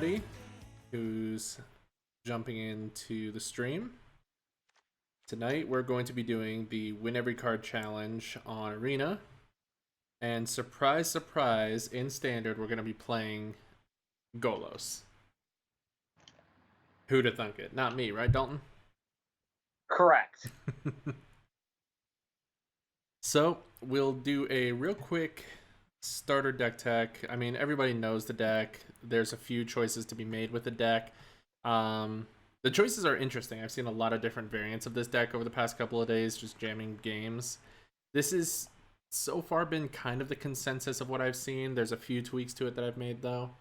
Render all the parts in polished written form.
everybody who's jumping into the stream. Tonight we're going to be doing the Win Every Card Challenge on Arena. And surprise, surprise, in Standard we're going to be playing Golos. Who'da thunk it? Not me, right, Dalton? Correct. So, we'll do a real quick starter deck tech. I mean, everybody knows the deck. There's a few choices to be made with the deck. The choices are interesting. I've seen a lot of different variants of this deck over the past couple of days, just jamming games. This is so far been kind of the consensus of what I've seen. There's a few tweaks to it that I've made, though.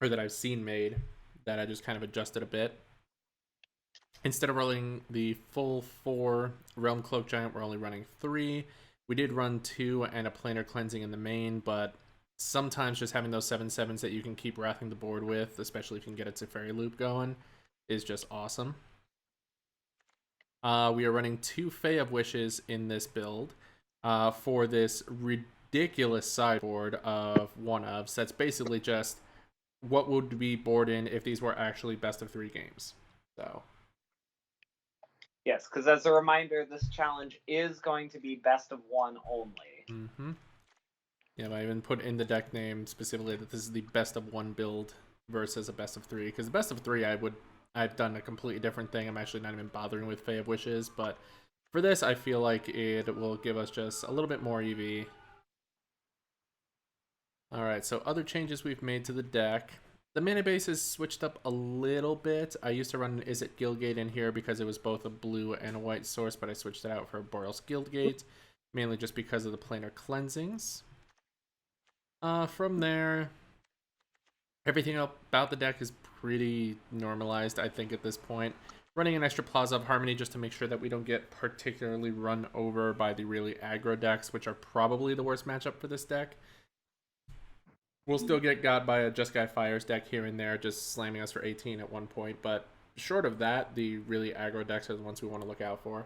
Or that I've seen made, that I just kind of adjusted a bit. Instead of rolling the full 4 Realm Cloak Giant, we're only running 3. We did run 2 and a Planar Cleansing in the main, but sometimes just having those 7/7s that you can keep wrathing the board with, especially if you can get a Teferi loop going, is just awesome. We are running 2 Fae of Wishes in this build for this ridiculous sideboard of one-ofs. That's basically just what would be board in if these were actually best of 3 games. So... Yes, because as a reminder, this challenge is going to be best of 1 only. Mm-hmm. Yeah, I even put in the deck name specifically that this is the best of 1 build versus a best of 3. Because the best of 3, I've done a completely different thing. I'm actually not even bothering with Fae of Wishes, but for this, I feel like it will give us just a little bit more EV. Alright, so other changes we've made to the deck. The mana base is switched up a little bit. I used to run an Izzet Guildgate in here because it was both a blue and a white source, but I switched it out for a Boreal's Guildgate, mainly just because of the planar cleansings. From there, everything about the deck is pretty normalized, I think, at this point. Running an extra Plaza of Harmony just to make sure that we don't get particularly run over by the really aggro decks, which are probably the worst matchup for this deck. We'll still get got by a Just Guy Fires deck here and there, just slamming us for 18 at one point, but short of that, the really aggro decks are the ones we want to look out for.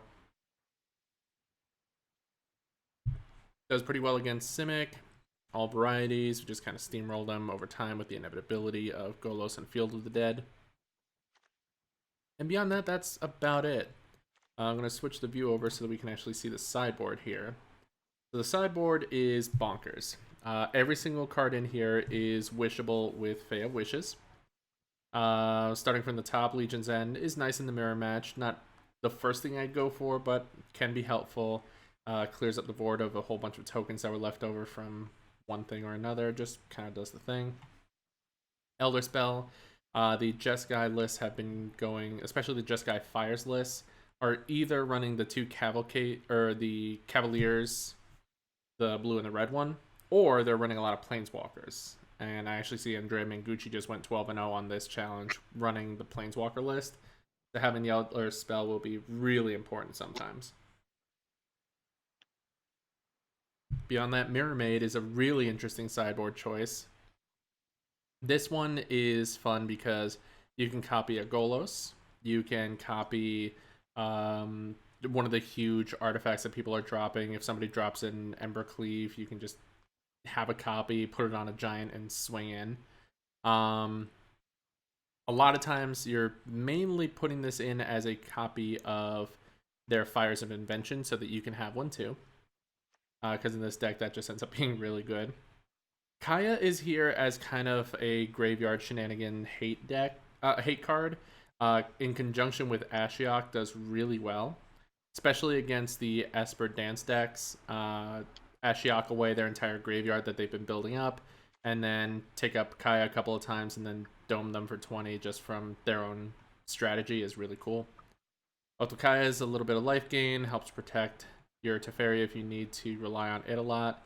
Does pretty well against Simic, all varieties. We just kind of steamroll them over time with the inevitability of Golos and Field of the Dead. And beyond that, that's about it. I'm going to switch the view over so that we can actually see the sideboard here. So the sideboard is bonkers. Every single card in here is wishable with Fae of Wishes. Starting from the top, Legion's End is nice in the mirror match. Not the first thing I'd go for, but can be helpful. Clears up the board of a whole bunch of tokens that were left over from one thing or another. Just kind of does the thing. Elder Spell. The Just Guy lists have been going, especially the Just Guy Fires lists, are either running the 2 Cavalcade, or the Cavaliers, the blue and the red one, or they're running a lot of Planeswalkers. And I actually see Andrea Mangucci just went 12-0 on this challenge running the Planeswalker list. So having the Elder Spell will be really important sometimes. Beyond that, Mirror Maid is a really interesting sideboard choice. This one is fun because you can copy a Golos. You can copy one of the huge artifacts that people are dropping. If somebody drops in Ember Cleave, you can just have a copy, put it on a giant, and swing in. A lot of times you're mainly putting this in as a copy of their Fires of Invention so that you can have one too. Because in this deck that just ends up being really good. Kaya is here as kind of a graveyard shenanigan hate card. In conjunction with Ashiok does really well. Especially against the Esper Dance decks. Ashiok away their entire graveyard that they've been building up, and then take up Kaya a couple of times and then dome them for 20 just from their own strategy is really cool. Kaya is a little bit of life gain, helps protect your Teferi if you need to rely on it a lot.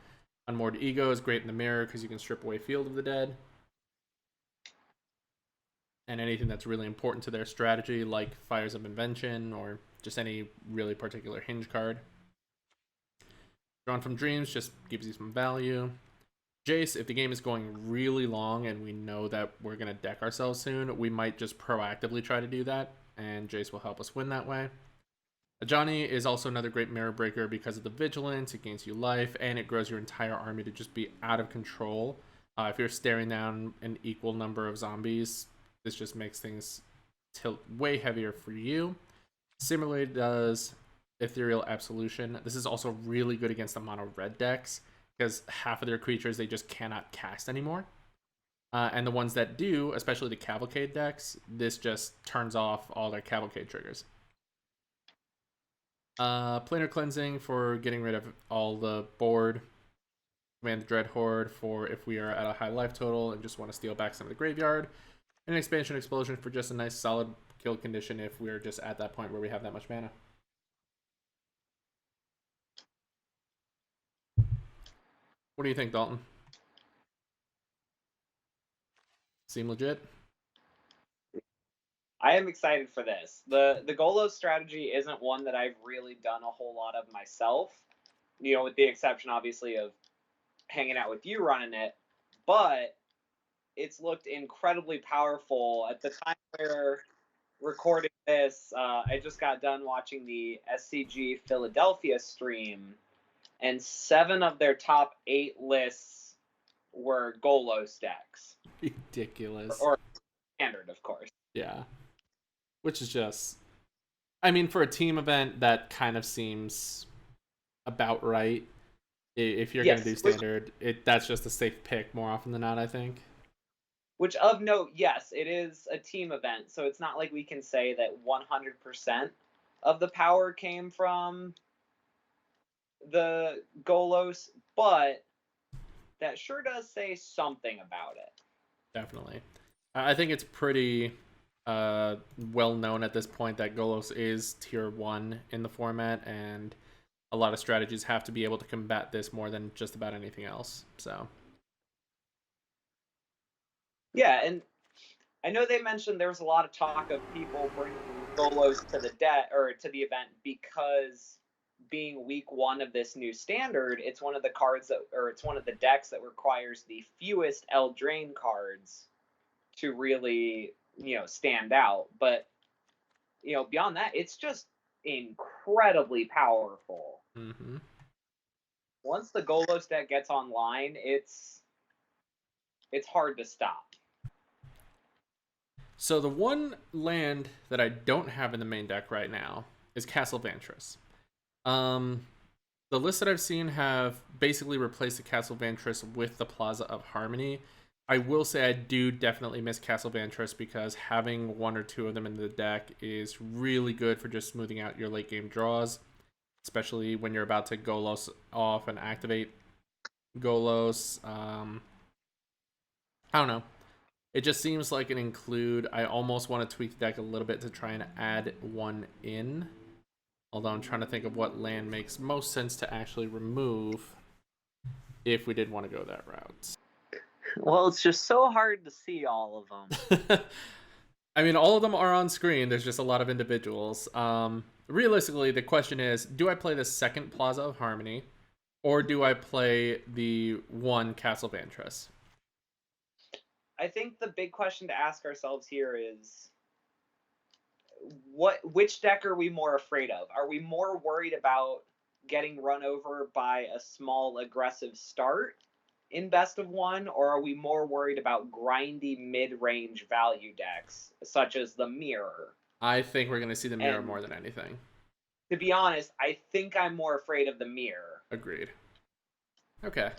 Unmoored Ego is great in the mirror because you can strip away Field of the Dead. And anything that's really important to their strategy, like Fires of Invention or just any really particular hinge card. Drawn from Dreams just gives you some value. Jace, if the game is going really long and we know that we're going to deck ourselves soon, we might just proactively try to do that, and Jace will help us win that way. Ajani is also another great mirror breaker because of the vigilance. It gains you life, and it grows your entire army to just be out of control If you're staring down an equal number of zombies, this just makes things tilt way heavier for you. Similarly does Ethereal Absolution. This is also really good against the mono red decks because half of their creatures they just cannot cast anymore. And the ones that do, especially the Cavalcade decks, this just turns off all their Cavalcade triggers. Planar Cleansing for getting rid of all the board. Command the Dread Horde for if we are at a high life total and just want to steal back some of the graveyard. And Expansion Explosion for just a nice solid kill condition if we're just at that point where we have that much mana. What do you think, Dalton? Seem legit? I am excited for this. The Golos strategy isn't one that I've really done a whole lot of myself, with the exception, obviously, of hanging out with you running it. But it's looked incredibly powerful. At the time we're recording this, I just got done watching the SCG Philadelphia stream, and 7 of their top 8 lists were Golos decks. Ridiculous. Or standard, of course. Yeah. Which is just... I mean, for a team event, that kind of seems about right. If you're going to do standard, that's just a safe pick more often than not, I think. Which, of note, yes, it is a team event, so it's not like we can say that 100% of the power came from the Golos, but that sure does say something about it. Definitely. I think it's pretty well known at this point that Golos is tier 1 in the format, and a lot of strategies have to be able to combat this more than just about anything else. So yeah, and I know they mentioned there was a lot of talk of people bringing Golos to the event because being week 1 of this new standard, it's one of the decks that requires the fewest Eldraine cards to really, stand out. But, beyond that, it's just incredibly powerful. Mm-hmm. Once the Golos deck gets online, it's hard to stop. So the one land that I don't have in the main deck right now is Castle Vantress. The lists that I've seen have basically replaced the Castle Vantress with the Plaza of Harmony. I will say I do definitely miss Castle Vantress because having 1 or 2 of them in the deck is really good for just smoothing out your late game draws, especially when you're about to Golos off and activate Golos. I don't know. It just seems like an include. I almost want to tweak the deck a little bit to try and add 1 in. Although I'm trying to think of what land makes most sense to actually remove if we did want to go that route. Well, it's just so hard to see all of them. I mean, all of them are on screen. There's just a lot of individuals. Realistically, the question is, do I play the second Plaza of Harmony, or do I play the 1 Castle Vantress? I think the big question to ask ourselves here is, which deck are we more afraid of? Are we more worried about getting run over by a small aggressive start in best of 1, or are we more worried about grindy mid-range value decks such as the Mirror? I think we're going to see the Mirror more than anything. To be honest, I think I'm more afraid of the Mirror. Agreed. Okay,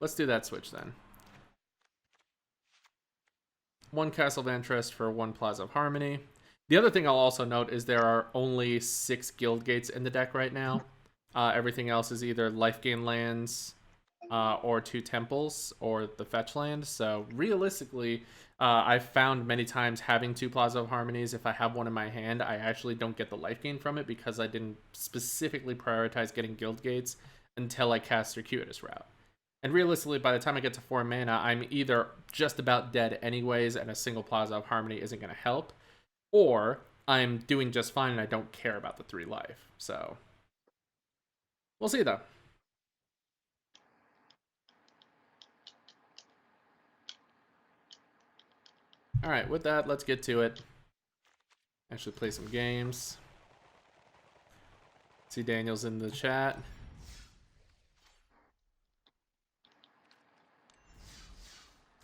let's do that switch then. 1 Castle Vantress for 1 Plaza of Harmony. The other thing I'll also note is there are only 6 Guild Gates in the deck right now. Everything else is either life gain lands or 2 temples or the fetch land. So realistically, I've found many times having 2 Plaza of Harmonies, if I have one in my hand, I actually don't get the life gain from it because I didn't specifically prioritize getting Guild Gates until I cast Circuitous Route. And realistically, by the time I get to 4 mana, I'm either just about dead anyways and a single Plaza of Harmony isn't going to help, or I'm doing just fine and I don't care about the 3 life. So we'll see though. All right, with that, let's get to it. Actually play some games. See Daniel's in the chat.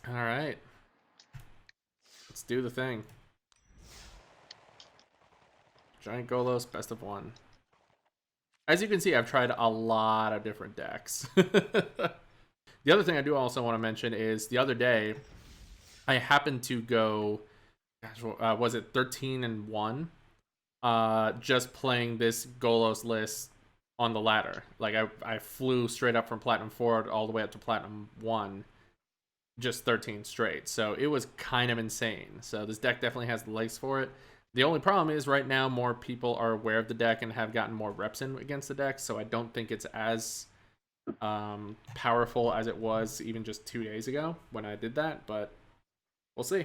All right. Let's do the thing. Giant Golos, best of 1. As you can see, I've tried a lot of different decks. The other thing I do also want to mention is the other day, I happened to go, gosh, was it 13-1? Just playing this Golos list on the ladder. Like I flew straight up from Platinum 4 all the way up to Platinum 1, just 13 straight. So it was kind of insane. So this deck definitely has the legs for it. The only problem is right now more people are aware of the deck and have gotten more reps in against the deck, so I don't think it's as powerful as it was even just 2 days ago when I did that, but we'll see.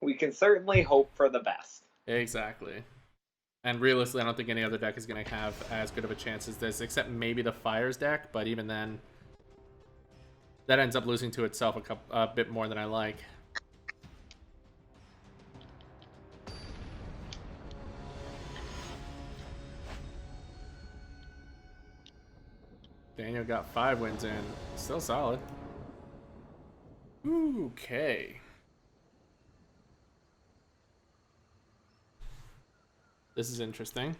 We can certainly hope for the best. Exactly. And realistically, I don't think any other deck is going to have as good of a chance as this, except maybe the Fires deck, but even then, that ends up losing to itself a bit more than I like. Daniel got 5 wins in. Still solid. Okay. This is interesting.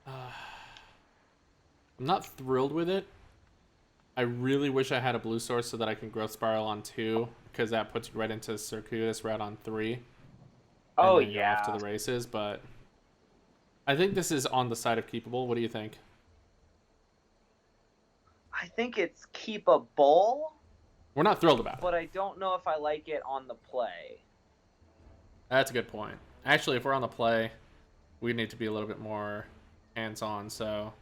I'm not thrilled with it. I really wish I had a blue source so that I can growth spiral on 2, because that puts you right into circuitous route on 3. Oh, and then you're yeah. off to the races, but I think this is on the side of keepable. What do you think? I think it's keepable. We're not thrilled about it. But I don't know if I like it on the play. That's a good point. Actually, if we're on the play, we need to be a little bit more hands-on, so...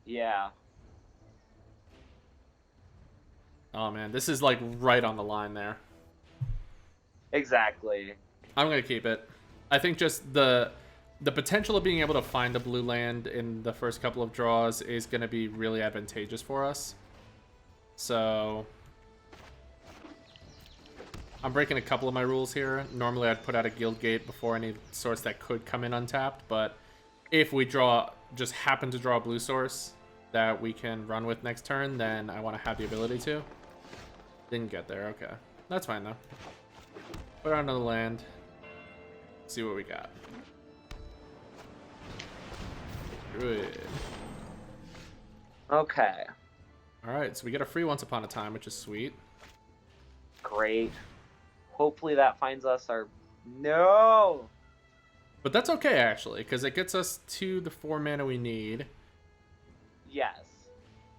Yeah. Oh, man. This is, like, right on the line there. Exactly. I'm going to keep it. I think just the potential of being able to find a blue land in the first couple of draws is going to be really advantageous for us. So... I'm breaking a couple of my rules here. Normally I'd put out a guild gate before any source that could come in untapped, but if we just happen to draw a blue source that we can run with next turn, then I want to have the ability to. Didn't get there, okay. That's fine though. Put on another land. See what we got. Good. Okay. Alright, so we get a free Once Upon a Time, which is sweet. Great. Hopefully that finds us our... No! But that's okay, actually, because it gets us to the 4 mana we need. Yes.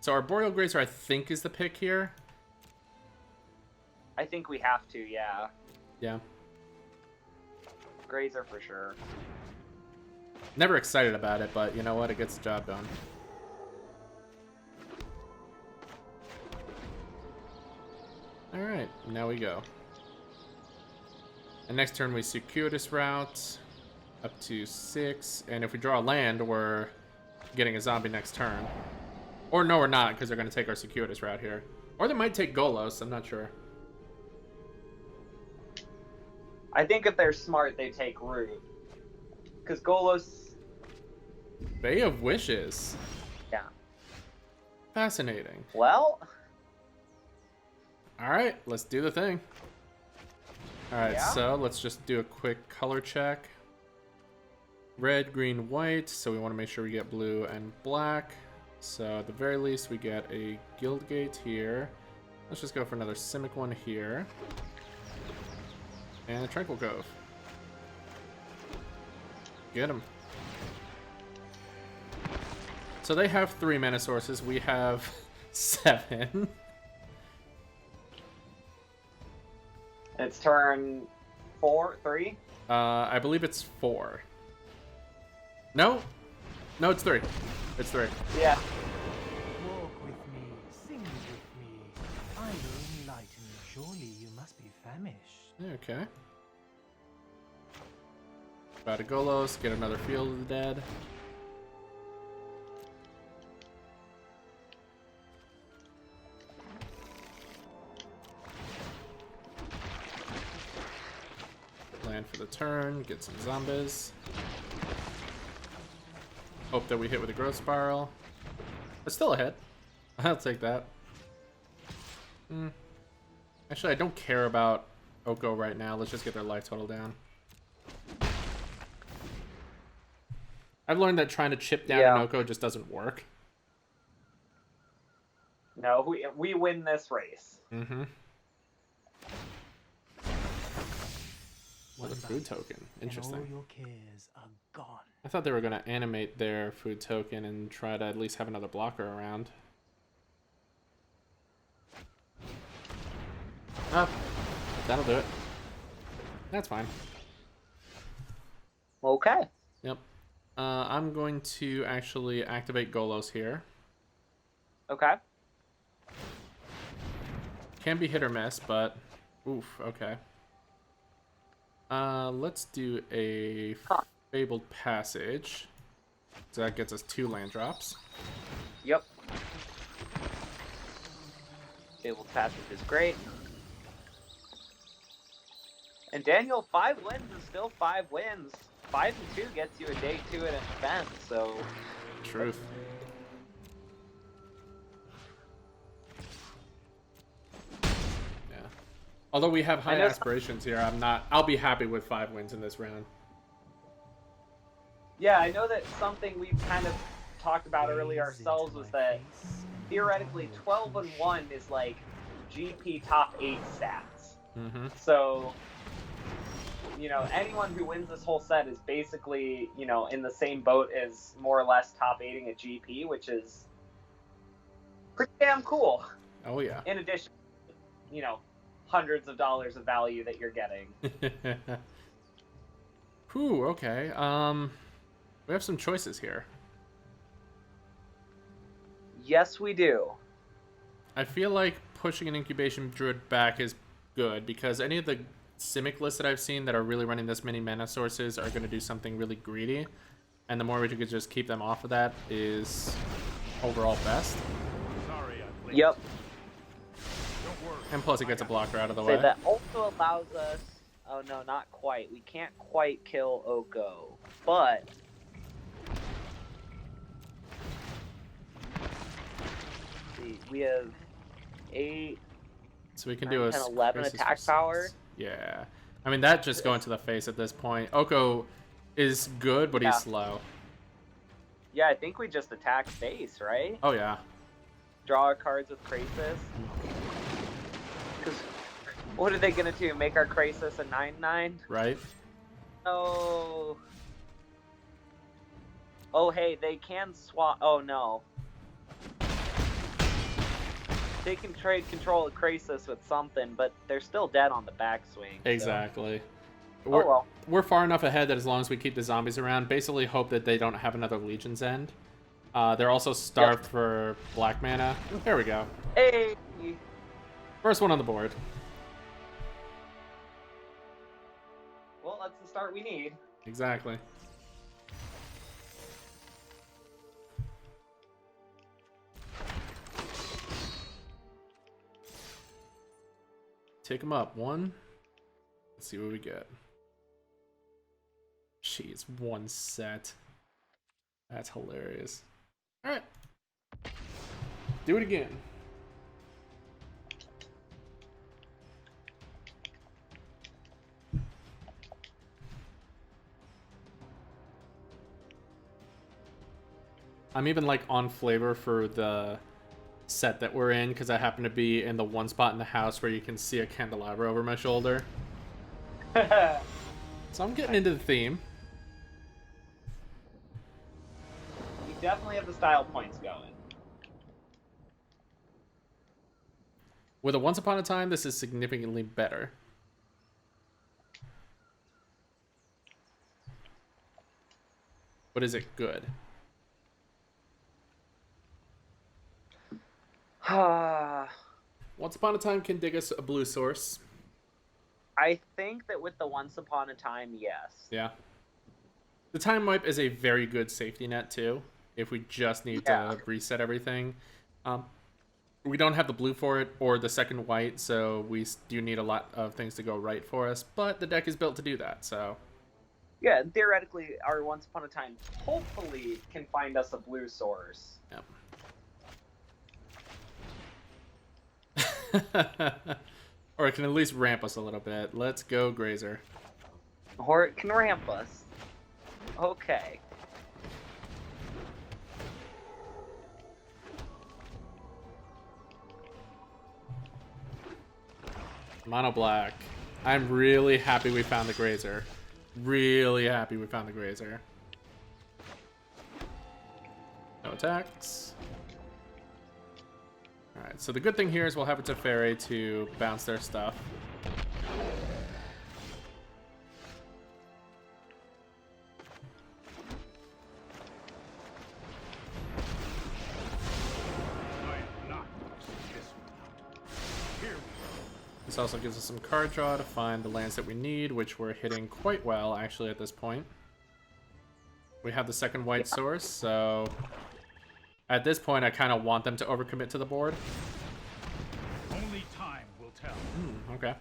So our Boreal Grazer, I think, is the pick here. I think we have to, yeah. Yeah. Grazer for sure. Never excited about it, but you know what? It gets the job done. Alright, now we go. And next turn we circuitous route up to 6. And if we draw a land, we're getting a zombie next turn. Or no, we're not, because they're going to take our circuitous route here. Or they might take Golos, I'm not sure. I think if they're smart, they take Root. Because Golos... Bay of Wishes. Yeah. Fascinating. Well... Alright, let's do the thing. Alright, Yeah. So let's just do a quick color check. Red, green, white. So we want to make sure we get blue and black. So at the very least, we get a Guild Gate here. Let's just go for another Simic one here. And a Tranquil Cove. Get him. So they have 3 mana sources. We have 7. It's turn 3? I believe it's 4. No? No, it's 3. It's 3. Yeah. Walk with me, sing with me. I will enlighten you. Surely you must be famished. Okay. About a Golos, get another Field of the Dead. Land for the turn, get some zombies. Hope that we hit with a growth spiral. It's still ahead. I'll take that. Actually, I don't care about Oko right now. Let's just get their life total down. I've learned that trying to chip down an Oko just doesn't work. No, we win this race. Mm-hmm. What a food token. Interesting. And all your cares are gone. I thought they were going to animate their food token and try to at least have another blocker around. Oh, that'll do it. That's fine. Okay. Yep. I'm going to actually activate Golos here. Okay. Can be hit or miss, but oof, okay. Let's do a Fabled Passage. So that gets us 2 land drops. Yep. Fabled Passage is great. And Daniel, 5 wins is still 5 wins. 5 and 2 gets you a day 2 at an event, so... Truth. Yeah. Although we have high aspirations here, I'll be happy with 5 wins in this round. Yeah, I know that something we've kind of talked about earlier ourselves was that theoretically 12 and 1 is like GP top 8 stats. Mm-hmm. So, you know, anyone who wins this whole set is basically, you know, in the same boat as more or less top 8ing at GP, which is pretty damn cool. Oh, yeah. In addition, you know, hundreds of dollars of value that you're getting. Whew, okay. We have some choices here. Yes, we do. I feel like pushing an Incubation Druid back is good, because any of the Simic lists that I've seen that are really running this many mana sources are going to do something really greedy, and the more we could just keep them off of that is overall best. Yep. And plus it gets a blocker out of the Say way. that also allows us... Oh, no, not quite. We can't quite kill Oko, but... See, we have 8... So we can 9, do a 10, 11 attack power. Yeah. I mean, that just going to the face at this point. Oko is good, but he's slow. Yeah, I think we just attack face, right? Oh, yeah. Draw our cards with Krasis. Because what are they going to do? Make our Krasis a 9/9? Right? Oh. Oh, hey, they can swap. Oh, no. They can trade control of Krasis with something, but they're still dead on the backswing. Exactly. So. We're far enough ahead that as long as we keep the zombies around, basically hope that they don't have another Legion's End. They're also starved for black mana. There we go. Hey! First one on the board. Well, that's the start we need. Exactly. Take them up. 1. Let's see what we get. Jeez, 1 set. That's hilarious. Alright. Do it again. I'm even like on flavor for the set that we're in, because I happen to be in the one spot in the house where you can see a candelabra over my shoulder. So I'm getting into the theme. You definitely have the style points going. With a Once Upon a Time, this is significantly better. But is it good? Once Upon a Time can dig us a blue source. I think that with the Once Upon a Time, yes. Yeah. The Time Wipe is a very good safety net, too, if we just need to reset everything. We don't have the blue for it or the second white, so we do need a lot of things to go right for us, but the deck is built to do that, so... Yeah, theoretically, our Once Upon a Time hopefully can find us a blue source. Yep. Or it can at least ramp us a little bit. Let's go, Grazer. Or it can ramp us. Okay. Mono black. I'm really happy we found the Grazer. Really happy we found the Grazer. No attacks. Alright, so the good thing here is we'll have a Teferi to bounce their stuff. This also gives us some card draw to find the lands that we need, which we're hitting quite well, actually, at this point. We have the second white source, so at this point, I kind of want them to overcommit to the board. Only time will tell. Okay.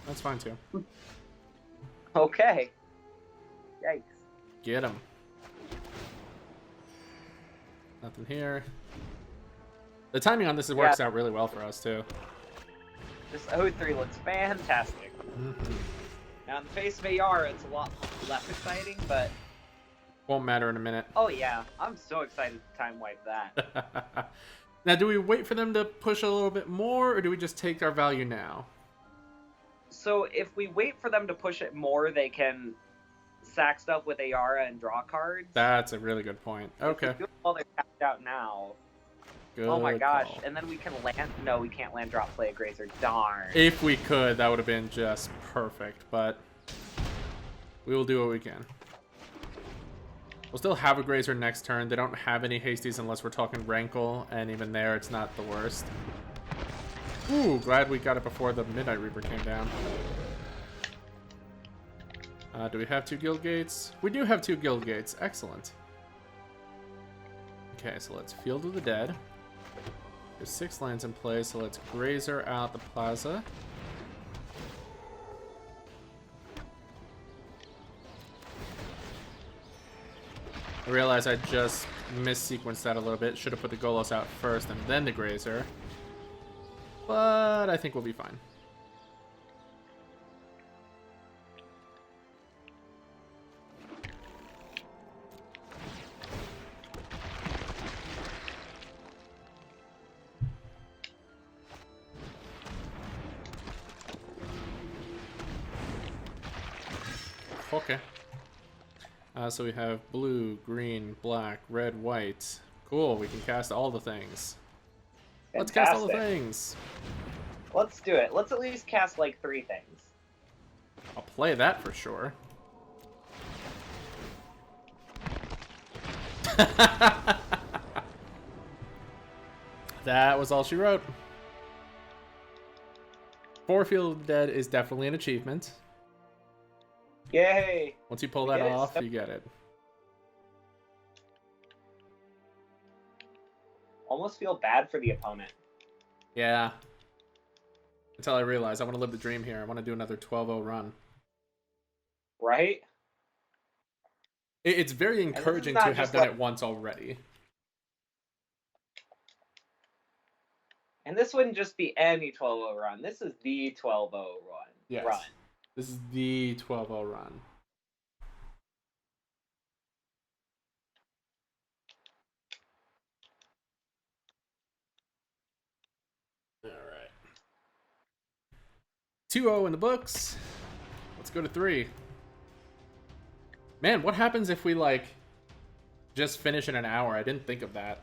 That's fine, too. Okay. Yikes. Get him. Nothing here. The timing on this works out really well for us, too. This O3 looks fantastic. Now, in the face of AR, it's a lot less exciting, but... Won't matter in a minute. Oh, yeah. I'm so excited to time wipe that. Now, do we wait for them to push a little bit more, or do we just take our value now? So, if we wait for them to push it more, they can sack stuff with Ayara and draw cards. That's a really good point. Okay. If we do it while they're tapped out now... Good oh my gosh, call. and then we can land... No, we can't land drop play a Grazer. Darn. If we could, that would have been just perfect, but we will do what we can. We'll still have a Grazer next turn. They don't have any hasties unless we're talking Rankle, and even there, it's not the worst. Ooh, glad we got it before the Midnight Reaper came down. Do we have 2 guild gates? We do have 2 guild gates. Excellent. Okay, so let's Field of the Dead. There's 6 lands in play, so let's Grazer out the plaza. I realize I just missequenced that a little bit. Should have put the Golos out first and then the Grazer. But I think we'll be fine. Okay. So we have blue, green, black, red, white. Cool, we can cast all the things. Let's cast all the things. Let's do it. Let's at least cast like 3 things. I'll play that for sure. That was all she wrote. 4 Field of the Dead is definitely an achievement. Yay! Once you pull that off, you get it. Almost feel bad for the opponent. Yeah. Until I realize I want to live the dream here. I want to do another 12-0 run. Right? It's very encouraging to have done it once already. And this wouldn't just be any 12-0 run. This is the 12-0 run. Yes. Run. This is the 12-0 run. All right. 2-0 in the books. Let's go to 3. Man, what happens if we, like, just finish in an hour? I didn't think of that.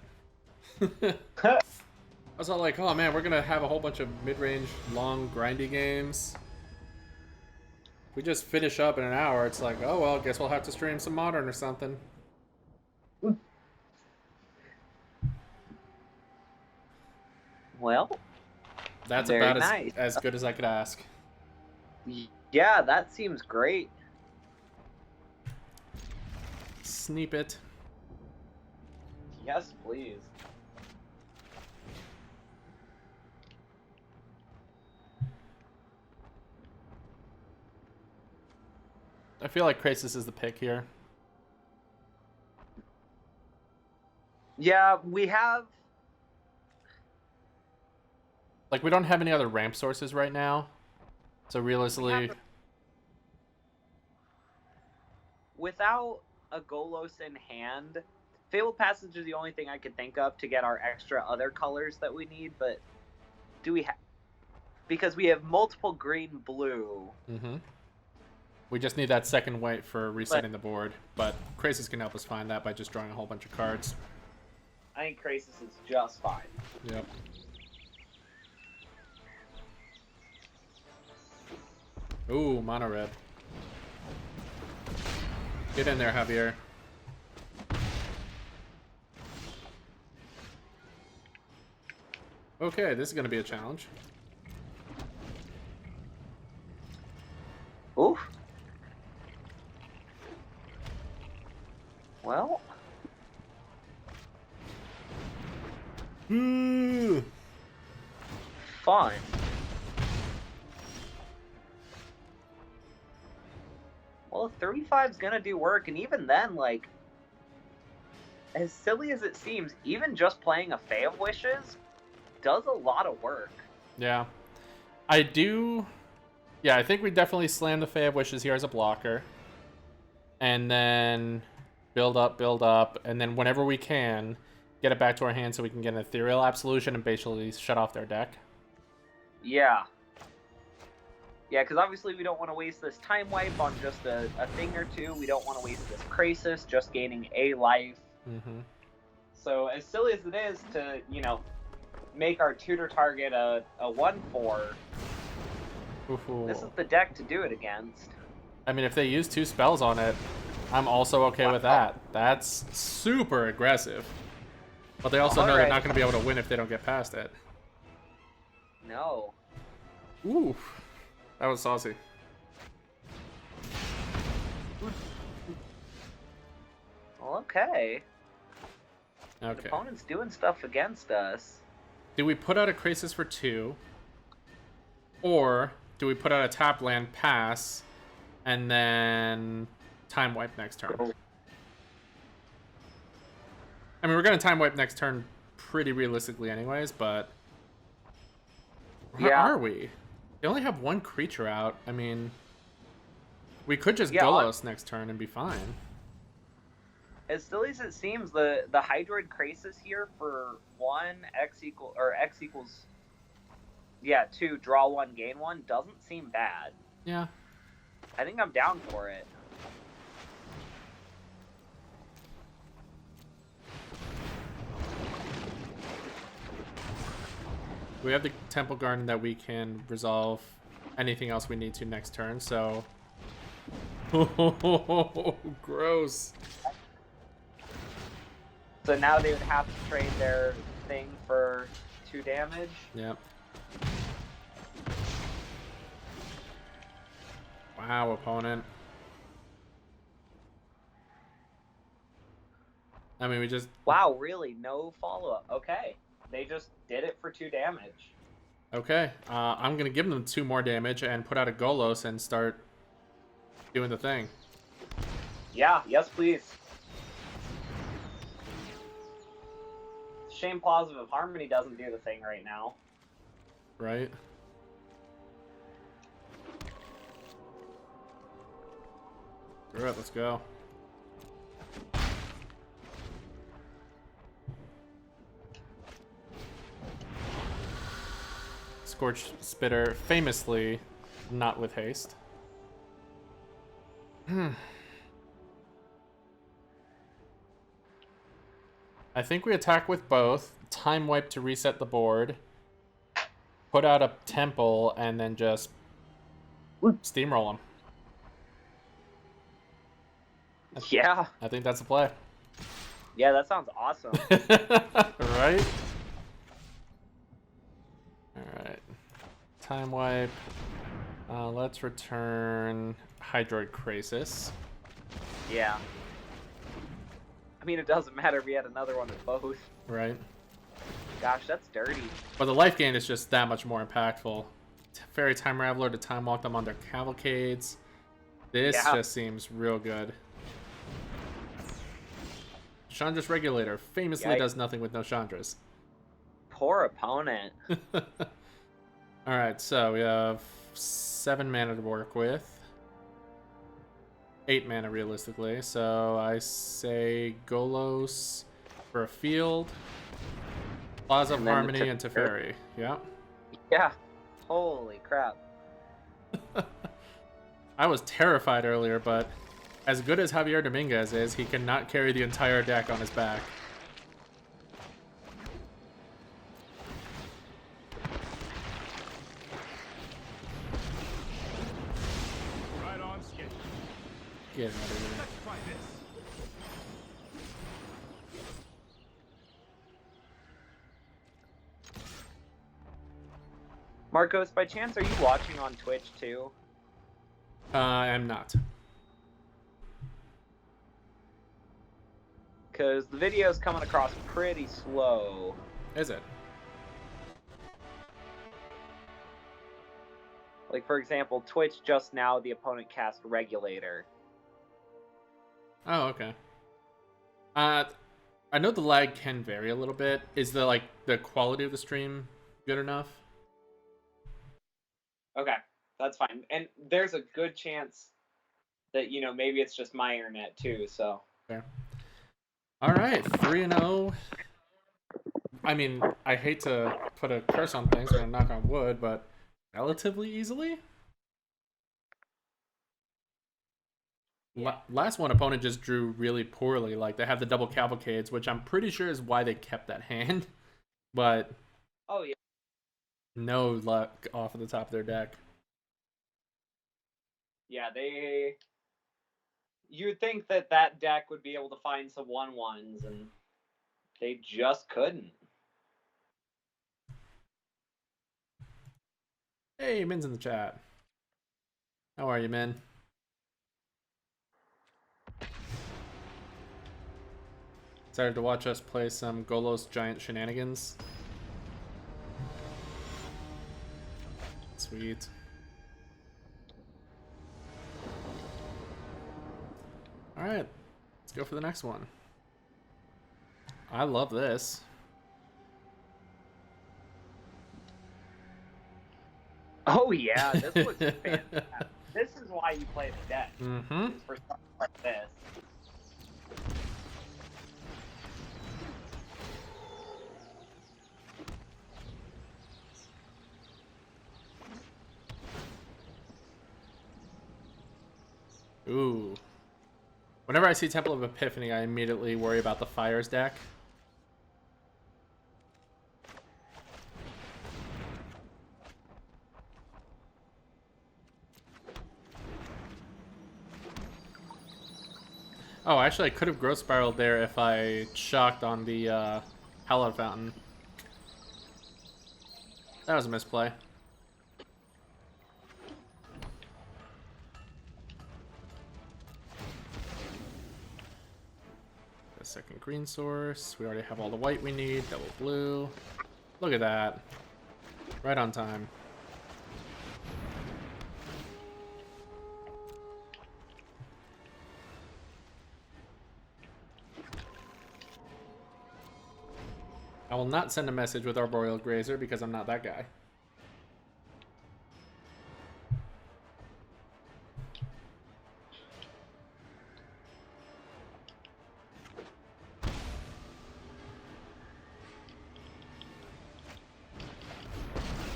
I was all like, oh man, we're gonna have a whole bunch of mid-range, long, grindy games. We just finish up in an hour, it's like, oh well, guess we'll have to stream some Modern or something. Well, that's very about nice. as good as I could ask. Yeah, that seems great. Sneep it. Yes, please. I feel like Krasis is the pick here. Yeah, we have... Like, we don't have any other ramp sources right now. So realistically, without a Golos in hand, Fabled Passage is the only thing I could think of to get our extra other colors that we need, but do we have... Because we have multiple green, blue. we just need that second white for resetting the board. But Krasis can help us find that by just drawing a whole bunch of cards. I think Krasis is just fine. Yep. Ooh, mono red. Get in there, Javier. Okay, this is going to be a challenge. Oof. Well... Fun. Well, 35's gonna do work, and even then, like, as silly as it seems, even just playing a Fae of Wishes does a lot of work. Yeah. I do... Yeah, I think we definitely slam the Fae of Wishes here as a blocker. And then build up, and then whenever we can, get it back to our hand so we can get an Ethereal Absolution and basically shut off their deck. Yeah. Yeah, because obviously we don't want to waste this time wipe on just a thing or two. We don't want to waste this Krasis just gaining a life. So as silly as it is to, you know, make our tutor target a 1/4, this is the deck to do it against. I mean, if they use 2 spells on it, I'm also okay with that. That's super aggressive. But they also know they're not going to be able to win if they don't get past it. No. Ooh. That was saucy. Well, okay. The Okay. opponent's doing stuff against us. Do we put out a Krasis for 2? Or do we put out a tap land, pass, and then time wipe next turn? I mean, we're going to time wipe next turn pretty realistically anyways, but... Where are we? They only have 1 creature out. I mean, we could just Golos next turn and be fine. As silly as it seems, the Hydroid Krasis here for x equals 2, draw 1, gain 1 doesn't seem bad. Yeah. I think I'm down for it. We have the Temple Garden that we can resolve anything else we need to next turn, so... Gross. So now they would have to trade their thing for 2 damage? Yep. Wow, opponent. I mean, we just... Wow, really? No follow-up. Okay. They just did it for 2 damage. Okay. I'm going to give them 2 more damage and put out a Golos and start doing the thing. Yeah, yes please. Shame Positive Harmony doesn't do the thing right now. Right? Alright, let's go. Scorch Spitter, famously not with haste. I think we attack with both. Time wipe to reset the board. Put out a temple and then just steamroll them. Yeah. I think that's a play. Yeah, that sounds awesome. Right? Alright. Time wipe. Let's return Hydroid Krasis. Yeah. I mean, it doesn't matter if we had another one of both. Right. Gosh, that's dirty. But the life gain is just that much more impactful. Fairy Time Raveler to time walk them on their cavalcades. This just seems real good. Chandra's Regulator famously does nothing with no Chandras. Poor opponent. Alright, so we have 7 mana to work with. 8 mana realistically, so I say Golos for a field, Plaza of And then Harmony, and Teferi. Yeah. Yeah. Holy crap. I was terrified earlier, but as good as Javier Dominguez is, he cannot carry the entire deck on his back. Right on schedule. Get out of here. Let's try this. Marcos, by chance, are you watching on Twitch too? I'm not. Because the video's coming across pretty slow. Is it? Like, for example, Twitch just now, the opponent cast Regulator. Oh, okay. I know the lag can vary a little bit. Is the quality of the stream good enough? Okay, that's fine. And there's a good chance that, you know, maybe it's just my internet too, so. Fair. All right, 3-0. I mean, I hate to put a curse on things, or knock on wood, but relatively easily. Last one, opponent just drew really poorly. Like, they have the double cavalcades, which I'm pretty sure is why they kept that hand. But Oh, yeah. no luck off of the top of their deck. Yeah, you'd think that that deck would be able to find some 1/1s, and they just couldn't. Hey, Min's in the chat. How are you, Min? Excited to watch us play some Golos Giant shenanigans. Sweet. Alright, let's go for the next one. I love this. Oh, yeah, this looks fantastic. This is why you play the deck. Mm-hmm. Is for stuff like this. Ooh. Whenever I see Temple of Epiphany, I immediately worry about the Fires deck. Oh, actually, I could have growth spiraled there if I shocked on the Hallowed Fountain. That was a misplay. A second green source. We already have all the white we need. Double blue. Look at that. Right on time. I will not send a message with Arboreal Grazer because I'm not that guy.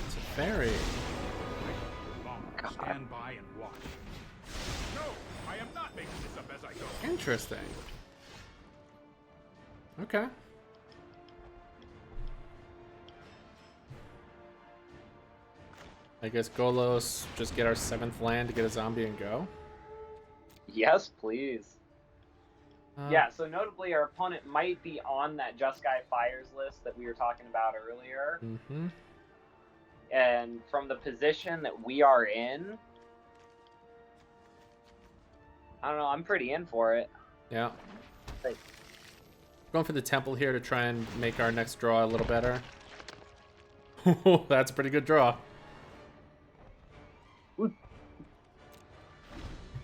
It's a fairy. Stand by and watch. No, I am not making this up as I go. Interesting. Okay. I guess Golos, just get our 7th land to get a zombie and go. Yes, please. Yeah, so notably, our opponent might be on that Just Guy Fires list that we were talking about earlier. Mm-hmm. And from the position that we are in, I don't know, I'm pretty in for it. Yeah. Like, Going for the temple here to try and make our next draw a little better. That's a pretty good draw.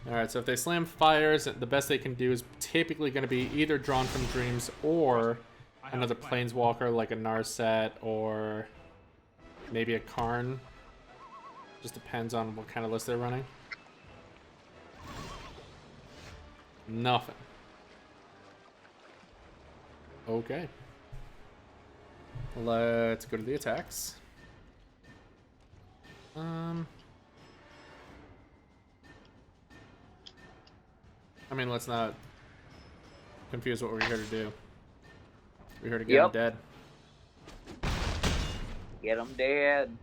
Alright, so if they slam Fires, the best they can do is typically going to be either Drawn from Dreams or another Planeswalker like a Narset or maybe a Karn. Just depends on what kind of list they're running. Nothing. Okay. Let's go to the attacks. I mean, let's not confuse what we're here to do. We're here to get them dead. Get them dead.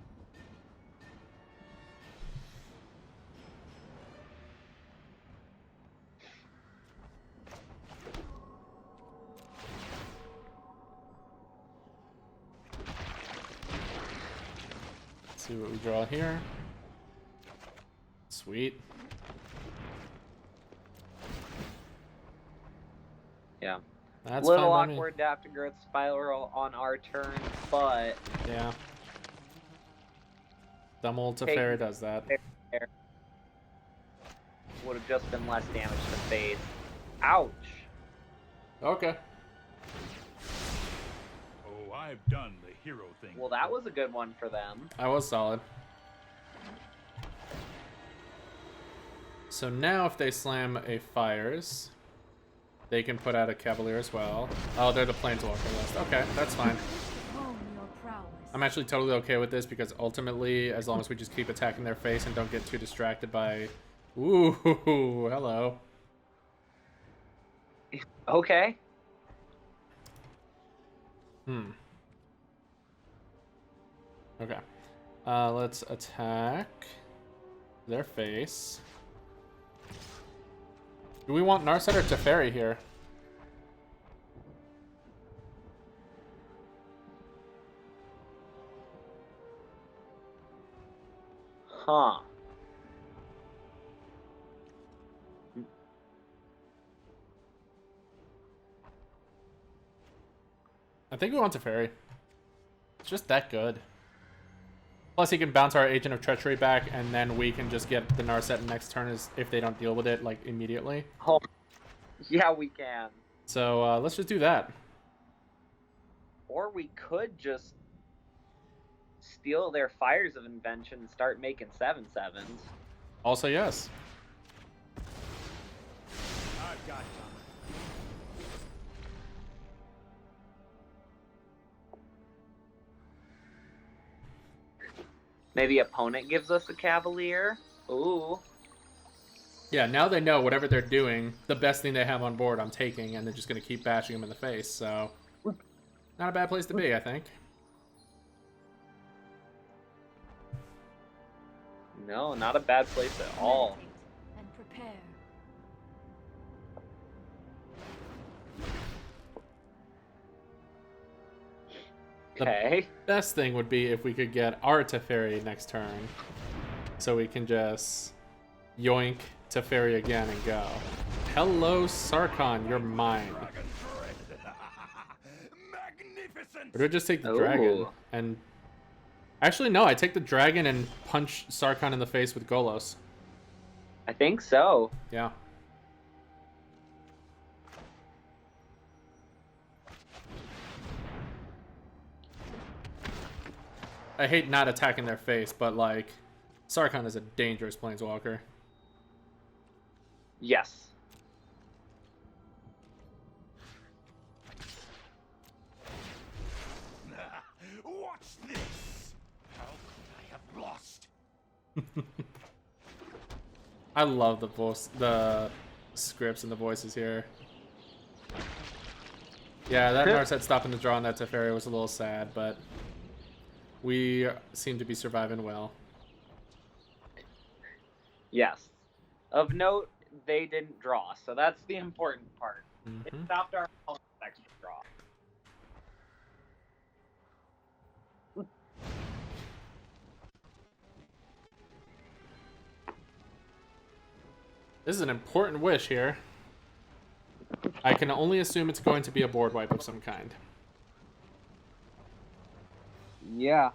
Let's see what we draw here. Sweet. Yeah. That's little fine by me. awkward to have to growth spiral on our turn, but Yeah. Dumb old Teferi does that. would have just been less damage to face. Ouch. Okay. Oh, I've done the hero thing. Well, that was a good one for them. I was solid. So now if they slam a Fires, they can put out a Cavalier as well. Oh, they're the Planeswalker list. Okay, that's fine. I'm actually totally okay with this because ultimately, as long as we just keep attacking their face and don't get too distracted by... Ooh, hello. Okay. Okay. Let's attack their face. Do we want Narset or Teferi here? Huh. I think we want Teferi. It's just that good. Plus, he can bounce our Agent of Treachery back, and then we can just get the Narset next turn as if they don't deal with it, like, immediately. Oh, yeah, we can. So, let's just do that. Or we could just steal their Fires of Invention and start making 7/7s. Also, yes. I've got time. Maybe opponent gives us a Cavalier. Ooh. Yeah, now they know whatever they're doing, the best thing they have on board, I'm taking, and they're just going to keep bashing them in the face, so... Not a bad place to be, I think. No, not a bad place at all. And prepare. Okay. Best thing would be if we could get our Teferi next turn, so we can just yoink Teferi again and go. Hello, Sarkhan, you're mine. Or do I just take the dragon? And actually, no, I take the dragon and punch Sarkhan in the face with Golos. I think so. Yeah. I hate not attacking their face, but like, Sarkhan is a dangerous planeswalker. Yes. Watch this. How could I have lost? I love the scripts and the voices here. Yeah, that Narset stopping the draw on that Teferi was a little sad, but we seem to be surviving well. Yes. Of note, they didn't draw, so that's the important part. It stopped our extra draw. This is an important wish here. I can only assume it's going to be a board wipe of some kind. Yeah.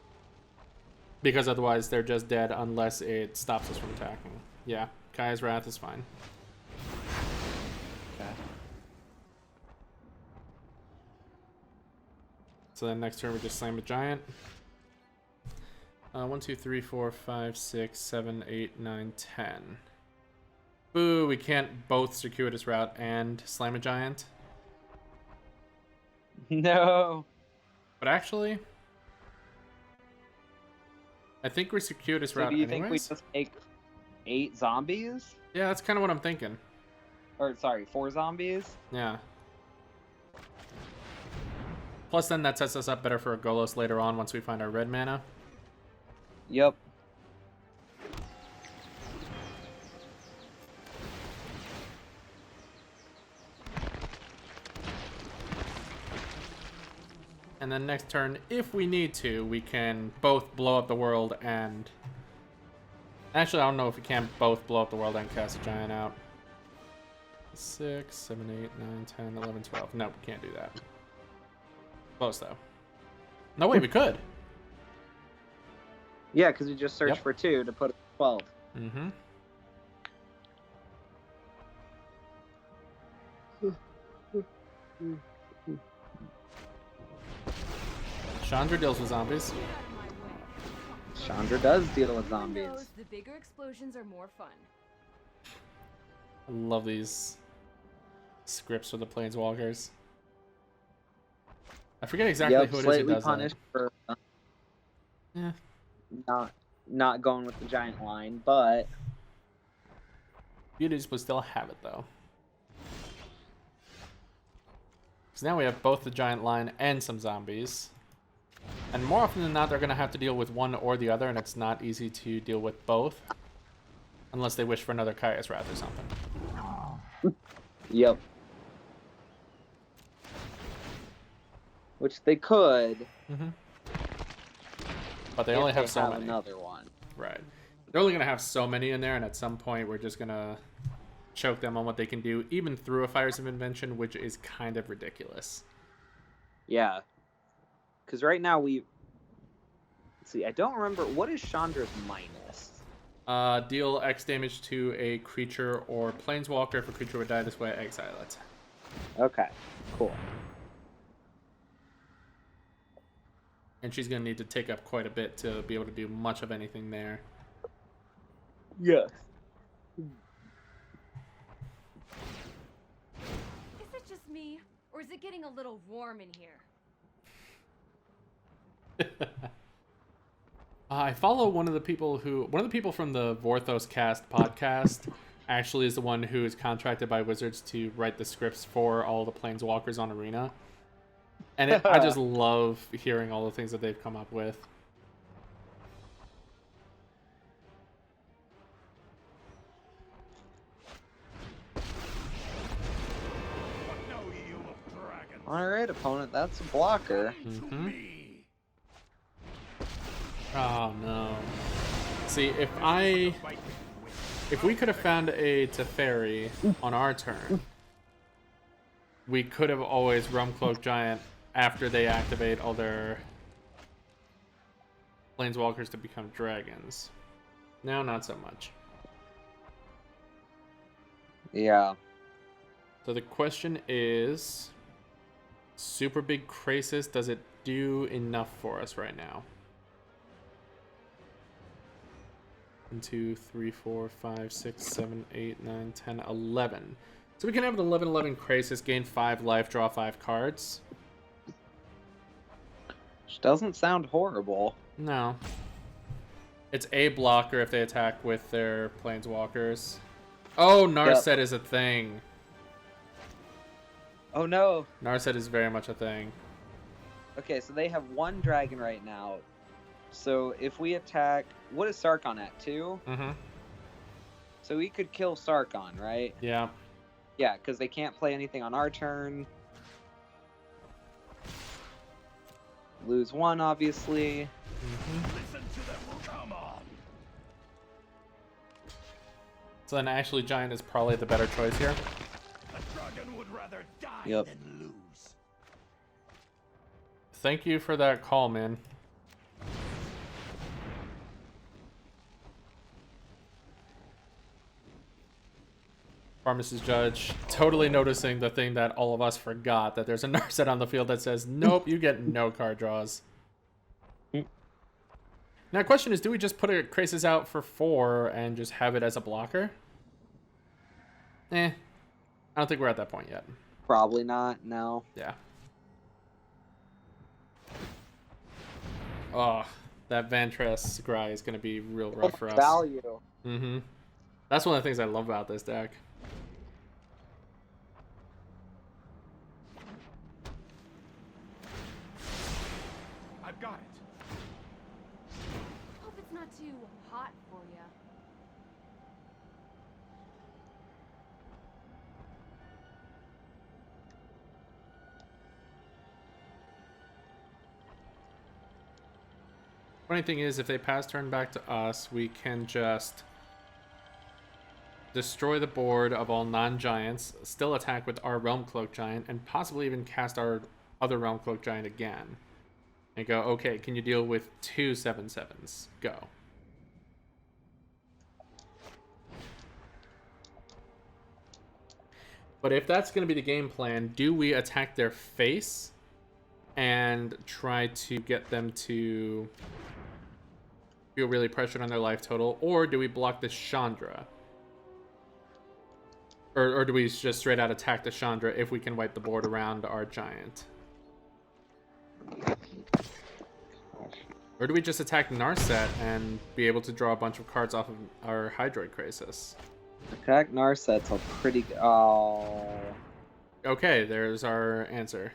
Because otherwise they're just dead unless it stops us from attacking. Yeah, Kaya's Wrath is fine. Okay. So then next turn we just slam a giant. 1, 2, 3, 4, 5, 6, 7, 8, 9, 10. Boo, we can't both circuitous route and slam a giant. No. But actually, I think we're circuitous So route do you anyways. think we just make 8 zombies? Yeah, that's kind of what I'm thinking. Or, sorry, 4 zombies? Yeah. Plus, then that sets us up better for a Golos later on once we find our red mana. Yep. And then next turn, if we need to, we can both blow up the world and... Actually, I don't know if we can both blow up the world and cast a giant out. 6, 7, 8, 9, 10, 11, 12. No, we can't do that. Close, though. No, wait, we could. Yeah, because we just searched Yep. for 2 to put 12. Mm-hmm. Chandra deals with zombies. Chandra does deal with Who zombies. knows, the bigger explosions are more fun. I love these scripts for the Planeswalkers. I forget exactly Yep, who it is who slightly does that. punished for Yeah. not going with the giant line, but Beauties would still have it, though. Because now we have both the giant line and some zombies. And more often than not, they're going to have to deal with one or the other, and it's not easy to deal with both. Unless they wish for another Kai's Wrath or something. yep. Which they could. Mm-hmm. But they if only have they so have many. another one. Right. They're only going to have so many in there, and at some point, we're just going to choke them on what they can do, even through a Fires of Invention, which is kind of ridiculous. Yeah. Because right now let's see, I don't remember, what is Chandra's minus? Deal X damage to a creature or planeswalker. If a creature would die this way, exile it. Okay, cool. And she's going to need to take up quite a bit to be able to do much of anything there. Yes. Is it just me, or is it getting a little warm in here? I follow one of the people from the Vorthos Cast podcast actually is the one who is contracted by Wizards to write the scripts for all the Planeswalkers on Arena. And I just love hearing all the things that they've come up with. What know you of dragons? Alright, opponent, that's a blocker. Mm-hmm. Me. Oh no. See, if we could have found a Teferi on our turn, we could have always Realm Cloak Giant after they activate all their Planeswalkers to become dragons. Now, not so much. Yeah. So the question is, Super Big Krasis, does it do enough for us right now? 1, 2, 3, 4, 5, 6, 7, 8, 9, 10, 11. So we can have an 11/11 Krasis, gain 5 life, draw 5 cards. Which doesn't sound horrible. No. It's a blocker if they attack with their Planeswalkers. Oh, Narset is a thing. Oh no. Narset is very much a thing. Okay, so they have 1 dragon right now. So if we attack, what is Sarkon at? 2? Mm-hmm. So we could kill Sarkon, right? Yeah. Yeah, because they can't play anything on our turn. Lose 1, obviously. Listen to them. Come on. So then actually Giant is probably the better choice here. A dragon would rather die Yep. than lose. Thank you for that call, man. Pharmacist Judge totally noticing the thing that all of us forgot, that there's a Narset on the field that says, nope, you get no card draws. Now Now, the question is, do we just put a Krasis out for 4 and just have it as a blocker? I don't think we're at that point yet. Probably not, no. Yeah. Oh, that Vantress Gry is going to be real rough for us. Value. Mm-hmm. That's one of the things I love about this deck. I've got it. Hope it's not too hot for you. Funny thing is, if they pass turn back to us, we can just destroy the board of all non-giants, still attack with our Realm Cloak Giant, and possibly even cast our other Realm Cloak Giant again. And go, okay, can you deal with 2 7/7s? Go. But if that's going to be the game plan, do we attack their face and try to get them to feel really pressured on their life total, or do we block the Chandra? Or do we just straight out attack the Chandra if we can wipe the board around our giant? Or do we just attack Narset and be able to draw a bunch of cards off of our Hydroid Krasis? Attack Narset's a pretty... Oh... Okay, there's our answer.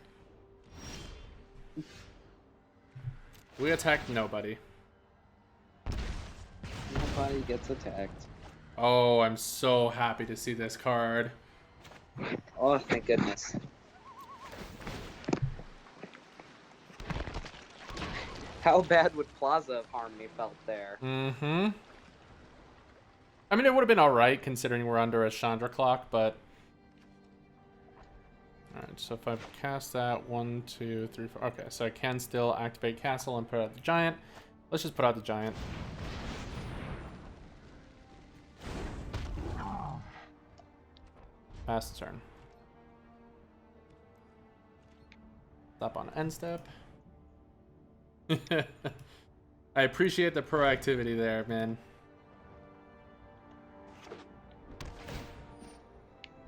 We attack nobody. Nobody gets attacked. Oh, I'm so happy to see this card. Oh, thank goodness. How bad would Plaza of Harmony felt there? Mm-hmm. I mean, it would have been alright considering we're under a Chandra clock, but... Alright, so if I cast that, 1, 2, 3, 4... Okay, so I can still activate Castle and put out the Giant. Let's just put out the Giant. Pass the turn. Stop on end step. I appreciate the proactivity there, man.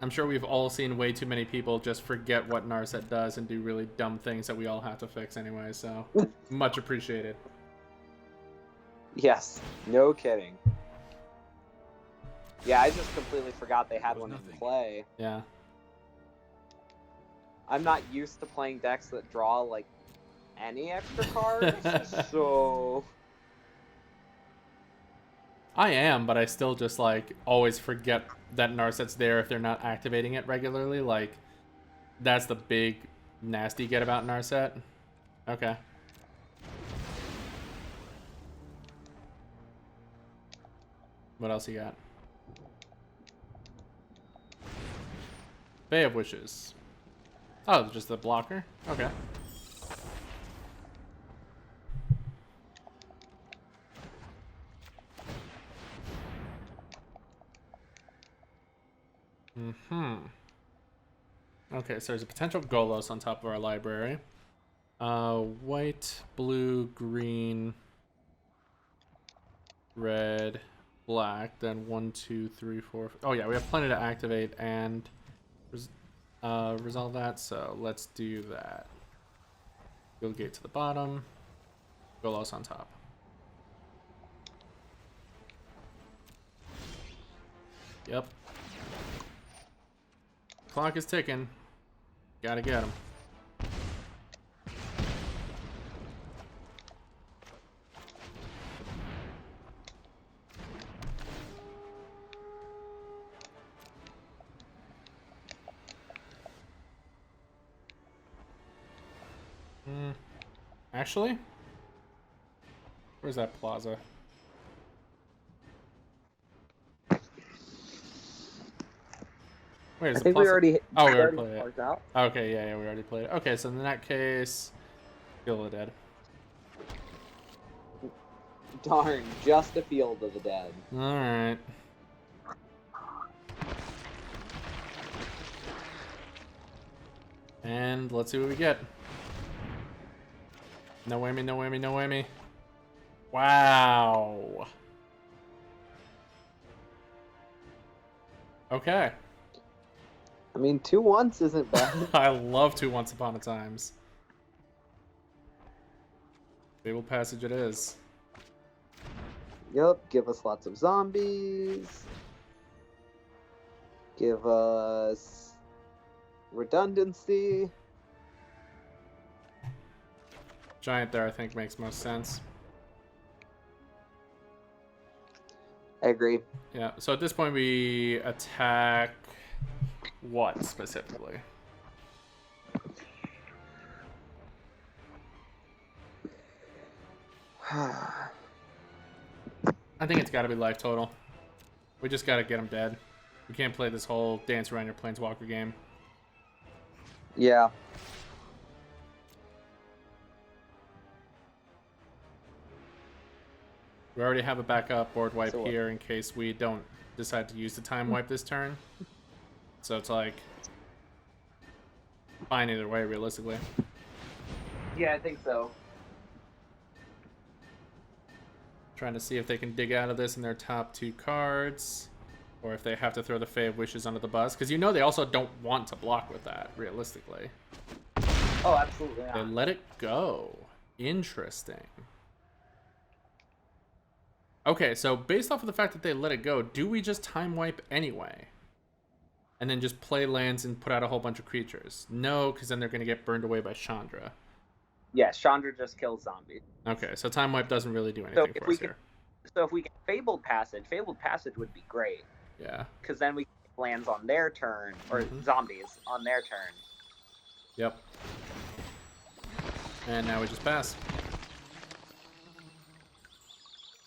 I'm sure we've all seen way too many people just forget what Narset does and do really dumb things that we all have to fix anyway, so much appreciated. Yes, no kidding. Yeah, I just completely forgot they had one in play. Yeah. I'm not used to playing decks that draw, like, any extra cards, so... I am, but I still just, like, always forget that Narset's there if they're not activating it regularly. Like, that's the big nasty get about Narset. Okay. What else you got? Bay of Wishes. Oh, just the blocker? Okay. Okay, so there's a potential Golos on top of our library. White, blue, green, red, black. Then 1, 2, 3, 4. Oh yeah, we have plenty to activate and resolve that. So let's do that. Guild Gate to the bottom. Golos on top. Yep. Clock is ticking. Gotta get him. Actually? Where's that Plaza? Wait, is I the think Plaza... we already Oh, we already played it. out. Okay, yeah, we already played it. Okay, so in that case, Field of the Dead. Darn, just a Field of the Dead. Alright. And let's see what we get. No whammy, no whammy, no whammy. Wow. Okay. I mean, 2 once isn't bad. I love 2 Once Upon a Times. Fabled Passage it is. Yep, give us lots of zombies. Give us redundancy. Giant there, I think, makes most sense. I agree. Yeah, so at this point we attack what specifically? I think it's got to be life total. We just got to get him dead. We can't play this whole dance around your planeswalker game. Yeah. We already have a backup board wipe So here in case we don't decide to use the time wipe this turn. So it's like fine either way, realistically. Yeah, I think so. Trying to see if they can dig out of this in their top 2 cards, or if they have to throw the Fae of Wishes under the bus, because you know they also don't want to block with that, realistically. Oh, absolutely They not. let it go. Interesting. Okay, so based off of the fact that they let it go, do we just time wipe anyway? And then just play lands and put out a whole bunch of creatures? No, because then they're going to get burned away by Chandra. Yeah, Chandra just kills zombies. Okay, so time wipe doesn't really do anything if for we us can- here. So if we get Fabled Passage would be great. Yeah. Because then we get lands on their turn, or zombies on their turn. Yep. And now we just pass.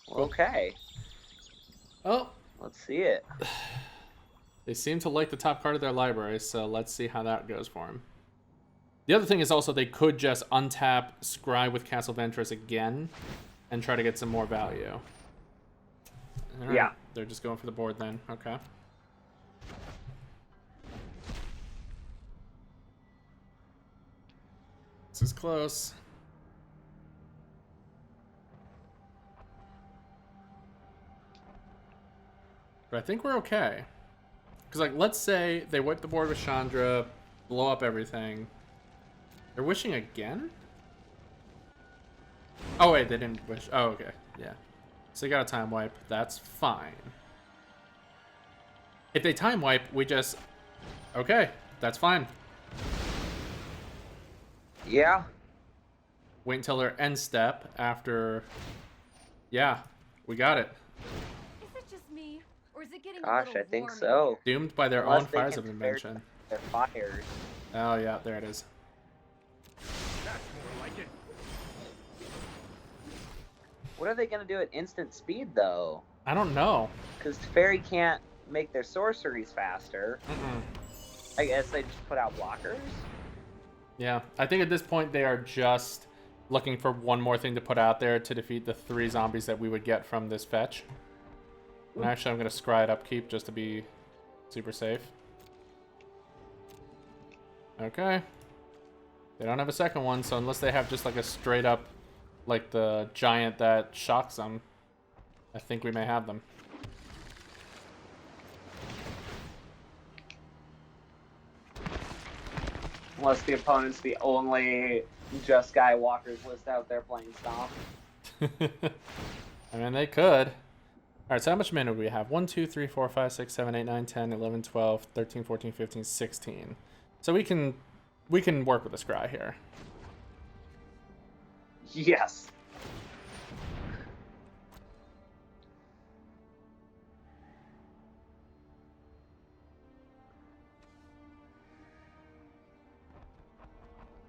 Cool. Okay, Oh, let's see it. they seem to like the top card of their library, so let's see how that goes for them. The other thing is also they could just untap Scry with Castle Ventress again and try to get some more value. All right, Yeah. They're just going for the board then. Okay. This is close. But I think we're okay. Because, like, let's say they wipe the board with Chandra, blow up everything. They're wishing again? Oh, wait, they didn't wish. Oh, okay. Yeah. So they got a time wipe. That's fine. If they time wipe, we just... Okay, that's fine. Yeah. Wait until their end step after... Yeah, we got it. Is it just me, or is it getting a Gosh, little I think warm in so. Doomed by their Unless own they fires can of spare invention. Their fires. Oh, yeah, there it is. That's more like it. What are they going to do at instant speed, though? I don't know. Because Fairy can't make their sorceries faster. Mm-mm. I guess they just put out blockers? Yeah, I think at this point they are just looking for one more thing to put out there to defeat the 3 zombies that we would get from this fetch. And actually, I'm going to scry it upkeep just to be super safe. Okay. They don't have a second one, so unless they have just like a straight up, like the giant that shocks them, I think we may have them. Unless the opponent's the only Just Guy Walker's list out there playing Stomp. I mean, they could. Alright, so how much mana do we have? 1, 2, 3, 4, 5, 6, 7, 8, 9, 10, 11, 12, 13, 14, 15, 16. So we can work with a scry here. Yes.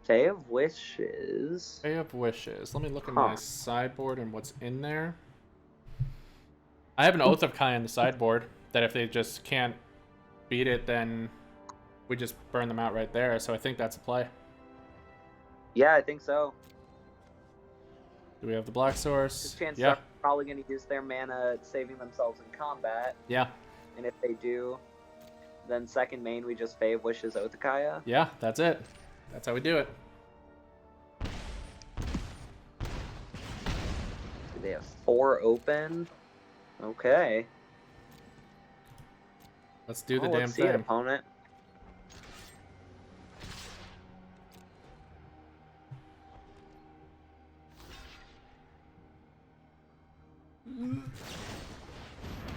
Day of Wishes. Bay of Wishes. Let me look at Huh. my sideboard and what's in there. I have an Oath of Kai on the sideboard that if they just can't beat it, then we just burn them out right there. So I think that's a play. Yeah, I think so. Do we have the Black Source? Chances Yeah. are probably going to use their mana saving themselves in combat. Yeah. And if they do, then second main we just Bay of Wishes Othakaya. Yeah, that's it. That's how we do it. Do They have 4 open. Okay. Let's do the damn let's see it, thing. opponent.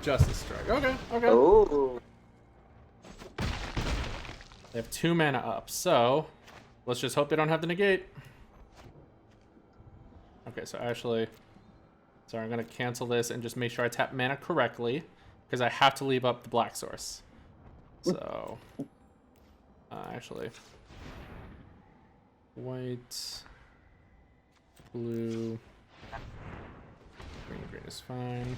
Justice Strike. Okay, okay. Oh. They have 2 mana up, so let's just hope they don't have the negate. Okay, so actually, sorry, I'm gonna cancel this and just make sure I tap mana correctly, because I have to leave up the black source. So, actually, white, blue, green is fine.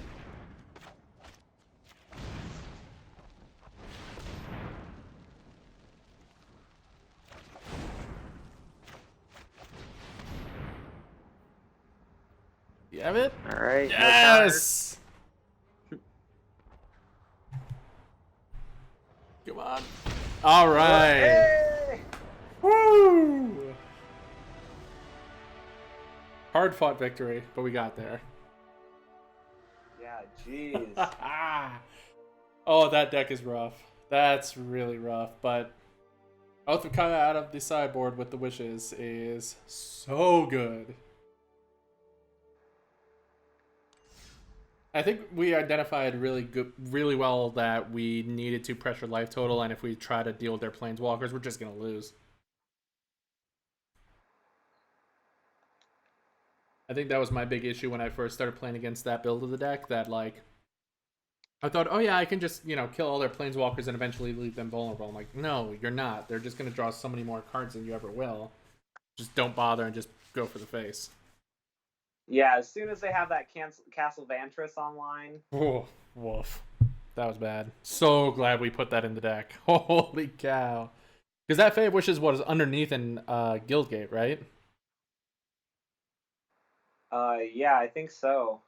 You have it? All right. Yes! Come on. All right. Hey! Woo! Hard fought victory, but we got there. Yeah, jeez. Oh, that deck is rough. That's really rough, but Oath of Kaya out of the sideboard with the wishes is so good. I think we identified really well that we needed to pressure life total, and if we try to deal with their planeswalkers, we're just gonna lose. I think that was my big issue when I first started playing against that build of the deck. That like, I thought, oh yeah, I can just kill all their planeswalkers and eventually leave them vulnerable. I'm like, no, you're not. They're just gonna draw so many more cards than you ever will. Just don't bother and just go for the face. Yeah, as soon as they have that Castle Vantris online. Oh, woof. That was bad. So glad we put that in the deck. Holy cow. Because that Fae of Wishes was underneath in Guildgate, right? Yeah, I think so.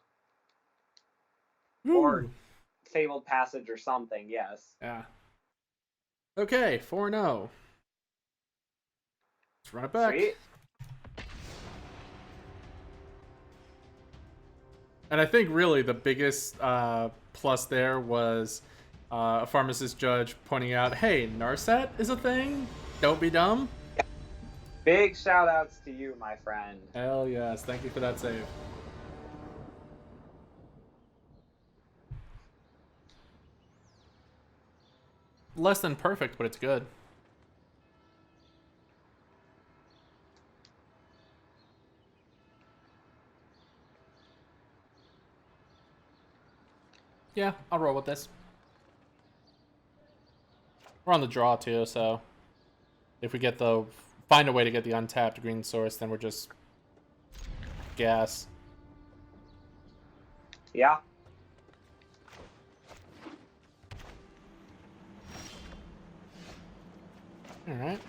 Woo. Or Fabled Passage or something, yes. Yeah. Okay, 4-0. Let's run it back. Sweet. And I think really the biggest plus there was a pharmacist judge pointing out, hey, Narset is a thing. Don't be dumb. Big shout outs to you, my friend. Hell yes. Thank you for that save. Less than perfect, but it's good. Yeah, I'll roll with this. We're on the draw too, so if we find a way to get the untapped green source, then we're just gas. Yeah. Alright.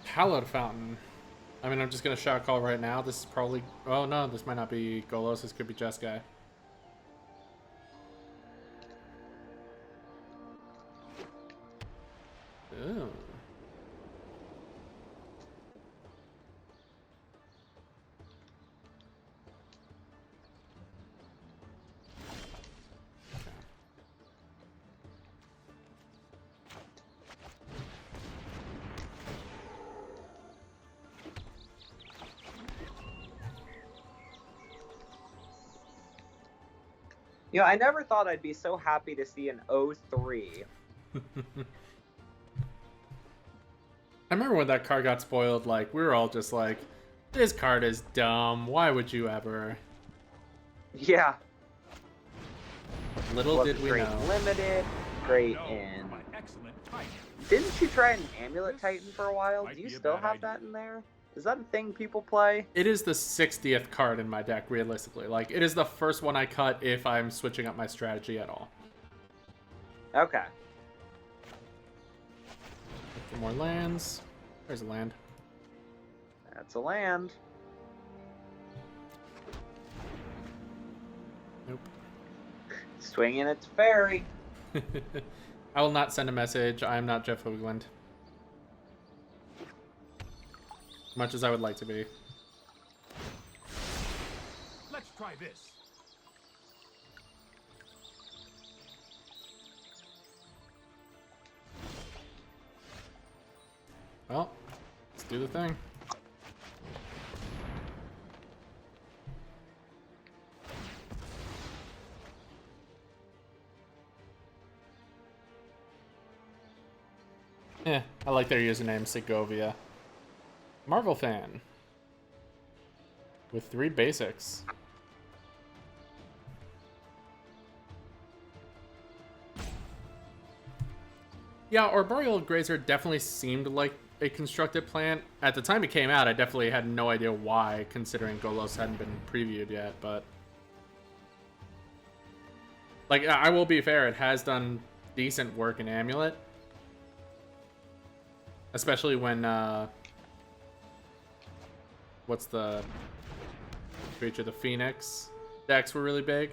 Hallowed Fountain. I mean, I'm just gonna shot call right now. This is probably... Oh no, this might not be Golos. This could be Jeskai. Ooh. You know, I never thought I'd be so happy to see an 0-3. I remember when that card got spoiled, like, we were all just like, this card is dumb. Why would you ever? Yeah. Little did we great know. Limited, great No, in. my excellent Titan. Didn't you try an Amulet Titan for a while? Might Do you be a still bad have idea. that in there? Is that a thing people play? It is the 60th card in my deck, realistically. Like, it is the first one I cut if I'm switching up my strategy at all. Okay. For more lands. There's a land. That's a land. Nope. Swinging its fairy. I will not send a message. I am not Jeff Hoogland. Much as I would like to be. Try this. Well, let's do the thing. Yeah, I like their username, Segovia. Marvel fan. With 3 basics. Yeah, Arboreal Grazer definitely seemed like a constructed plan. At the time it came out, I definitely had no idea why, considering Golos hadn't been previewed yet, but... Like, I will be fair, it has done decent work in Amulet. Especially when, what's the creature? The Phoenix decks were really big.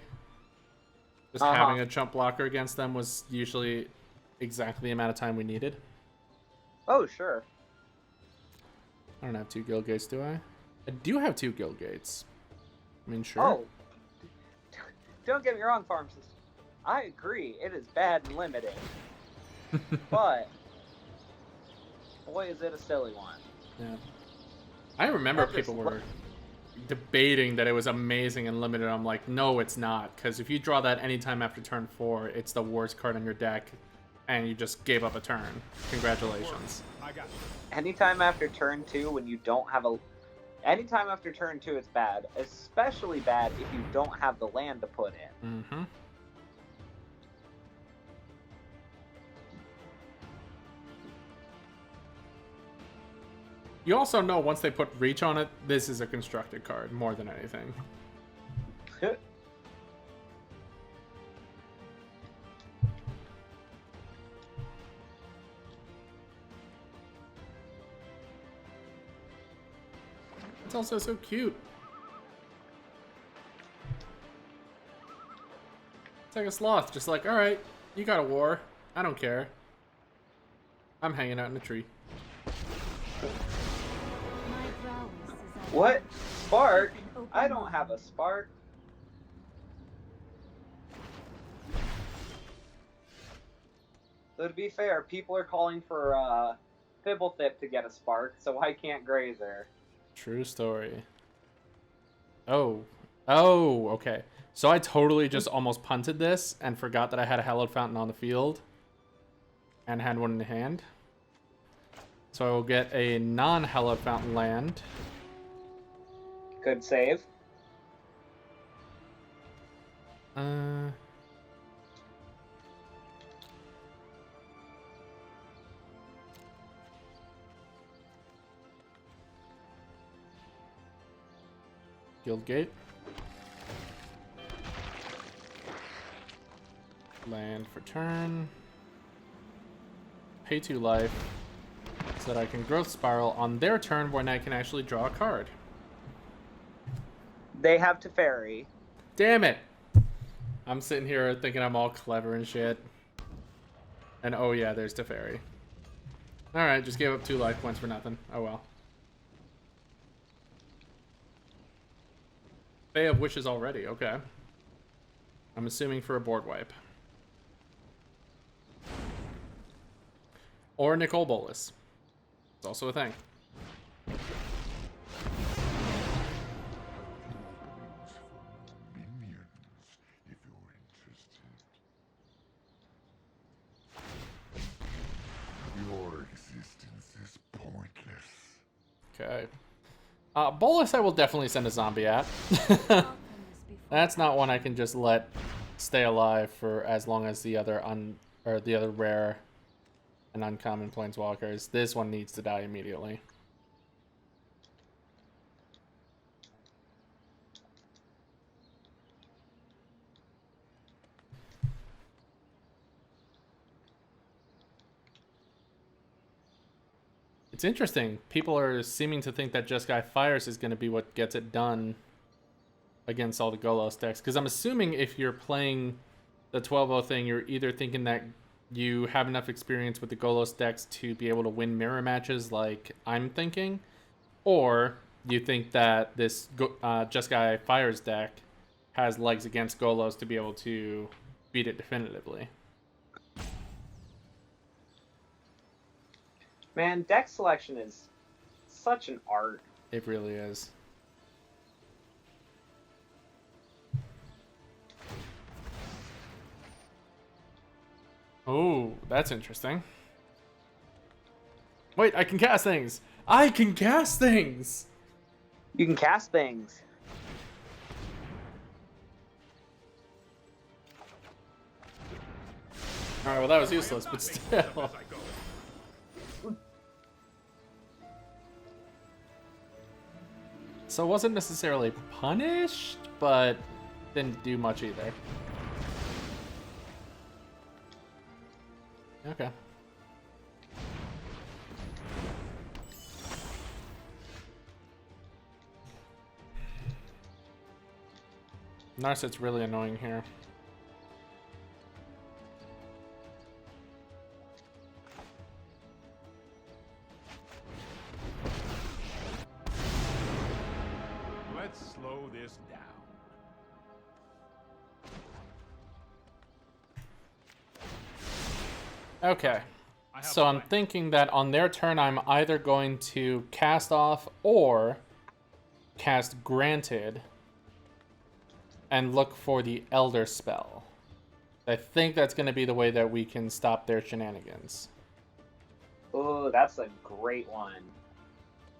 Just having a chump blocker against them was usually exactly the amount of time we needed. Oh, sure. I don't have 2 guild gates, do I? I do have 2 guild gates. I mean, sure. Oh. Don't get me wrong, Farm System. I agree, it is bad and limited. But, boy, is it a silly one. Yeah. I remember Well, people just were debating that it was amazing and limited. I'm like, no, it's not. Because if you draw that anytime after turn 4, it's the worst card on your deck. And you just gave up a turn. Congratulations. I got you. Anytime after turn 2 when you don't have a... Anytime after turn 2 it's bad. Especially bad if you don't have the land to put in. Mm-hmm. You also know once they put reach on it, this is a constructed card more than anything. It's also so cute. It's like a sloth, just like, alright, you got a war. I don't care. I'm hanging out in a tree. My prowess is at What? Spark? an open I don't mind. have a spark. So to be fair, people are calling for Fibblethip to get a spark, so I can't Grazer. True story. Oh. Oh, okay. So I totally just almost punted this and forgot that I had a Hallowed Fountain on the field. And had one in hand. So I will get a non-Hallowed Fountain land. Good save. Guild Gate. Land for turn. Pay 2 life. So that I can Growth Spiral on their turn when I can actually draw a card. They have Teferi. Damn it! I'm sitting here thinking I'm all clever and shit. And oh yeah, there's Teferi. Alright, just gave up 2 life points for nothing. Oh well. Bay of Wishes already, okay. I'm assuming for a board wipe. Or Nicole Bolas. It's also a thing. Minions, if you're interested. Your existence is pointless. Okay. Bolas I will definitely send a zombie at. Welcome this before That's not one I can just let stay alive for as long as the other rare and uncommon planeswalkers. This one needs to die immediately. It's interesting. People are seeming to think that Just Guy Fires is going to be what gets it done against all the Golos decks. Because I'm assuming if you're playing the 12-0 thing, you're either thinking that you have enough experience with the Golos decks to be able to win mirror matches like I'm thinking, or you think that this Just Guy Fires deck has legs against Golos to be able to beat it definitively. Man, deck selection is such an art. It really is. Oh, that's interesting. Wait, I can cast things! I can cast things! You can cast things. Alright, well that was useless, but still. So it wasn't necessarily punished, but didn't do much either. Okay. Narset's really annoying here. Let's slow this down. Okay. I have So a I'm plan. thinking that on their turn, I'm either going to cast off or cast Granted and look for the Elder spell. I think that's going to be the way that we can stop their shenanigans. Oh, that's a great one.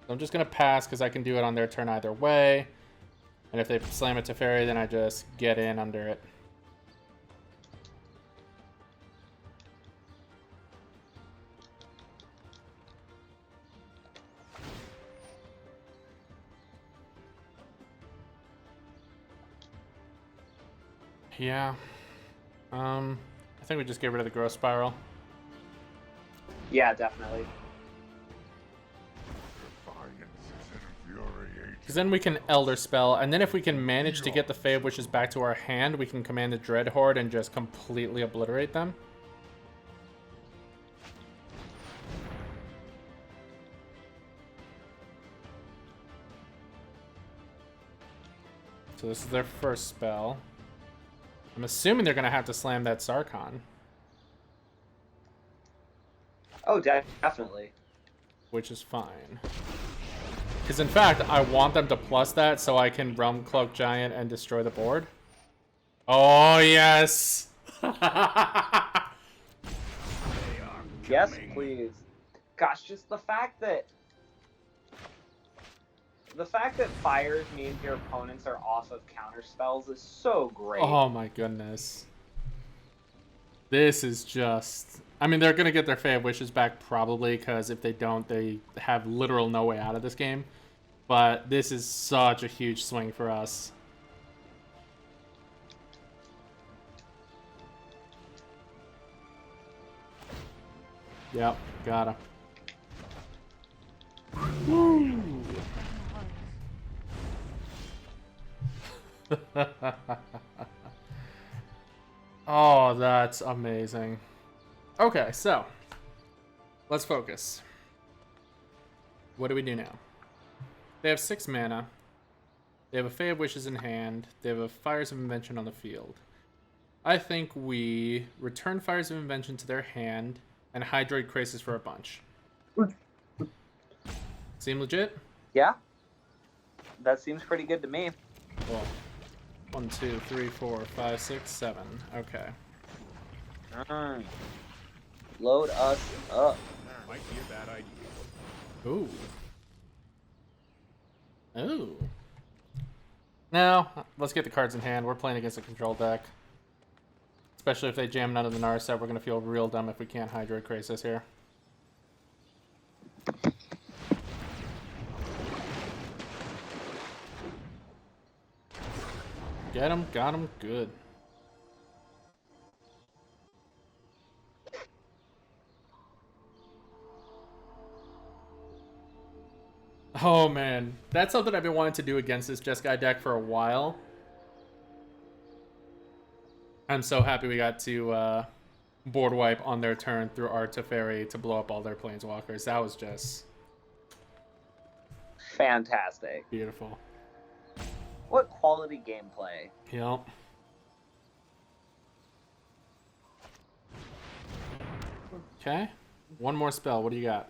So I'm just going to pass because I can do it on their turn either way. And if they slam it to Fairy, then I just get in under it. Yeah. I think we just get rid of the growth spiral. Yeah, definitely. Defiance is infuriating. Because then we can Elder Spell, and then if we can manage to get the Fey of Wishes back to our hand, we can command the Dread Horde and just completely obliterate them. So this is their first spell. I'm assuming they're going to have to slam that Sarkhan, Oh, definitely. which is fine. Because in fact, I want them to plus that so I can Realm Cloak Giant and destroy the board. Oh, yes! Yes, please. Gosh, just the fact that fires means your opponents are off of counter spells is so great. Oh my goodness. This is just... I mean, they're going to get their Fey of Wishes back probably, because if they don't, they have literal no way out of this game. But this is such a huge swing for us. Yep, gotta. Oh, that's amazing. Okay, so let's focus. What do we do now? They have 6 mana. They have a Fey of Wishes in hand. They have a Fires of Invention on the field. I think we return Fires of Invention to their hand and Hydroid Krasis for a bunch. Seem legit? Yeah? That seems pretty good to me. Well, 1, 2, 3, 4, 5, 6, 7. Okay. Alright. Load us up. Might be a bad idea. Ooh. Ooh. Now, let's get the cards in hand. We're playing against a control deck. Especially if they jam none of the Narset, we're going to feel real dumb if we can't Hydroid Krasis here. Get him, got him, good. Oh man, that's something I've been wanting to do against this Jeskai deck for a while. I'm so happy we got to board wipe on their turn through our Teferi to blow up all their Planeswalkers. That was just Fantastic. beautiful. What quality gameplay. Yep. Okay. One more spell. What do you got?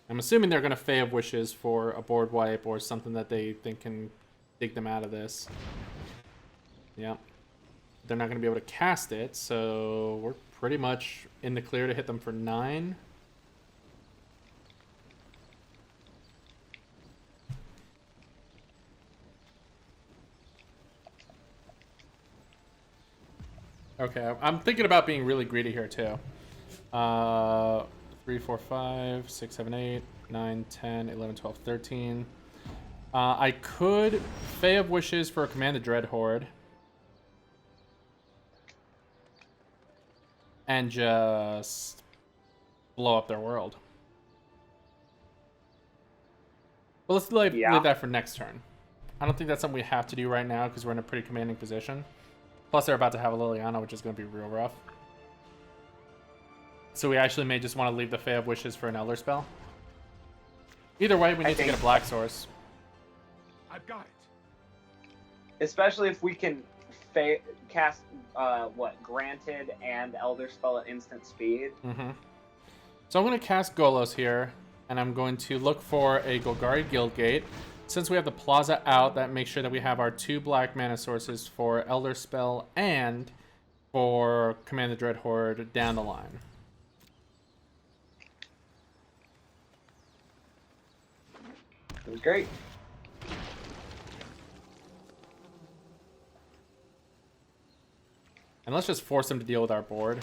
I'm assuming they're going to Fae of Wishes for a board wipe or something that they think can dig them out of this. Yep. They're not going to be able to cast it, so we're pretty much in the clear to hit them for 9. Okay, I'm thinking about being really greedy here too. 3, 4, 5, 6, 7, 8, 9, 10, 11, 12, 13. I could Fae of Wishes for a Command the Dread Horde. And just blow up their world. Well, let's leave that for next turn. I don't think that's something we have to do right now because we're in a pretty commanding position. Plus, they're about to have a Liliana, which is going to be real rough. So we actually may just want to leave the Fae of Wishes for an Elder spell. Either way, we need to get a black source. I've got it. Especially if we can cast, Granted and Elder spell at instant speed. Mm-hmm. So I'm going to cast Golos here, and I'm going to look for a Golgari Guildgate. Since we have the Plaza out, that makes sure that we have our 2 black mana sources for Elder Spell and for Command the Dread Horde down the line. It was great. And let's just force them to deal with our board.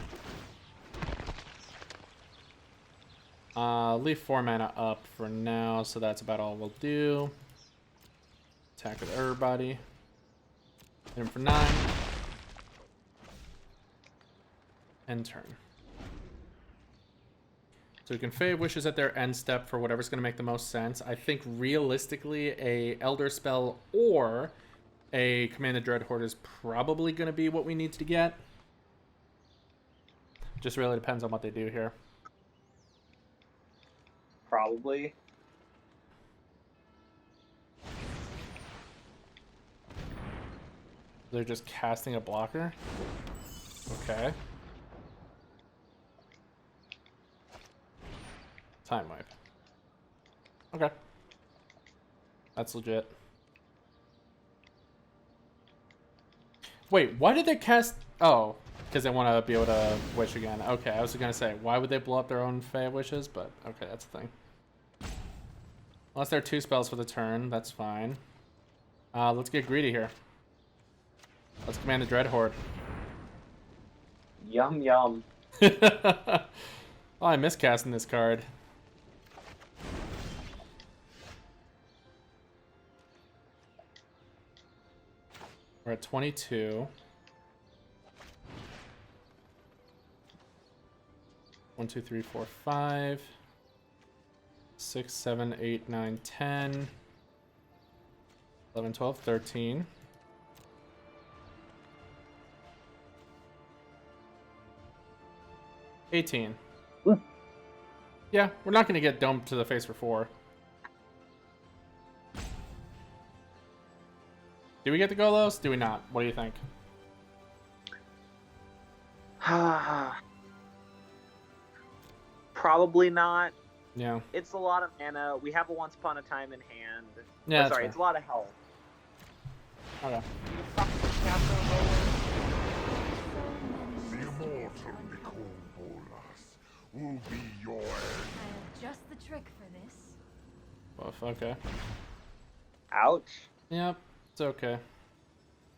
Leave 4 mana up for now, so that's about all we'll do. Attack with everybody. Hit him for 9. End turn. So we can Fae Wishes at their end step for whatever's going to make the most sense. I think realistically a Elder Spell or a Command the Dread Horde is probably going to be what we need to get. Just really depends on what they do here. Probably. They're just casting a blocker? Okay. Time wipe. Okay. That's legit. Wait, why did they cast... Oh, because they want to be able to wish again. Okay, I was going to say, why would they blow up their own Fae wishes? But, okay, that's the thing. Unless there are 2 spells for the turn, that's fine. Let's get greedy here. Let's Command the Dread Horde. Yum, yum. Oh, I miss casting this card. We're at 22. 1, 2, 3, 4, 5. 6, 7, 8, 9, 10. 11, 12, 13. $18. Yeah, we're not going to get domed to the face for 4. Do we get the Golos? Do we not? What do you think? Probably not. Yeah. It's a lot of mana. We have a Once Upon a Time in hand. Yeah, that's sorry, fair. it's a lot of health. Okay. The immortal Nicole Bolas will be your end. I have just the trick for this. Buff, okay. Ouch. Yep, it's okay.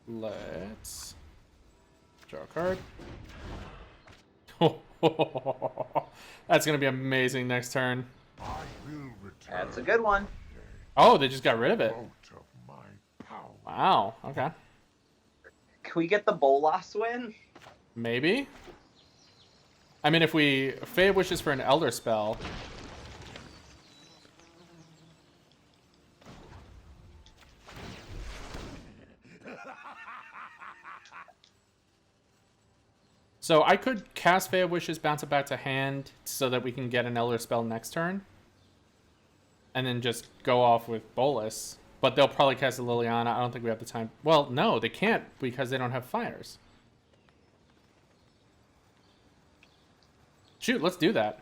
Let's draw a card. That's gonna be amazing next turn. I will return. That's a good one. Oh, they just got rid of it. Vote of my power. Wow, okay. Can we get the Bolas win? Maybe. I mean, if we Fae Wishes for an Elder spell. So I could cast Fae Wishes, bounce it back to hand, so that we can get an Elder spell next turn. And then just go off with Bolus. But they'll probably cast a Liliana. I don't think we have the time. Well, no, they can't because they don't have fires. Shoot, let's do that.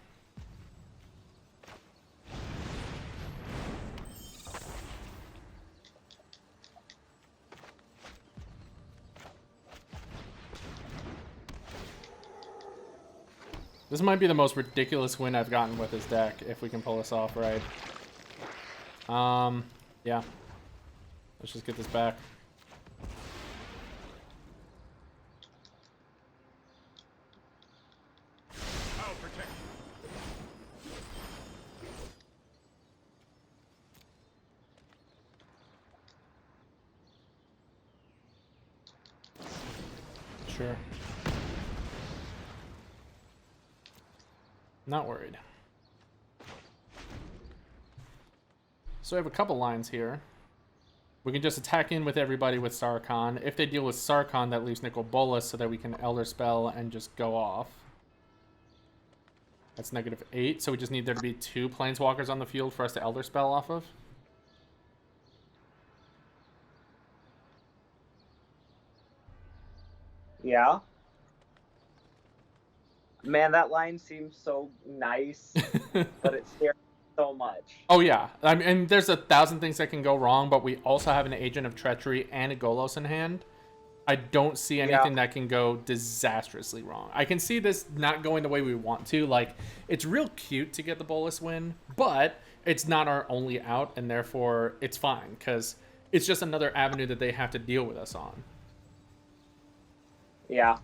This might be the most ridiculous win I've gotten with this deck, if we can pull this off right. Yeah. Let's just get this back. I'll protect you. Sure. Not worried. So I have a couple lines here. We can just attack in with everybody with Sarkhan. If they deal with Sarkhan, that leaves Nicol Bolas so that we can Elder Spell and just go off. That's -8, so we just need there to be 2 Planeswalkers on the field for us to Elder Spell off of. Yeah. Man, that line seems so nice, but it scares me so much. Oh yeah, I mean, and there's 1,000 things that can go wrong, but we also have an Agent of Treachery and a Golos in hand. I don't see anything that can go disastrously wrong. I can see this not going the way we want to. Like, it's real cute to get the Bolas win, but it's not our only out, and therefore it's fine, because it's just another avenue that they have to deal with us on. Yeah.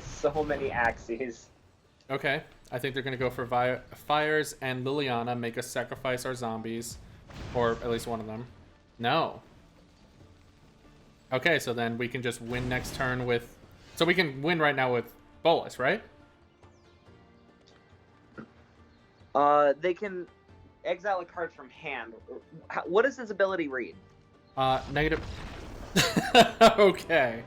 So many axes. Okay, I think they're going to go for Fires and Liliana, make us sacrifice our zombies, or at least one of them. No. Okay, so then we can just win next turn with... So we can win right now with Bolas, right? They can exile a card from hand. What does his ability read? Negative... Okay.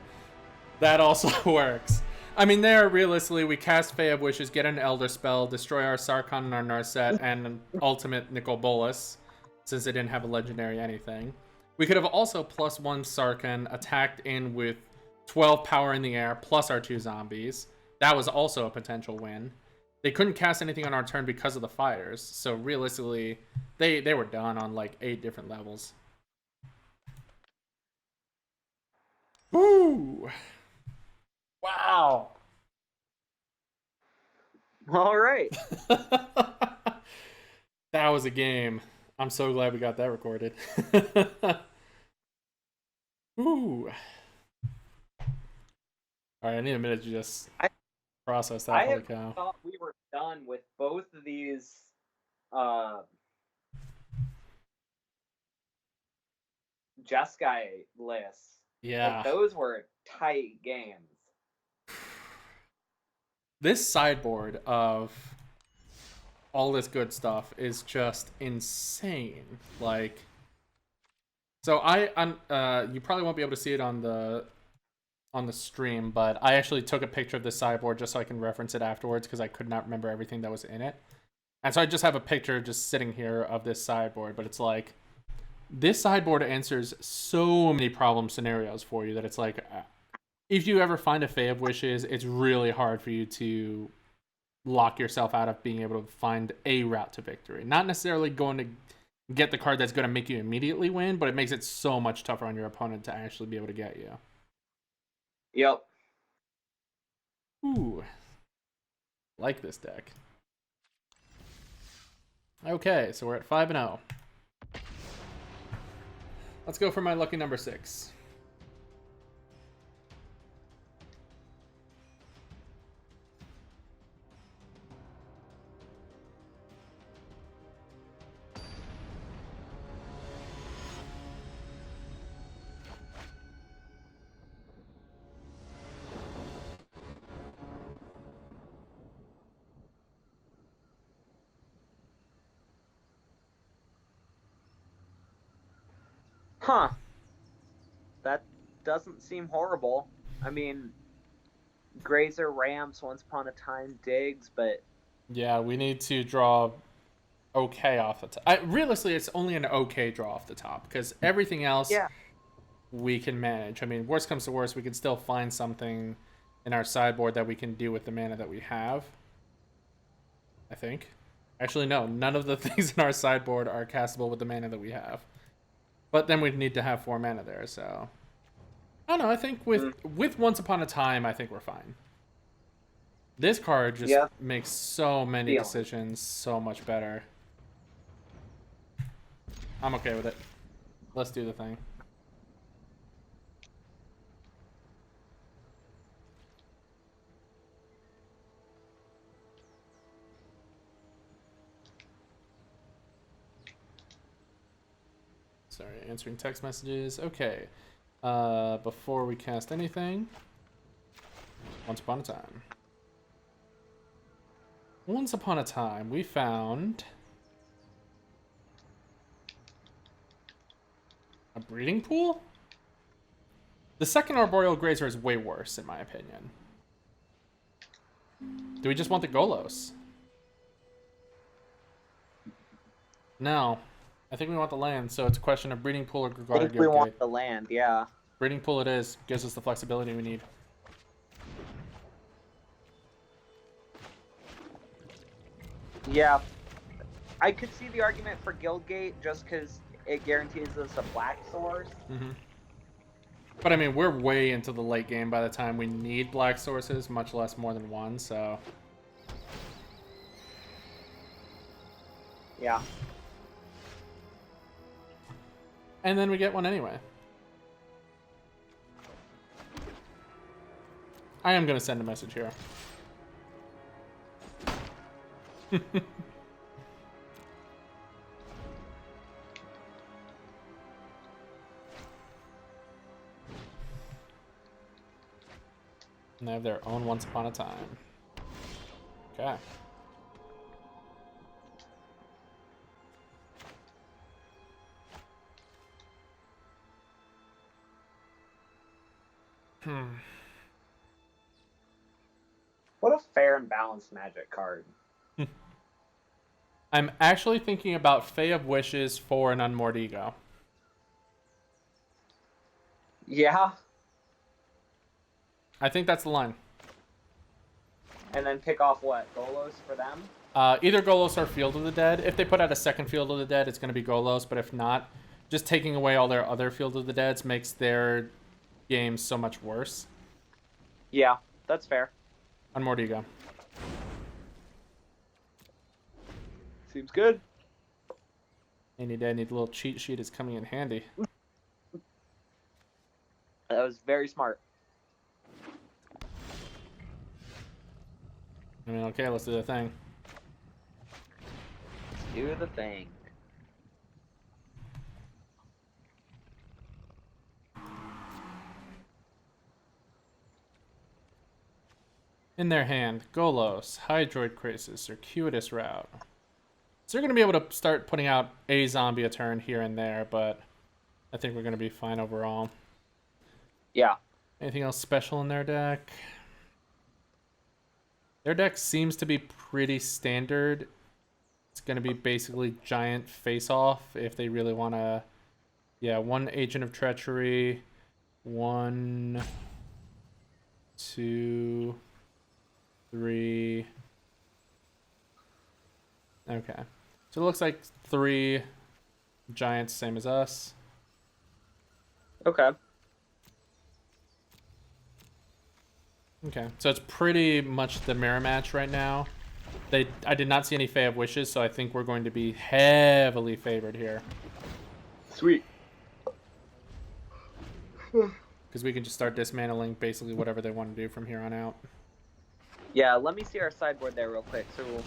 That also works. I mean, there, realistically, we cast Fae of Wishes, get an Elder Spell, destroy our Sarkhan and our Narset, and an ultimate Nicol Bolas, since they didn't have a legendary anything. We could have also +1 Sarkhan, attacked in with 12 power in the air, plus our 2 zombies. That was also a potential win. They couldn't cast anything on our turn because of the fires, so realistically, they were done on like 8 different levels. Woo! Wow! All right. That was a game. I'm so glad we got that recorded. Ooh. Alright, I need a minute to just process that. Holy cow. Thought we were done with both of these Jeskai lists. Yeah. Like, those were tight games. This sideboard of all this good stuff is just insane. Like, so you probably won't be able to see it on the stream, but I actually took a picture of the sideboard just so I can reference it afterwards because I could not remember everything that was in it. And so I just have a picture just sitting here of this sideboard, but it's like, this sideboard answers so many problem scenarios for you that it's like, if you ever find a Fae of Wishes, it's really hard for you to lock yourself out of being able to find a route to victory. Not necessarily going to get the card that's going to make you immediately win, but it makes it so much tougher on your opponent to actually be able to get you. Yep. Ooh. Like this deck. Okay, so we're at 5-0. Let's go for my lucky number 6. Huh. That doesn't seem horrible. I mean, Grazer ramps, Once Upon a Time digs, but... Yeah, we need to draw okay off the top. Realistically, it's only an okay draw off the top because everything else we can manage. I mean, worst comes to worst, we can still find something in our sideboard that we can do with the mana that we have. I think. Actually, no. None of the things in our sideboard are castable with the mana that we have. But then we'd need to have 4 mana there, so... I don't know, I think with Once Upon a Time, I think we're fine. This card just makes so many decisions so much better. I'm okay with it. Let's do the thing. Sorry, answering text messages. Okay. Before we cast anything, Once Upon a Time. Once upon a time, we found a breeding pool? The second Arboreal Grazer is way worse, in my opinion. Do we just want the Golos? No. I think we want the land, so it's a question of breeding pool or Gregarder I think we want the land, yeah. Breeding pool it is. Gives us the flexibility we need. Yeah. I could see the argument for Guildgate just because it guarantees us a black source. Mm-hmm. But I mean, we're way into the late game by the time we need black sources, much less more than one, so... Yeah. And then we get one anyway. I am going to send a message here. And they have their own Once Upon a Time. Okay. What a fair and balanced Magic card. I'm actually thinking about Fae of Wishes for an Unmoored Ego. Yeah. I think that's the line. And then pick off what? Golos for them? Either Golos or Field of the Dead. If they put out a second Field of the Dead, it's going to be Golos. But if not, just taking away all their other Field of the Deads makes their games so much worse. Yeah, that's fair. Unmoored Ego. Seems good. Any day, need a little cheat sheet is coming in handy. That was very smart. I mean, okay, let's do the thing. Let's do the thing. In their hand, Golos, Hydroid Crisis, Circuitous Route. So they're going to be able to start putting out a zombie a turn here and there, but I think we're going to be fine overall. Yeah. Anything else special in their deck? Their deck seems to be pretty standard. It's going to be basically giant face-off if they really want to... Yeah, 1 Agent of Treachery, 1, 2, 3... Okay. So it looks like 3 giants, same as us. Okay. Okay, so it's pretty much the mirror match right now. I did not see any Fae of Wishes, so I think we're going to be heavily favored here. Sweet. Because we can just start dismantling basically whatever they want to do from here on out. Yeah, let me see our sideboard there real quick. So we'll...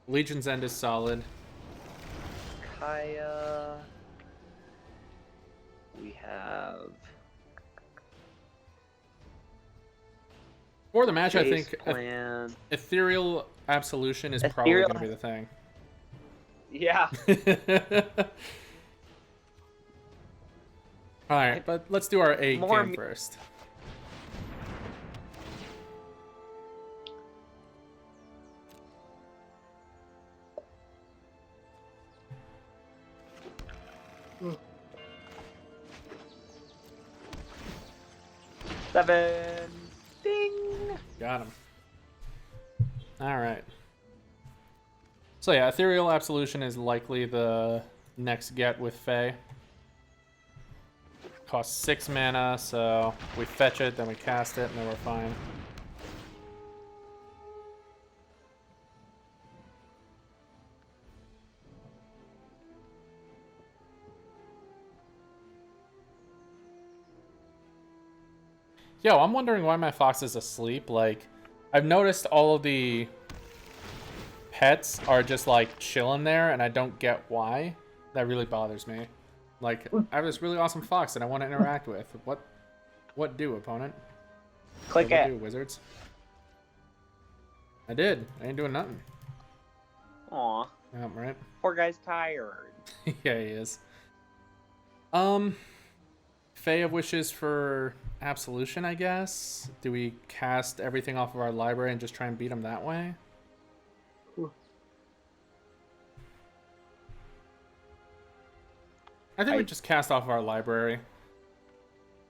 Legion's End is solid. Kaya. We have... For the match, I Base think plan. Ethereal Absolution is probably Ethereal- going to be the thing. Yeah. Alright, but let's do our A More game first. 7. Ding! Got him. Alright. So yeah, Ethereal Absolution is likely the next get with Fae. Costs 6 mana, so we fetch it, then we cast it, and then we're fine. Yo, I'm wondering why my fox is asleep. Like, I've noticed all of the pets are just like chilling there, and I don't get why. That really bothers me. Like, I have this really awesome fox that I want to interact with. What do, opponent? Click What it. do, wizards? I did. I ain't doing nothing. Aw, Yeah, right? poor guy's tired. Yeah, he is. Fae of Wishes for Absolution, I guess? Do we cast everything off of our library and just try and beat him that way? I think we just cast off of our library.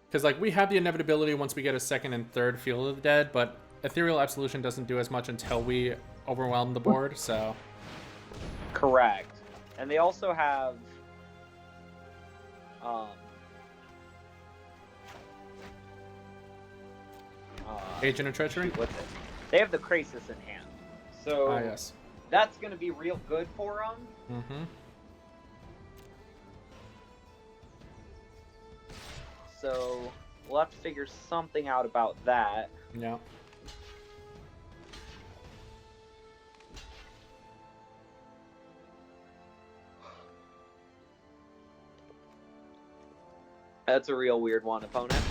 Because, like, we have the inevitability once we get a second and third Field of the Dead, but Ethereal Absolution doesn't do as much until we overwhelm the board, so... Correct. And they also have... Agent of Treachery? What's it? They have the Krasis in hand. So Ah, yes. that's going to be real good for them. Mm-hmm. So we'll have to figure something out about that. Yeah. That's a real weird one, opponent.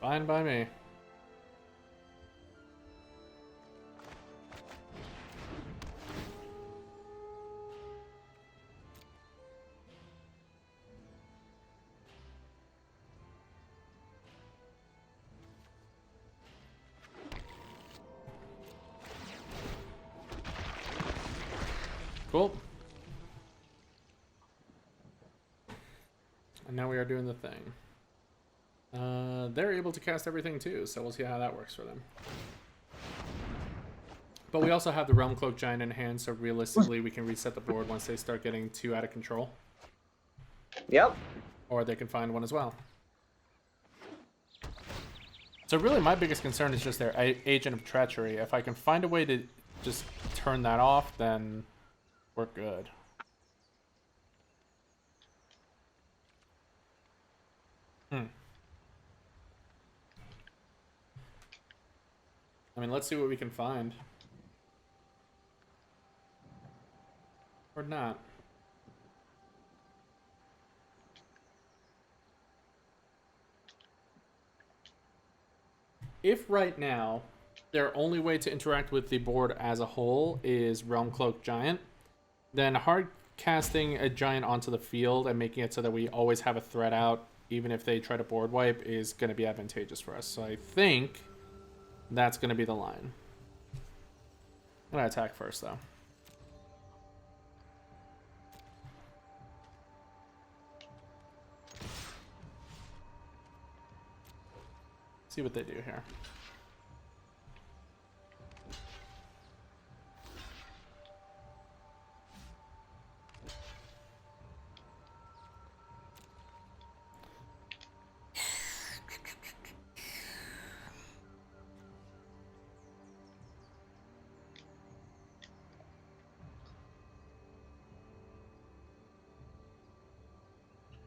Fine by me. Cool. And now we are doing the thing. They're able to cast everything too, so we'll see how that works for them. But we also have the Realm Cloak Giant in hand, so realistically we can reset the board once they start getting too out of control. Yep. Or they can find one as well. So really my biggest concern is just their Agent of Treachery. If I can find a way to just turn that off, then we're good. I mean, let's see what we can find. Or not. If right now, their only way to interact with the board as a whole is Realm Cloak Giant, then hard casting a Giant onto the field and making it so that we always have a threat out, even if they try to board wipe, is going to be advantageous for us. So I think that's going to be the line. I'm going to attack first, though. See what they do here.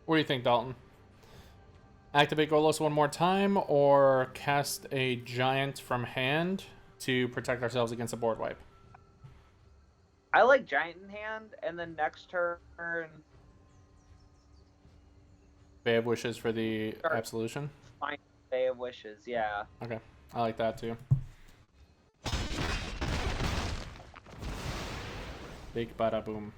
What do you think, Dalton? Activate Golos one more time, or cast a Giant from hand to protect ourselves against a board wipe? I like Giant in hand, and then next turn... Bay of Wishes for the Absolution? Fine, Bay of Wishes, yeah. Okay, I like that too. Big bada boom.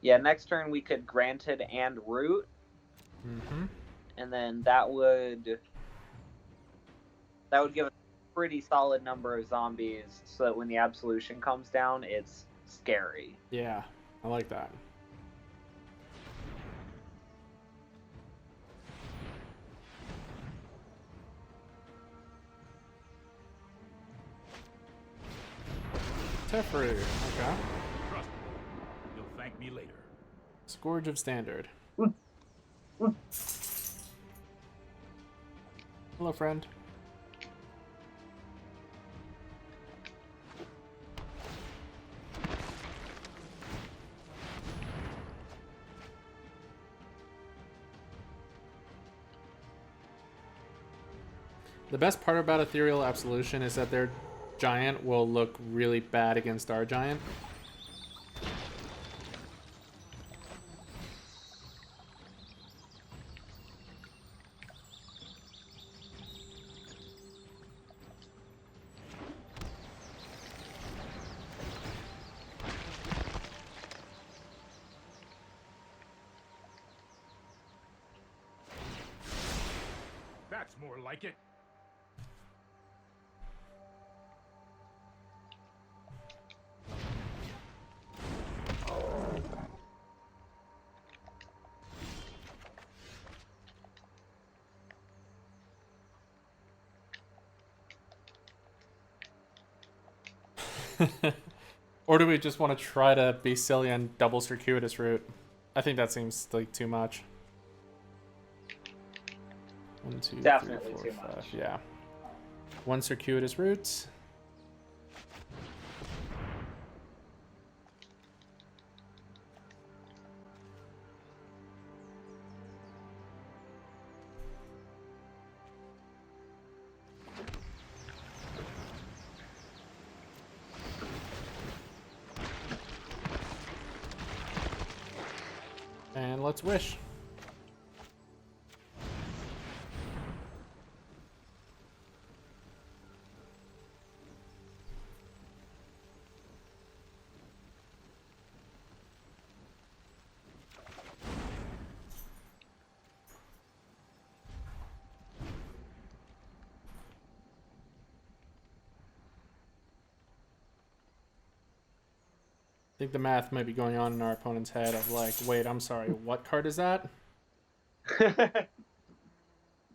Yeah, next turn we could Granted and Root. Mm-hmm. And then that would give us a pretty solid number of zombies so that when the Absolution comes down, it's scary. Yeah, I like that. Teferi, okay. Trust me. You'll thank me later. Scourge of Standard. Hello, friend. The best part about Ethereal Absolution is that their giant will look really bad against our giant. That's more like it. Or do we just want to try to be silly and double circuitous route? I think that seems like too much. 1, 2, Definitely 3, 4, too 5. much. Yeah. 1 circuitous route. And let's wish. I think the math might be going on in our opponent's head of like, wait, I'm sorry, what card is that?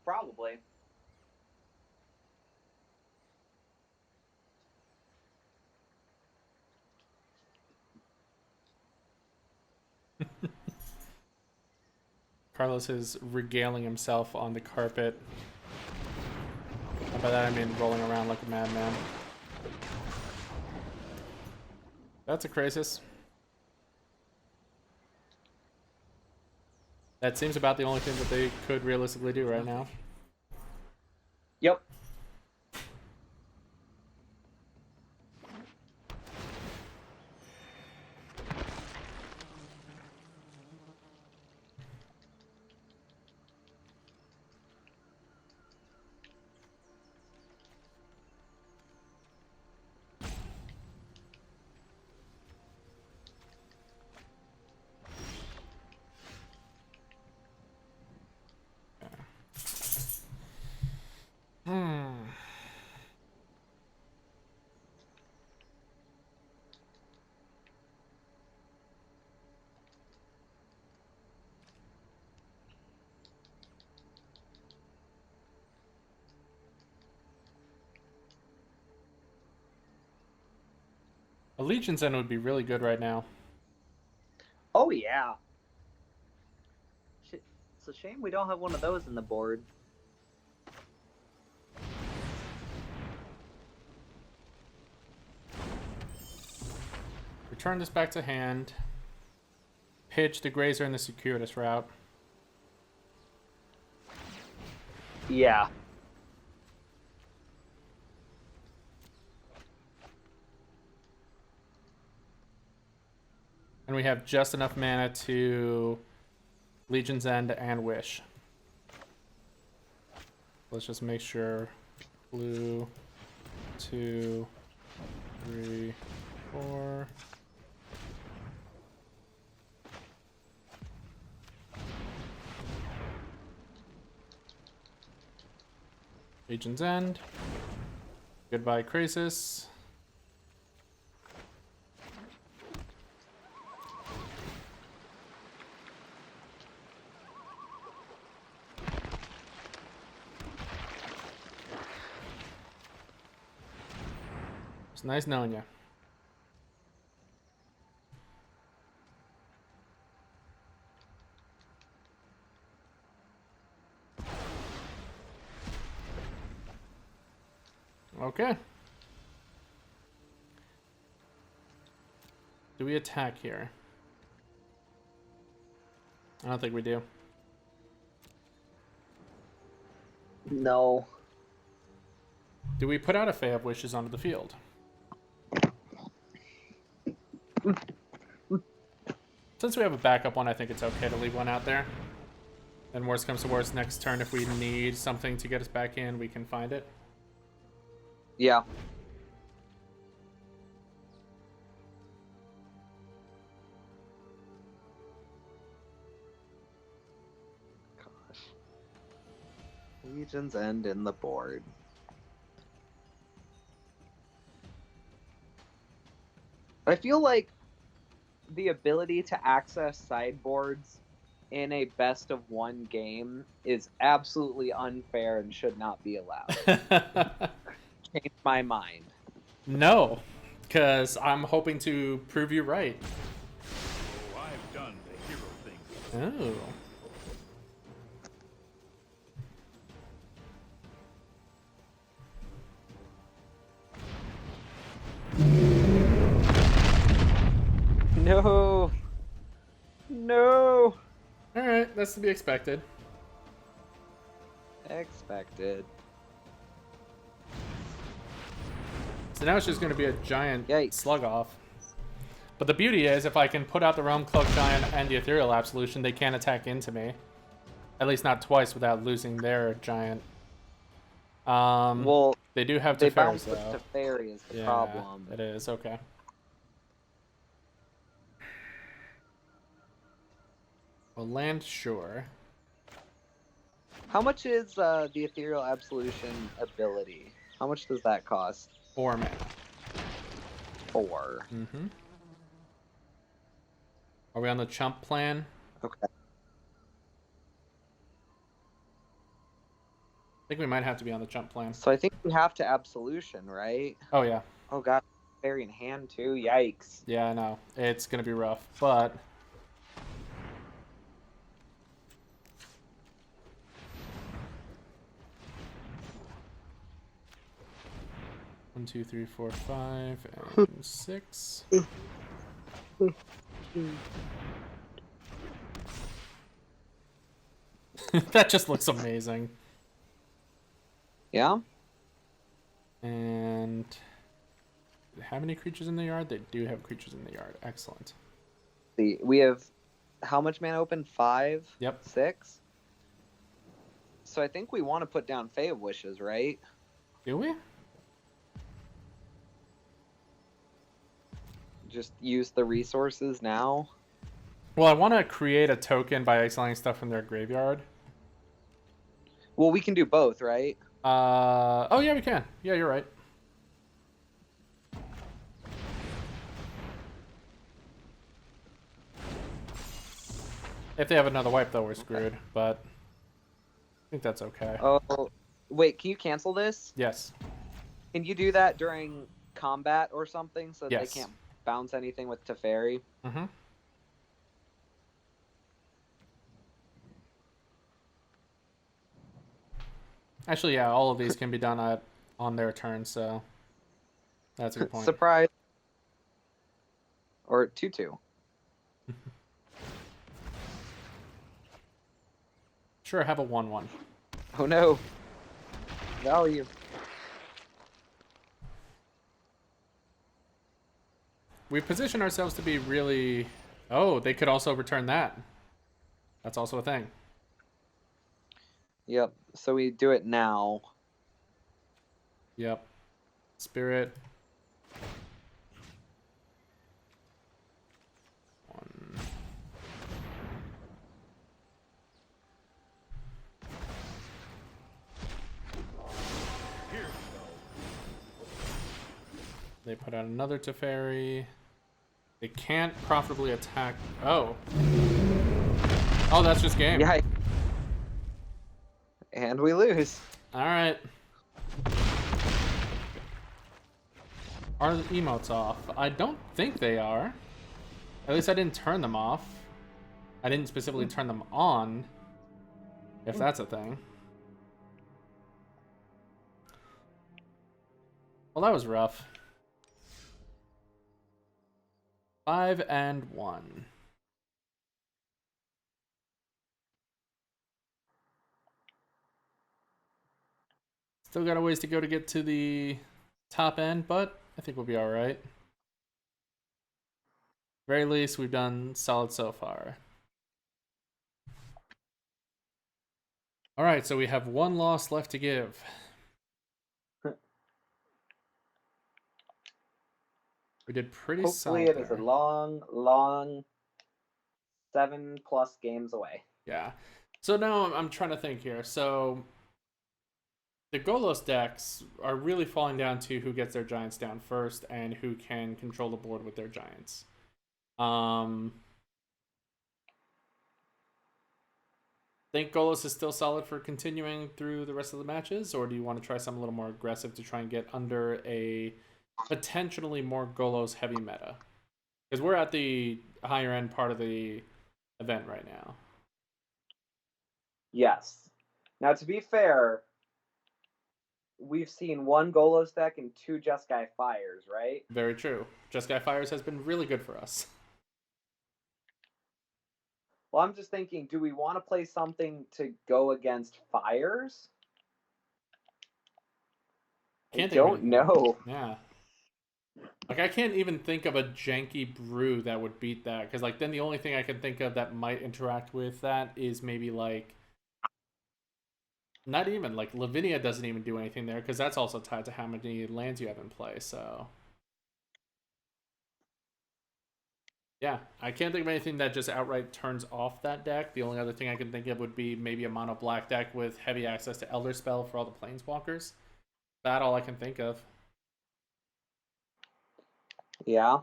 Probably. Carlos is regaling himself on the carpet. And by that I mean rolling around like a madman. That's a crisis. That seems about the only thing that they could realistically do right now. Yep. A Legion's End would be really good right now. Oh yeah. It's a shame we don't have one of those in the board. Return this back to hand. Pitch the Grazer in the circuitous route. Yeah. And we have just enough mana to Legion's End and Wish. Let's just make sure. Blue, 2, 3, 4. Legion's End. Goodbye, Crisis. It's nice knowing you. Okay. Do we attack here? I don't think we do. No. Do we put out a Fae of Wishes onto the field? Since we have a backup one, I think it's okay to leave one out there. And worst comes to worst, next turn, if we need something to get us back in, we can find it. Yeah. Gosh. Legion's End in the board. I feel like the ability to access sideboards in a best of one game is absolutely unfair and should not be allowed. Change my mind. No, because I'm hoping to prove you right. Oh, I've done the hero thing. Oh. No. No. Alright, that's to be expected. Expected. So now it's just going to be a giant Yikes. slug off. But the beauty is, if I can put out the Realm Cloak Giant and the Ethereal Absolution, they can't attack into me. At least not twice without losing their giant. Well, they do have they Teferis, bounce with though. Teferi is the Yeah, problem. it is. Okay. Well, land, sure. How much is the Ethereal Absolution ability? How much does that cost? 4 mana. 4. Mm-hmm. Are we on the chump plan? Okay. I think we might have to be on the chump plan. So I think we have to Absolution, right? Oh, yeah. Oh god, Teferi in hand too. Yikes. Yeah, I know. It's going to be rough, but... One, 2, 3, 4, 5, and 6. That just looks amazing. Yeah? And do they have any creatures in the yard? They do have creatures in the yard. Excellent. See, we have how much mana open? 5? Yep. 6? So I think we want to put down Fae of Wishes, right? Do we? Just use the resources now. Well, I want to create a token by exiling stuff from their graveyard. Well, we can do both, right? Oh yeah, we can. Yeah, you're right. If they have another wipe, though, we're screwed. But I think that's okay. Oh, wait, can you cancel this? Yes. Can you do that during combat or something so that Yes. they can't bounce anything with Teferi? Mm-hmm. Actually, yeah, all of these can be done on their turn, so that's a good point. Surprise. Or 2/2. Sure, have a 1/1. Oh no. Value. We position ourselves to be really... Oh, they could also return that. That's also a thing. Yep. So we do it now. Yep. Spirit. 1. Here They put out another Teferi. They can't profitably attack... Oh. Oh, that's just game. Yeah. And we lose. Alright. Are the emotes off? I don't think they are. At least I didn't turn them off. I didn't specifically turn them on, if that's a thing. Well, that was rough. 5-1. Still got a ways to go to get to the top end, but I think we'll be alright. Very least, we've done solid so far. Alright, so we have one loss left to give. We did pretty Hopefully solid it is there. a long 7+ games away. Yeah. So now I'm trying to think here. So the Golos decks are really falling down to who gets their giants down first and who can control the board with their giants. Think Golos is still solid for continuing through the rest of the matches, or do you want to try something a little more aggressive to try and get under a potentially more Golos heavy meta? Because we're at the higher end part of the event right now. Yes. Now, to be fair, we've seen one Golos deck and 2 Jeskai Fires, right? Very true. Jeskai Fires has been really good for us. Well, I'm just thinking, do we want to play something to go against Fires? Can't I think of don't anything. know. Yeah. Like, I can't even think of a janky brew that would beat that. Because, like, then the only thing I can think of that might interact with that is maybe, like... Not even. Like, Lavinia doesn't even do anything there. Because that's also tied to how many lands you have in play, so... Yeah, I can't think of anything that just outright turns off that deck. The only other thing I can think of would be maybe a mono black deck with heavy access to Elder Spell for all the Planeswalkers. That's all I can think of. Yeah.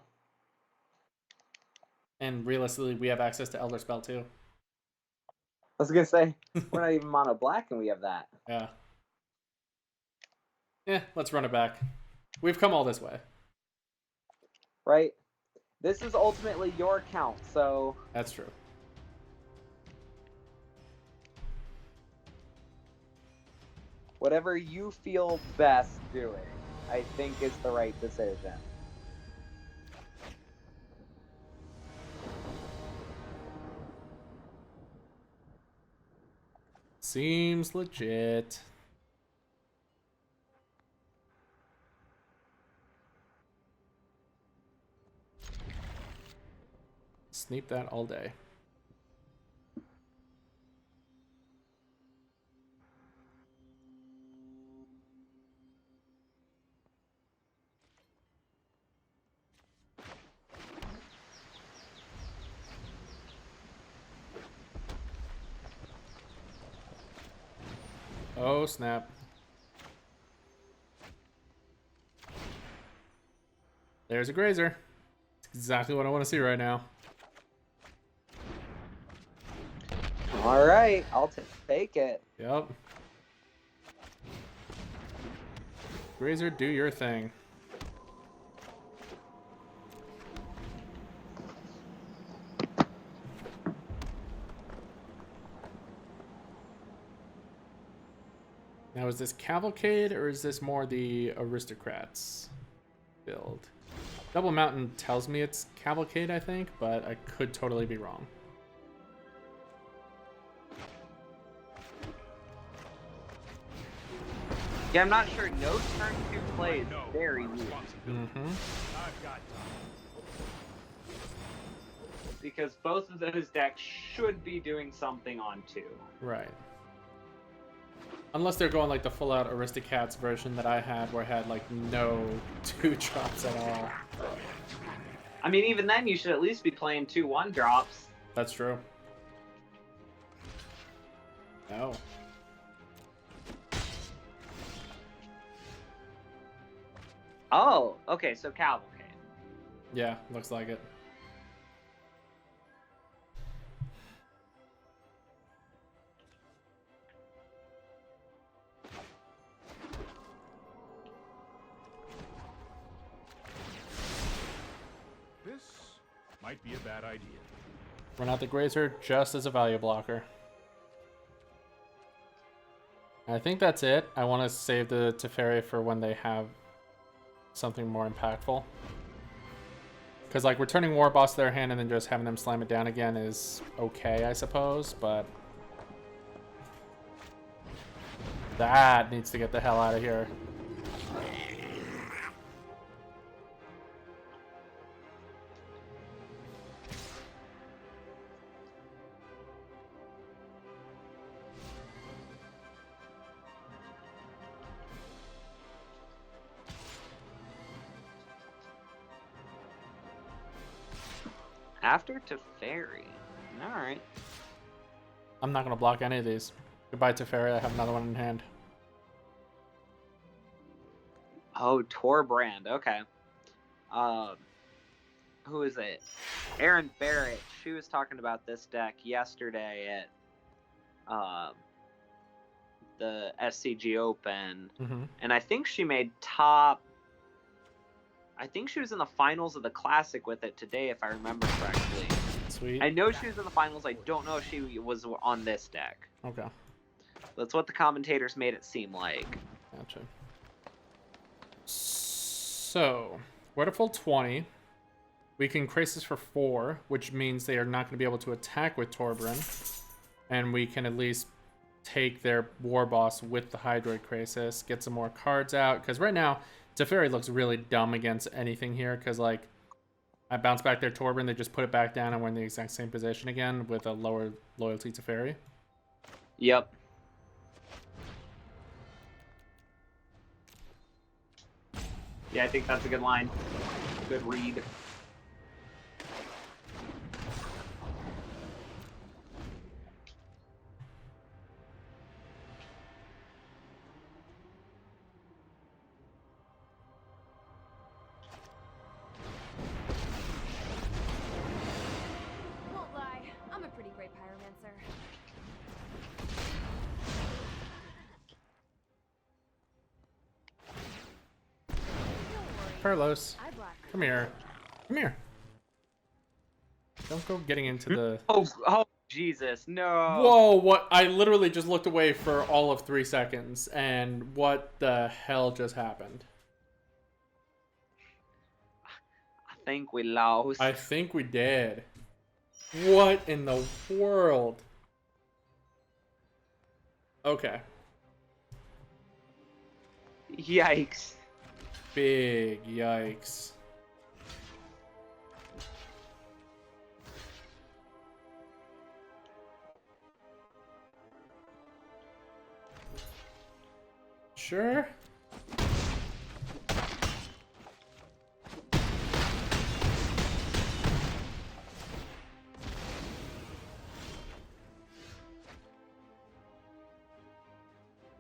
And realistically, we have access to Elder Spell too. I was going to say, we're not even mono black and we have that. Yeah. Yeah, let's run it back. We've come all this way. Right? This is ultimately your account, so... That's true. Whatever you feel best doing, I think is the right decision. Seems legit. Sneak that all day. Oh, snap. There's a grazer. It's exactly what I want to see right now. All right, I'll take it. Yep. Grazer, do your thing. Now, is this Cavalcade or is this more the Aristocrats build? Double Mountain tells me it's Cavalcade, I think, but I could totally be wrong. Yeah, I'm not sure. No turn 2 plays. No, Very my weird. responsibility. Mm-hmm. I've got time. Because both of those decks should be doing something on 2. Right. Unless they're going like the full-out Aristocats version that I had, where I had like no 2-drops at all. I mean, even then, you should at least be playing 2 1-drops. That's true. No. Oh, okay, so Cavalcade. Yeah, looks like it. might be a bad idea. Run out the Grazer just as a value blocker. I think that's it. I want to save the Teferi for when they have something more impactful. Because, like, returning War Boss to their hand and then just having them slam it down again is okay, I suppose, but... that needs to get the hell out of here. After Teferi. Alright. I'm not going to block any of these. Goodbye, Teferi. I have another one in hand. Oh, Torbrand. Okay. Who is it? Erin Barrett. She was talking about this deck yesterday at the SCG Open. Mm-hmm. And I think she made top... I think she was in the finals of the Classic with it today, if I remember correctly. Sweet. I know she was in the finals. I don't know if she was on this deck. Okay. That's what the commentators made it seem like. Gotcha. So, we're at a full 20. We can Crisis for 4, which means they are not going to be able to attack with Torbrand. And we can at least take their War Boss with the Hydroid Crisis, get some more cards out. Because right now, Teferi looks really dumb against anything here. Because, like, I bounce back their Torbrand, they just put it back down and we're in the exact same position again with a lower loyalty Teferi. Yep. Yeah, I think that's a good line. Good read. Won't lie, I'm a pretty great pyromancer. Carlos, I block. come here. Come here. Don't go getting into the... Oh, Jesus, no. Whoa, what? I literally just looked away for all of 3 seconds, and what the hell just happened? I think we lost. I think we did. What in the world? Okay. Yikes. Big yikes. Sure.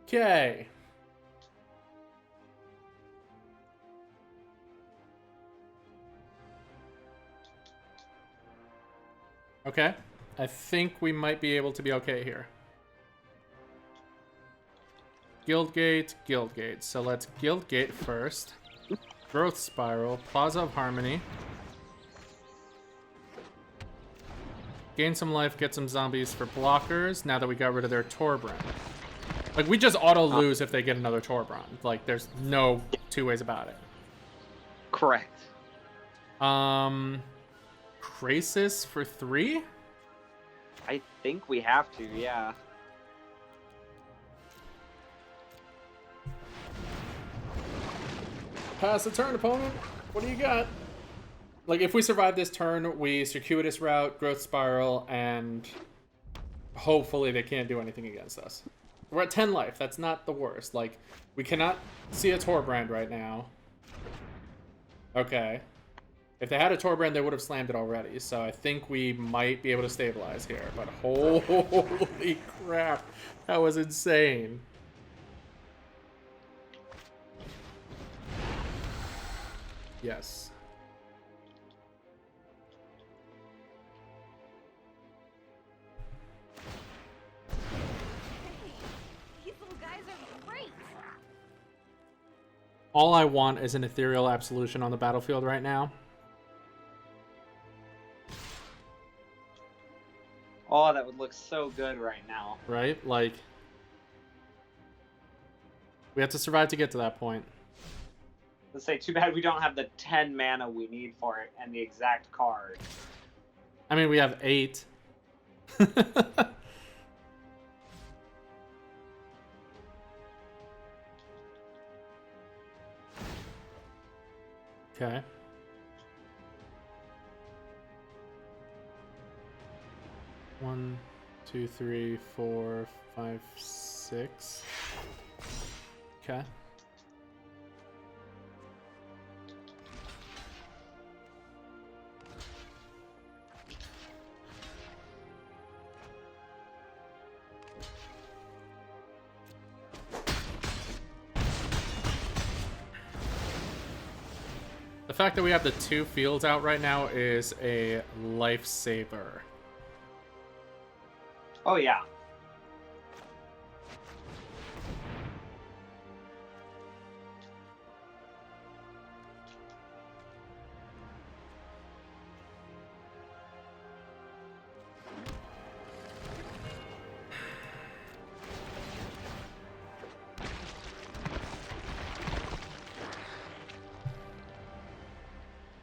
Okay. Okay. I think we might be able to be okay here. Guildgate, Guildgate. So let's Guildgate first. Growth Spiral, Plaza of Harmony. Gain some life, get some zombies for blockers, now that we got rid of their Torbrand. Like, we just auto-lose if they get another Torbrand. Like, there's no two ways about it. Correct. Crisis for 3? I think we have to, yeah. Pass the turn, opponent. What do you got? Like, if we survive this turn, we Circuitous Route, Growth Spiral, and hopefully they can't do anything against us. We're at 10 life. That's not the worst. Like, we cannot see a Torbrand right now. Okay. If they had a Torbrand, they would have slammed it already. So I think we might be able to stabilize here. But holy crap. That was insane. Yes. These little guys are great. All I want is an Ethereal Absolution on the battlefield right now. Oh, that would look so good right now. right? Like, we have to survive to get to that point. Let's say, too bad we don't have the 10 mana we need for it and the exact card. I mean, we have 8. Okay. One, 2, 3, 4, 5, 6. Okay. The fact that we have the 2 fields out right now is a lifesaver. Oh, yeah.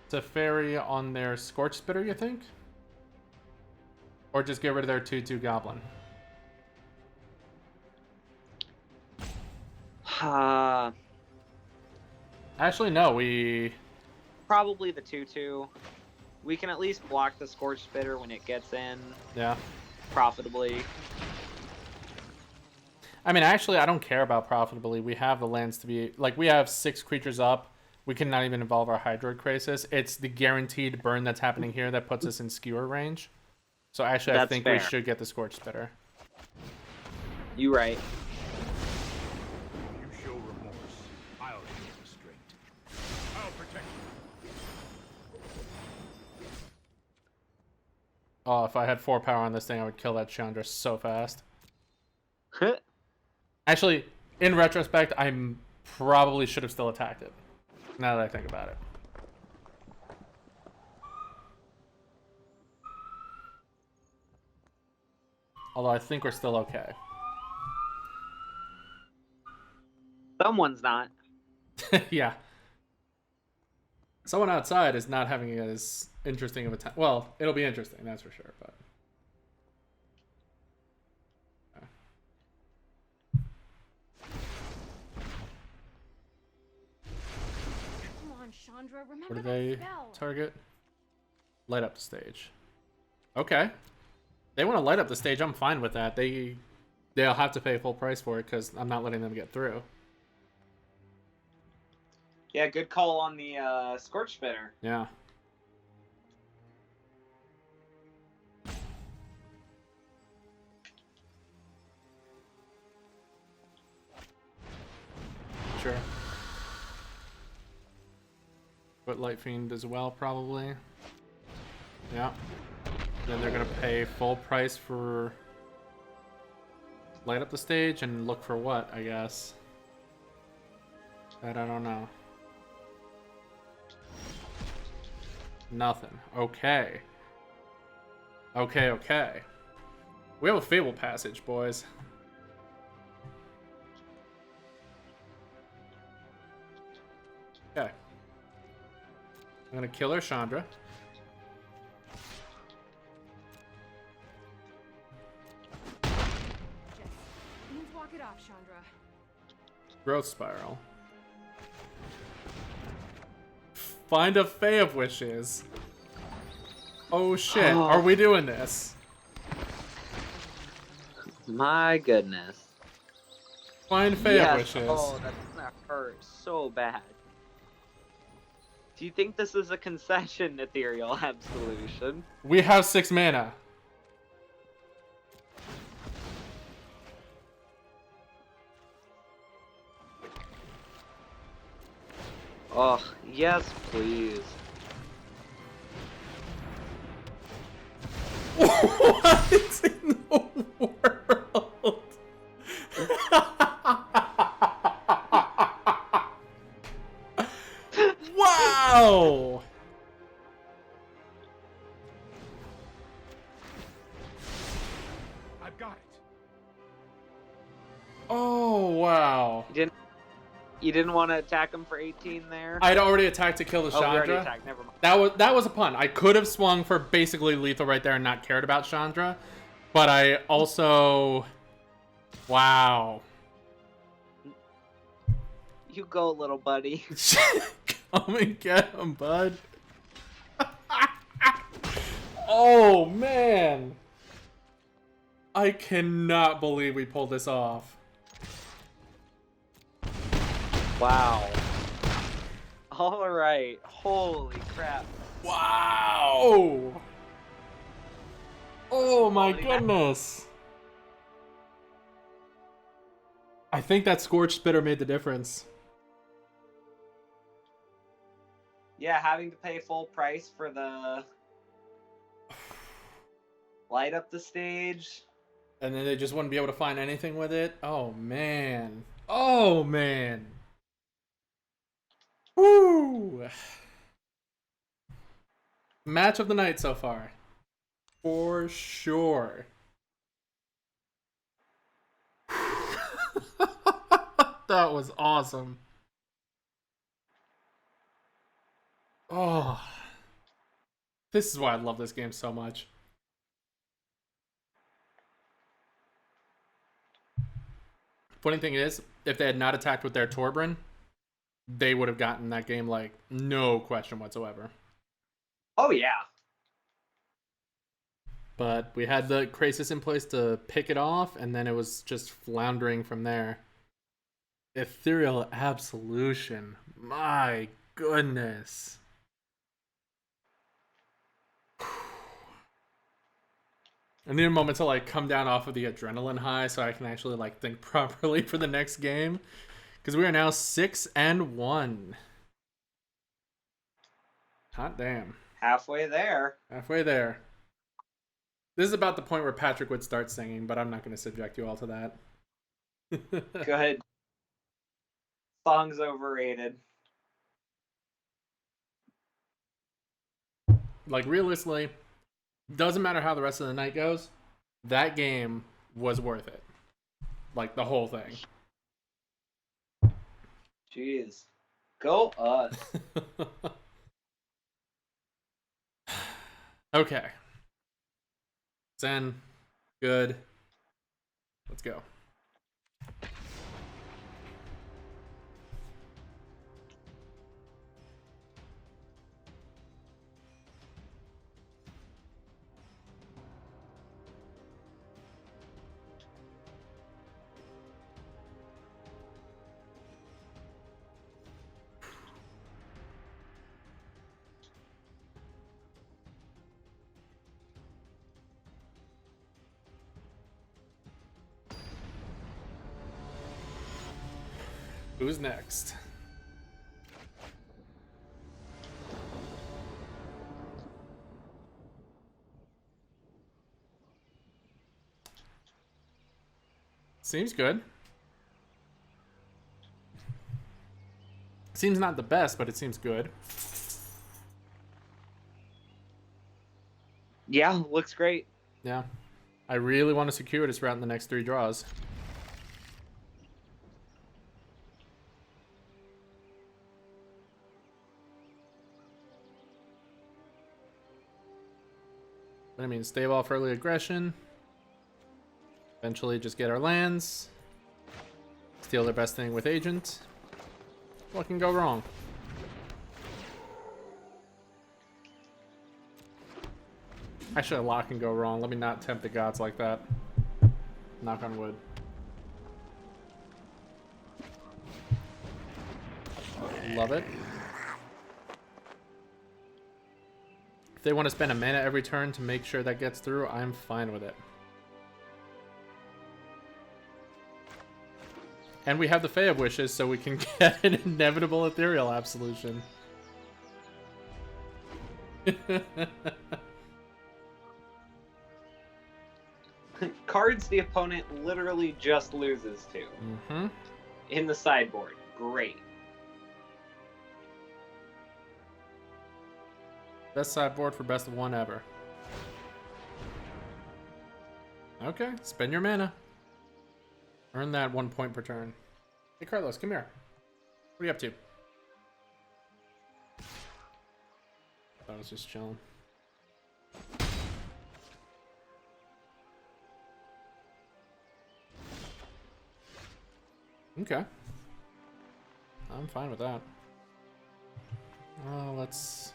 To fairy on their Scorch Spitter, you think? Or just get rid of their 2/2 Goblin? Actually, no, we... Probably the 2/2. We can at least block the Scorch Spitter when it gets in Yeah. profitably. I mean, actually, I don't care about profitably. We have the lands to be... Like, we have 6 creatures up. We cannot even involve our Hydroid Crisis. It's the guaranteed burn that's happening here that puts us in skewer range. So actually, I That's think fair. we should get the Scorch Spitter. You right. You show remorse, I'll show restraint. I'll protect you. Oh, if I had 4 power on this thing, I would kill that Chandra so fast. Actually, in retrospect, I probably should have still attacked it. Now that I think about it. Although I think we're still okay. Someone's not. Yeah. Someone outside is not having as interesting of a time. Well, it'll be interesting, that's for sure. But Come on, Chandra, remember what do that they spell. target? Light up the stage. Okay. They want to light up the stage. I'm fine with that. They'll have to pay full price for it because I'm not letting them get through. Yeah, good call on the Scorch Spitter. Yeah. Sure. But Light Fiend as well, probably. Yeah. Then they're gonna pay full price for light up the stage and look for what, I guess. That I don't know. Nothing. Okay. Okay. We have a Fable Passage, boys. Okay. I'm gonna kill our Chandra. Means walk it off, Chandra. Growth Spiral. Find a Fae of Wishes. Oh shit, Oh. are we doing this? My goodness. Find Fae of Yes. Wishes. Oh, that's gonna hurt so bad. Do you think this is a concession, Ethereal Absolution? We have 6 mana. Oh, yes, please. What in the world? Wow! Oh, wow. You didn't want to attack him for 18 there? I'd already attacked to kill the Oh, we already Chandra. attacked. Never mind. That was a pun. I could have swung for basically lethal right there and not cared about Chandra. But I also... Wow. You go, little buddy. Come and get him, bud. Oh, man. I cannot believe we pulled this off. Wow. All right. Holy crap. Wow. Oh, my goodness. I think that Scorched Spitter made the difference. Yeah, having to pay full price for the light up the stage. And then they just wouldn't be able to find anything with it. Oh, man. Oh, man. Woo! Match of the night so far. For sure. That was awesome. Oh. This is why I love this game so much. Funny thing is, if they had not attacked with their Torbran, they would have gotten that game like no question whatsoever. Oh, yeah. But we had the Krasis in place to pick it off, and then it was just floundering from there. Ethereal Absolution. My goodness. I need a moment to like come down off of the adrenaline high so I can actually like think properly for the next game. Because we are now 6-1. Hot damn. Halfway there. Halfway there. This is about the point where Patrick would start singing, but I'm not going to subject you all to that. Good. Song's overrated. Like, realistically, doesn't matter how the rest of the night goes, that game was worth it. Like, the whole thing. Jeez. Go us. Okay. Zen. Good. Let's go. Who's next? Seems good. Seems not the best, but it seems good. Yeah, looks great. Yeah. I really want a circuitous route in the next 3 draws. I mean, stave off early aggression. Eventually just get our lands. Steal their best thing with Agent. What can go wrong? Actually, a lot can go wrong. Let me not tempt the gods like that. Knock on wood. Love it. If they want to spend a mana every turn to make sure that gets through, I'm fine with it. And we have the Fae of Wishes, so we can get an inevitable Ethereal Absolution. Cards the opponent literally just loses to. Mm-hmm. In the sideboard. Great. Best sideboard for best of 1 ever. Okay, spend your mana. Earn that 1 point per turn. Hey, Carlos, come here. What are you up to? I was just chilling. Okay. I'm fine with that. Let's...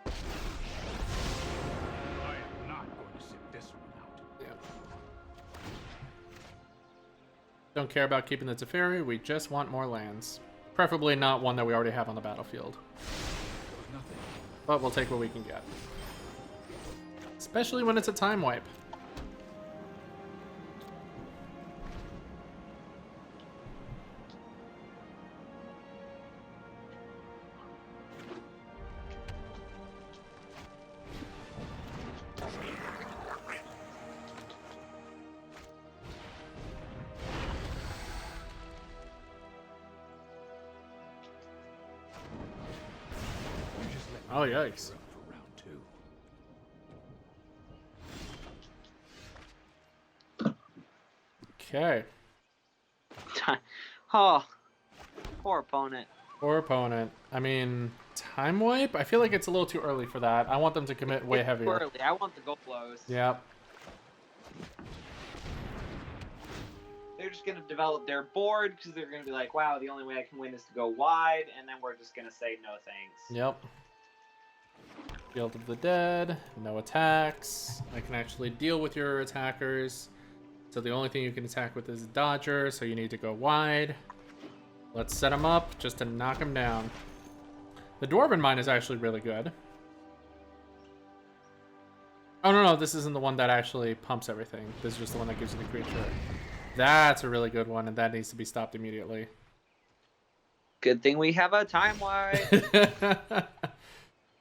I am not going to sit this one out. Yeah. Don't care about keeping the Teferi, we just want more lands. Preferably not one that we already have on the battlefield. There was nothing. But we'll take what we can get. Especially when it's a time wipe. You just let me Oh, yikes. for round 2. Okay. Oh, poor opponent. Poor opponent. I mean, time wipe? I feel like it's a little too early for that. I want them to commit way It's heavier. early. I want the Golos. Yep. They're just going to develop their board because they're going to be like, wow, the only way I can win is to go wide, and then we're just going to say no thanks. Yep. Field of the Dead. No attacks. I can actually deal with your attackers. So the only thing you can attack with is a dodger, so you need to go wide. Let's set them up just to knock them down. The Dwarven Mine is actually really good. Oh, no, this isn't the one that actually pumps everything. This is just the one that gives you the creature. That's a really good one, and that needs to be stopped immediately. Good thing we have a time wipe.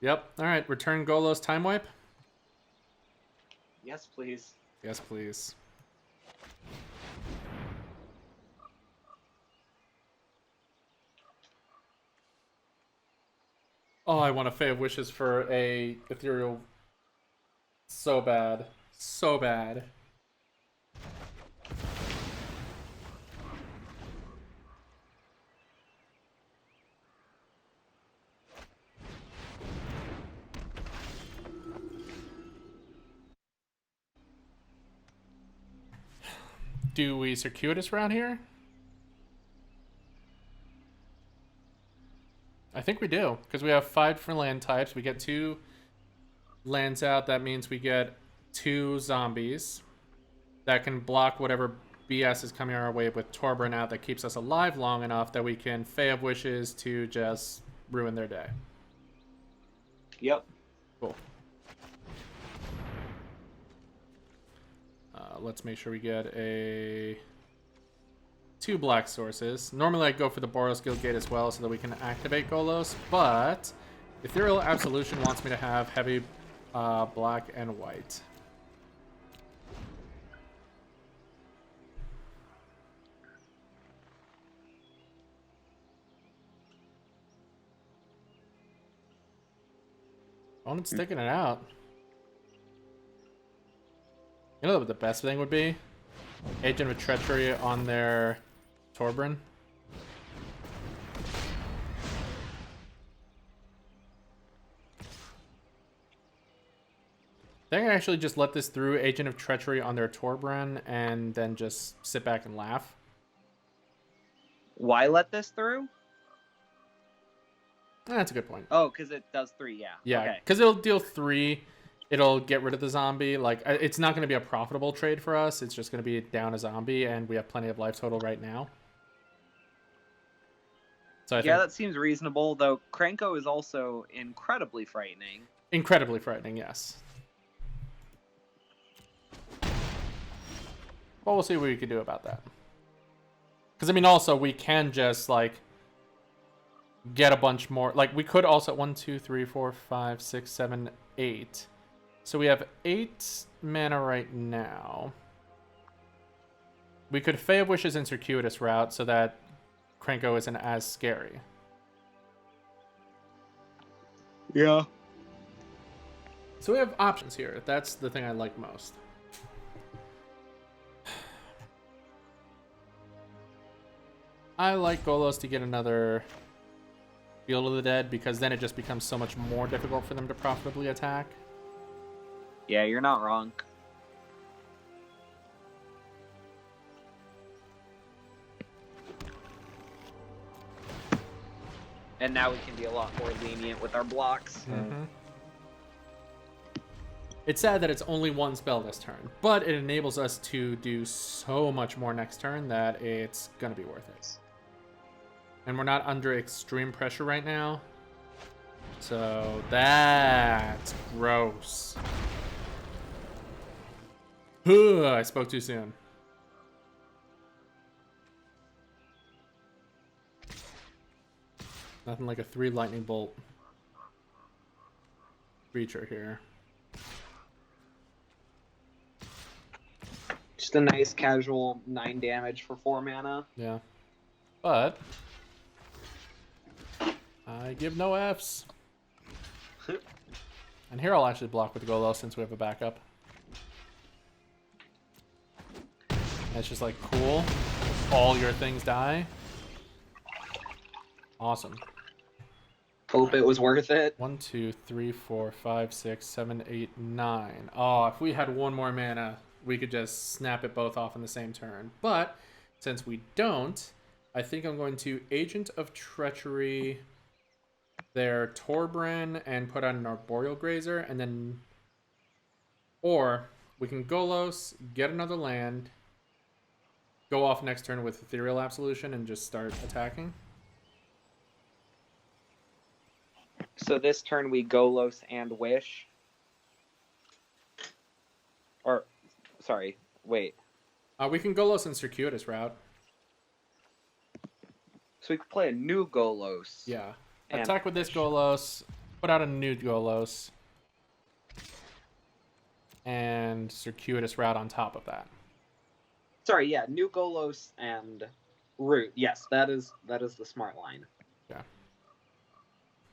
Yep. All right, return Golos time wipe. Yes, please. Yes, please. Oh, I want a Fae of Wishes for a ethereal. So bad. So bad. Do we circuitous round here? I think we do, because we have 5 different land types. We get 2 lands out. That means we get 2 zombies that can block whatever BS is coming our way with Torbran out that keeps us alive long enough that we can Fae of Wishes to just ruin their day. Yep. Cool. Let's make sure we get a 2 black sources. Normally I go for the Boros Guild Gate as well so that we can activate Golos, but Ethereal Absolution wants me to have heavy black and white. Opponent's sticking it out. You know what the best thing would be? Agent of Treachery on their Torbran. They can actually just let this through, Agent of Treachery on their Torbran, and then just sit back and laugh. Why let this through? That's a good point. Oh, because it does 3, yeah. Yeah, because it'll deal 3. It'll get rid of the zombie. Like, it's not going to be a profitable trade for us. It's just going to be down a zombie, and we have plenty of life total right now. So I think that seems reasonable, though Krenko is also incredibly frightening. incredibly frightening, yes. Well, we'll see what we can do about that. Because, I mean, also, we can just, like, get a bunch more. Like, we could also... 1, 2, 3, 4, 5, 6, 7, 8... So we have 8 mana right now. We could Fae of Wishes and Circuitous route so that Krenko isn't as scary. Yeah. So we have options here. That's the thing I like most. I like Golos to get another Field of the Dead because then it just becomes so much more difficult for them to profitably attack. Yeah, you're not wrong. And now we can be a lot more lenient with our blocks. Mm-hmm. It's sad that it's only one spell this turn, but it enables us to do so much more next turn that it's going to be worth it. And we're not under extreme pressure right now. So that's gross. I spoke too soon. Nothing like a 3 lightning bolt creature here. Just a nice casual 9 damage for 4 mana. Yeah. But I give no Fs. And here I'll actually block with Golos since we have a backup. And it's just like, cool. All your things die. Awesome. Hope it was worth it. 1, 2, 3, 4, 5, 6, 7, 8, 9. Oh, if we had one more mana, we could just snap it both off in the same turn. But since we don't, I think I'm going to Agent of Treachery their Torbran and put on an Arboreal Grazer, and then... Or we can Golos, get another land, go off next turn with Ethereal Absolution, and just start attacking. So this turn we Golos and Wish. Or, sorry, wait. We can Golos and Circuitous route. So we could play a new Golos. Yeah. And Attack with this Golos, put out a new Golos, and Circuitous route on top of that. Sorry, yeah, new Golos and Root. Yes, that is the smart line. Yeah.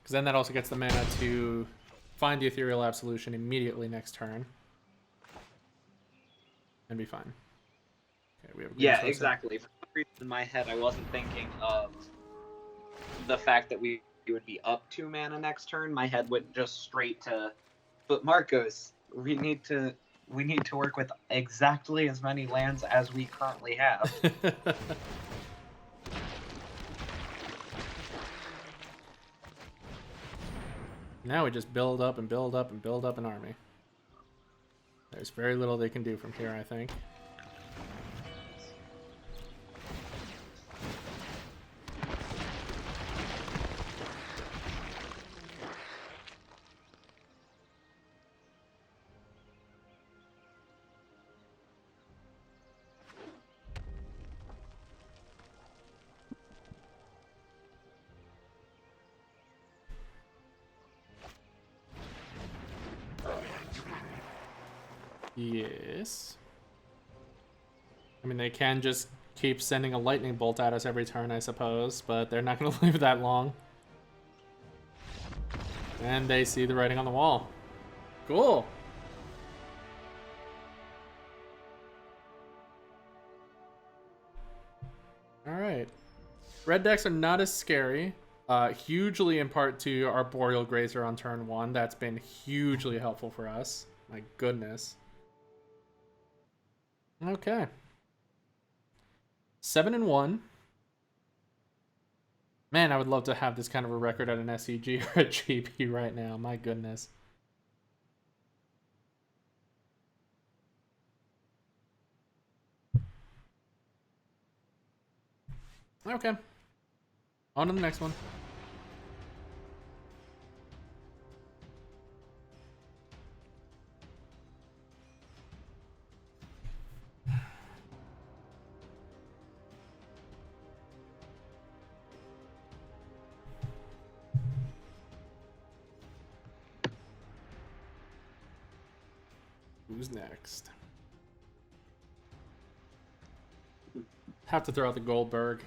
Because then that also gets the mana to find the Ethereal Absolution immediately next turn. And be fine. Okay, we have a green Yeah, source exactly. For some reason in my head, I wasn't thinking of the fact that we would be up 2 mana next turn. My head went just straight to, but Marcos, we need to work with exactly as many lands as we currently have. Now we just build up and build up and build up an army. There's very little they can do from here, I think. Yes. I mean, they can just keep sending a lightning bolt at us every turn, I suppose, but they're not going to live that long. And they see the writing on the wall. Cool. Alright. Red decks are not as scary. Hugely in part to Arboreal Grazer on turn 1. That's been hugely helpful for us. My goodness. Okay. 7-1. Man, I would love to have this kind of a record at an SEG or a GP right now. My goodness. Okay. On to the next one. Who's next? Have to throw out the Goldberg.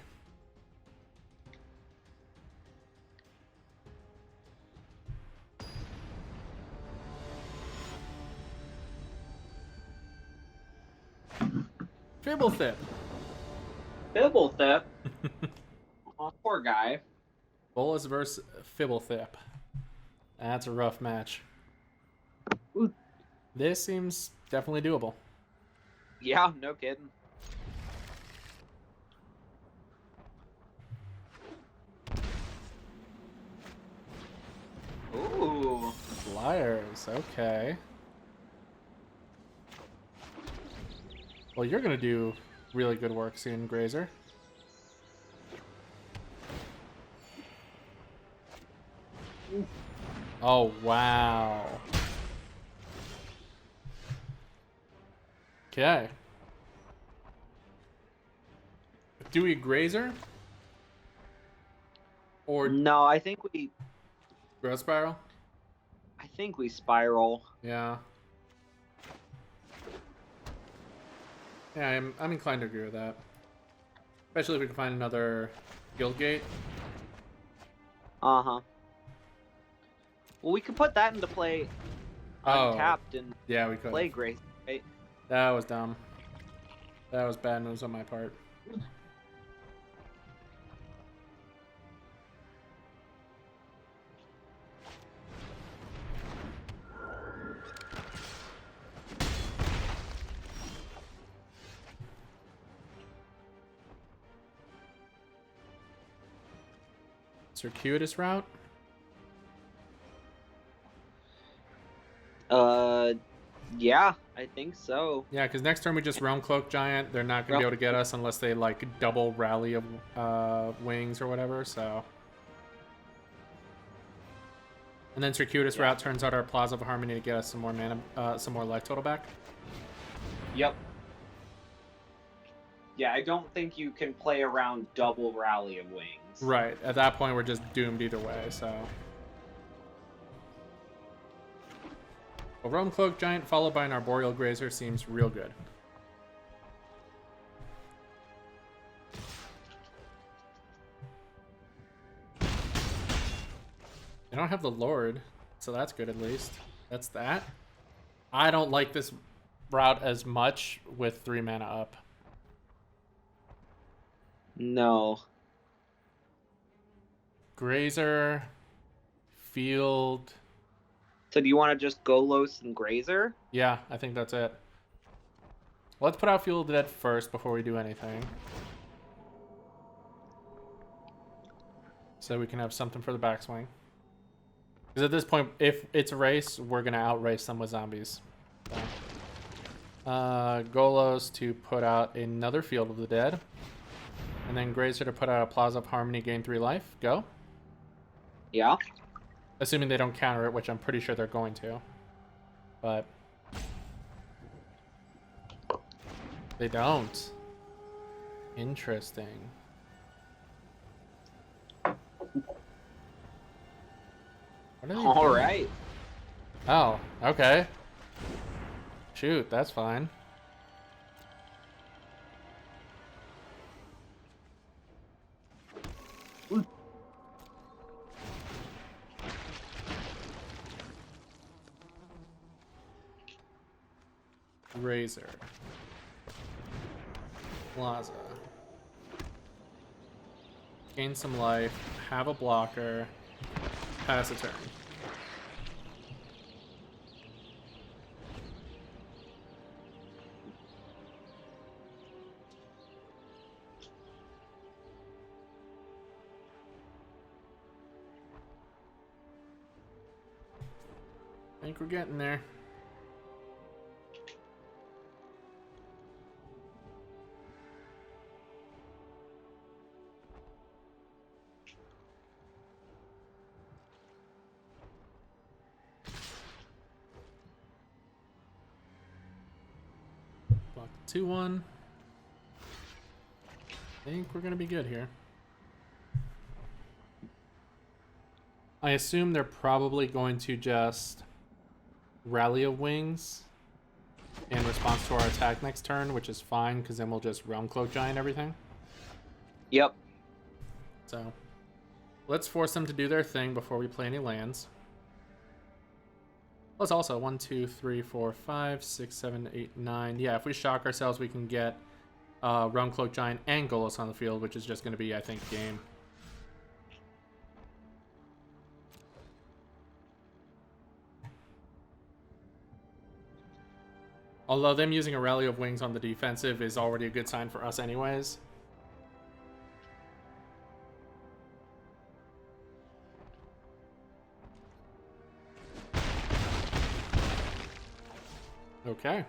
Fibblethip. Bibblethip. Oh, poor guy. Bolas versus Fibblethip. That's a rough match. Ooh. This seems definitely doable. Yeah, no kidding. Ooh. Flyers, okay. Well, you're gonna do really good work soon, Grazer. Oh, wow. Okay. Do we Grazer? Or No, I think we Growth Spiral? spiral. Yeah. Yeah, I'm inclined to agree with that. Especially if we can find another guild gate. Uh-huh. Well, we could put that into play untapped and Yeah, we could. play Grace, right? That was dumb. That was bad moves on my part. Circuitous route? Yeah, I think so. Yeah, because next turn we just Realm Cloak Giant. They're not going to be able to get us unless they, like, double Rally of Wings or whatever, so... And then Circuitous route turns out our Plaza of Harmony to get us some more mana, some more life total back. Yep. Yeah, I don't think you can play around double Rally of Wings. Right. At that point, we're just doomed either way, so... Well, Realm Cloak Giant followed by an Arboreal Grazer seems real good. They don't have the Lord, so that's good at least. That's that. I don't like this route as much with 3 mana up. No. Grazer, Field... So do you want to just Golos and Grazer? Yeah, I think that's it. Let's put out Field of the Dead first before we do anything. So we can have something for the backswing. Because at this point, if it's a race, we're going to outrace them with zombies. So. Golos to put out another Field of the Dead. And then Grazer to put out a Plaza of Harmony, gain 3 life. Go. Yeah. Assuming they don't counter it, which I'm pretty sure they're going to. But... they don't. Interesting. What are they All doing? right. Oh, okay. Shoot, that's fine. Razor. Plaza. Gain some life. Have a blocker. Pass a turn. I think we're getting there. Block 2-1. I think we're gonna be good here. I assume they're probably going to just Rally of Wings in response to our attack next turn, which is fine because then we'll just Realm Cloak Giant everything. Yep. So let's force them to do their thing before we play any lands. Plus also 1, 2, 3, 4, 5, 6, 7, 8, 9. Yeah, if we shock ourselves, we can get Realm Cloak Giant and Golos on the field, which is just going to be, I think, game. Although them using a Rally of Wings on the defensive is already a good sign for us anyways. Okay.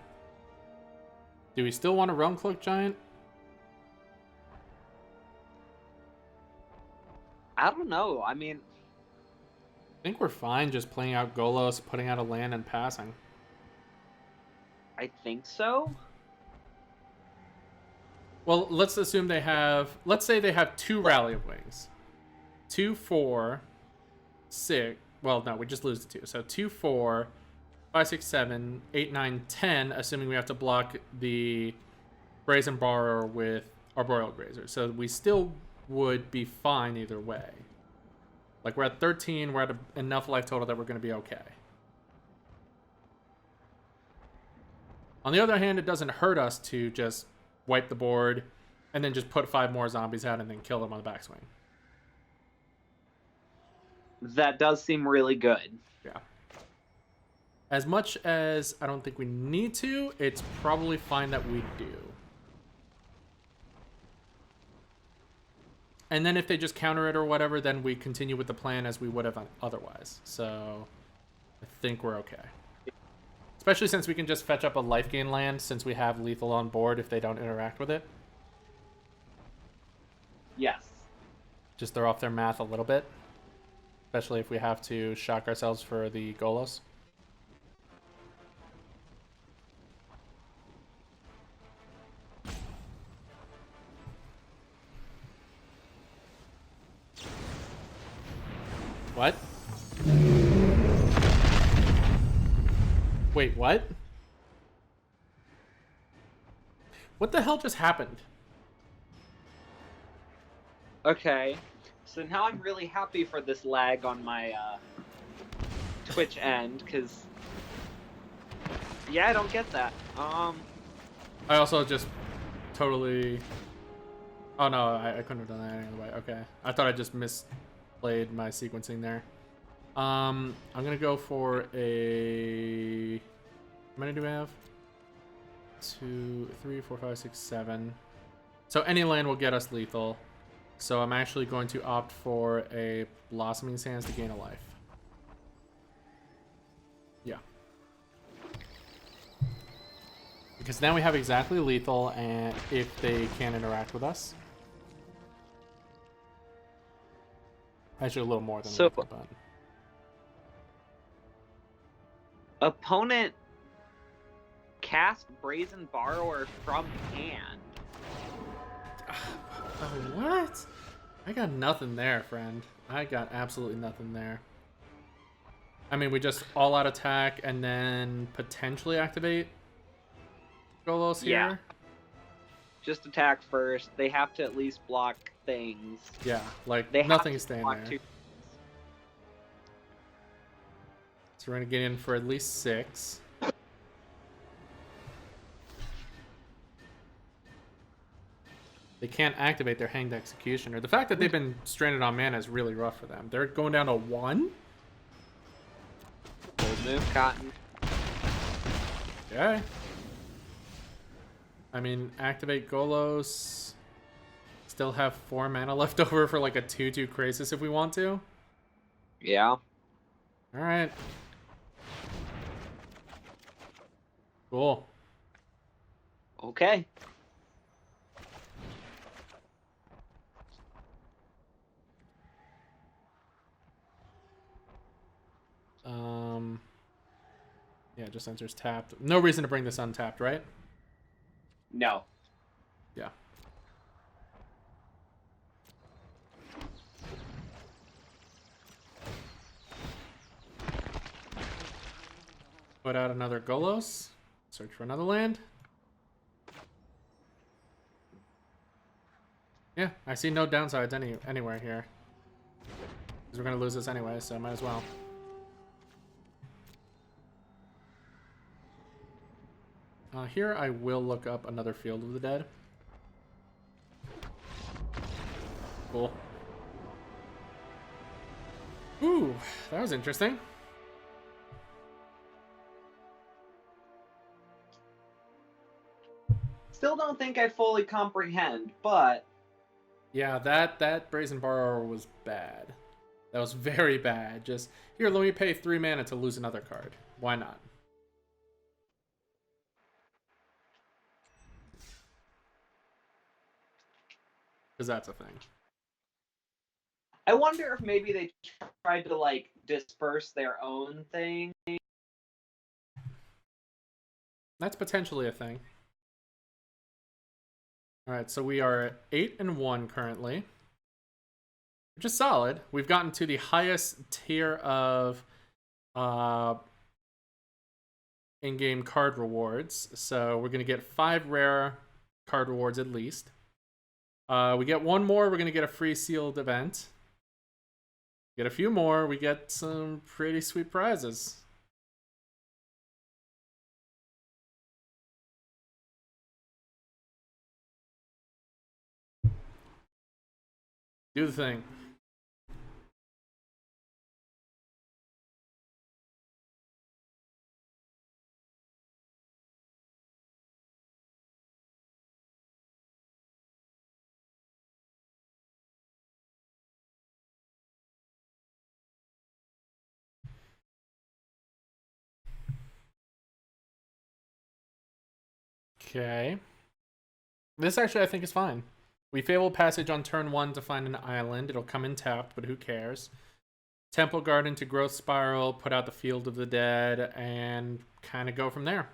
Do we still want a Realm Cloak Giant? I don't know. I mean, I think we're fine just playing out Golos, putting out a land, and passing. I think so. Well, let's assume they have... Let's say they have 2 Rally of Wings. 2, 4, 6... Well, no, we just lose the 2. So 2, 4, 5, 6, 7, 8, 9, 10, assuming we have to block the Brazen Borrower with Arboreal Grazer. So we still would be fine either way. Like, we're at 13, we're at enough life total that we're going to be okay. On the other hand, it doesn't hurt us to just wipe the board and then just put 5 more zombies out and then kill them on the backswing. That does seem really good. Yeah. As much as I don't think we need to, it's probably fine that we do. And then if they just counter it or whatever, then we continue with the plan as we would have otherwise. So I think we're okay. Especially since we can just fetch up a life gain land since we have lethal on board if they don't interact with it. Yes. Just throw off their math a little bit. Especially if we have to shock ourselves for the Golos. What? Wait, what? What the hell just happened? Okay. So now I'm really happy for this lag on my Twitch end, because... Yeah, I don't get that. I also just totally... Oh no, I couldn't have done that anyway. Okay. I thought I just misplayed my sequencing there. I'm gonna go for a... How many do we have? 2, 3, 4, 5, 6, 7. So any land will get us lethal. So I'm actually going to opt for a Blossoming Sands to gain a life. Yeah. Because now we have exactly lethal, and if they can't interact with us. Actually, a little more than So- lethal, but... Opponent cast Brazen Borrower from hand. Oh, what? I got nothing there, friend. I got absolutely nothing there. I mean, we just all-out attack and then potentially activate Golos here? Yeah. Just attack first. They have to at least block things. Yeah, like, They have nothing's to staying block there. 2. So we're going to get in for at least 6. They can't activate their Hanged Executioner. The fact that they've been stranded on mana is really rough for them. They're going down to 1? Good move, Cotton. Okay. I mean, activate Golos. Still have 4 mana left over for like a 2/2 Krasis if we want to. Yeah. Alright. Cool. Okay. Yeah, just enters tapped. No reason to bring this untapped, right? No. Yeah. Put out another Golos. Search for another land. Yeah, I see no downsides anywhere here. Because we're going to lose this anyway, so might as well. Here I will look up another Field of the Dead. Cool. Ooh, that was interesting. Still don't think I fully comprehend, but Yeah, that Brazen Borrower was bad. That was very bad. Just, here, let me pay 3 mana to lose another card. Why not? Because that's a thing. I wonder if maybe they tried to like disperse their own thing. That's potentially a thing. Alright, so we are at 8-1 currently. Which is solid. We've gotten to the highest tier of in-game card rewards. So we're going to get 5 rare card rewards at least. We get 1 more, we're going to get a free sealed event. Get a few more, we get some pretty sweet prizes. Do the thing. Okay. This actually I think is fine. We Fable Passage on turn 1 to find an island. It'll come in tapped, but who cares? Temple Garden to Growth Spiral, put out the Field of the Dead, and kind of go from there.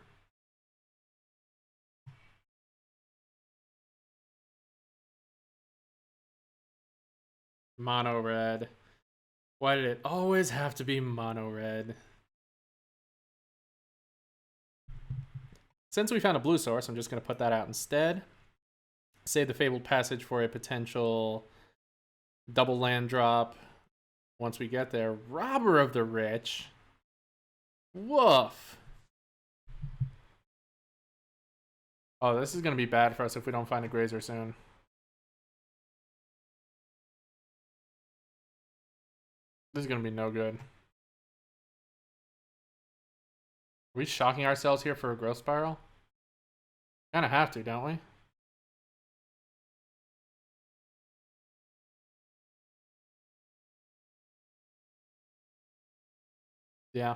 Mono red. Why did it always have to be mono red? Since we found a blue source, I'm just going to put that out instead. Save the Fabled Passage for a potential double land drop once we get there. Robber of the Rich. Woof. Oh, this is going to be bad for us if we don't find a Grazer soon. This is going to be no good. Are we shocking ourselves here for a Growth Spiral? Kind of have to, don't we? Yeah.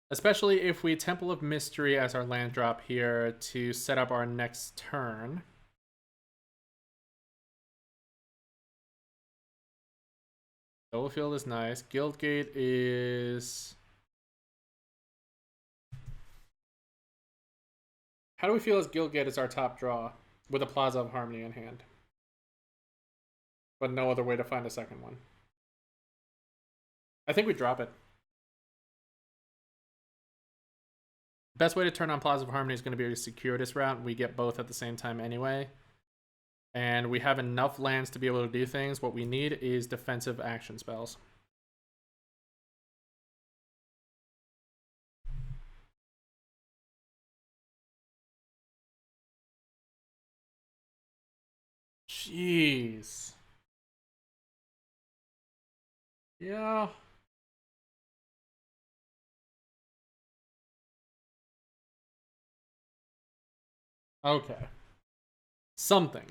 Especially if we Temple of Mystery as our land drop here to set up our next turn. Field is nice. Guildgate is... How do we feel as Guildgate is our top draw with a Plaza of Harmony in hand? But no other way to find a second one. I think we drop it. Best way to turn on Plaza of Harmony is going to be a Circuitous route. We get both at the same time anyway. And we have enough lands to be able to do things. What we need is defensive action spells. Jeez. Yeah. Okay. Something.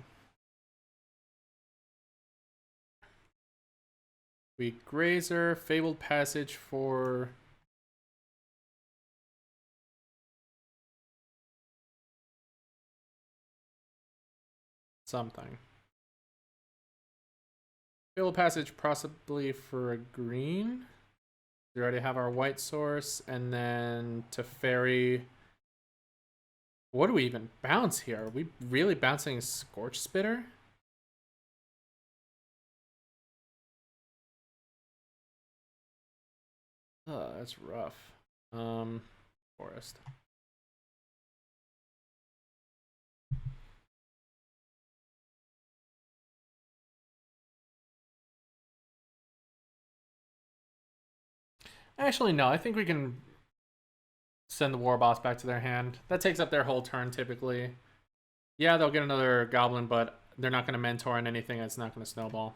We Grazer, Fabled Passage for... something. Fabled Passage possibly for a green. We already have our white source, and then to Fairy... What do we even bounce here? Are we really bouncing Scorch Spitter? Oh, that's rough. Forest. Actually, no. I think we can send the War Boss back to their hand. That takes up their whole turn, typically. Yeah, they'll get another Goblin, but they're not going to mentor on anything that's not going to snowball.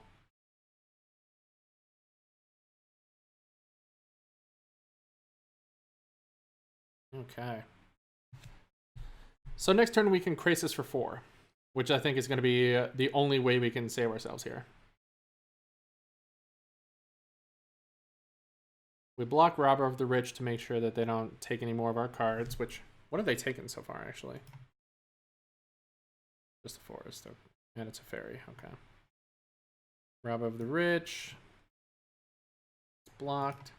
Okay. So next turn we can Crisis for 4, which I think is going to be the only way we can save ourselves here. We block Robber of the Rich to make sure that they don't take any more of our cards, which, what have they taken so far, actually? Just a forest, and it's a fairy, okay. Robber of the Rich. It's blocked.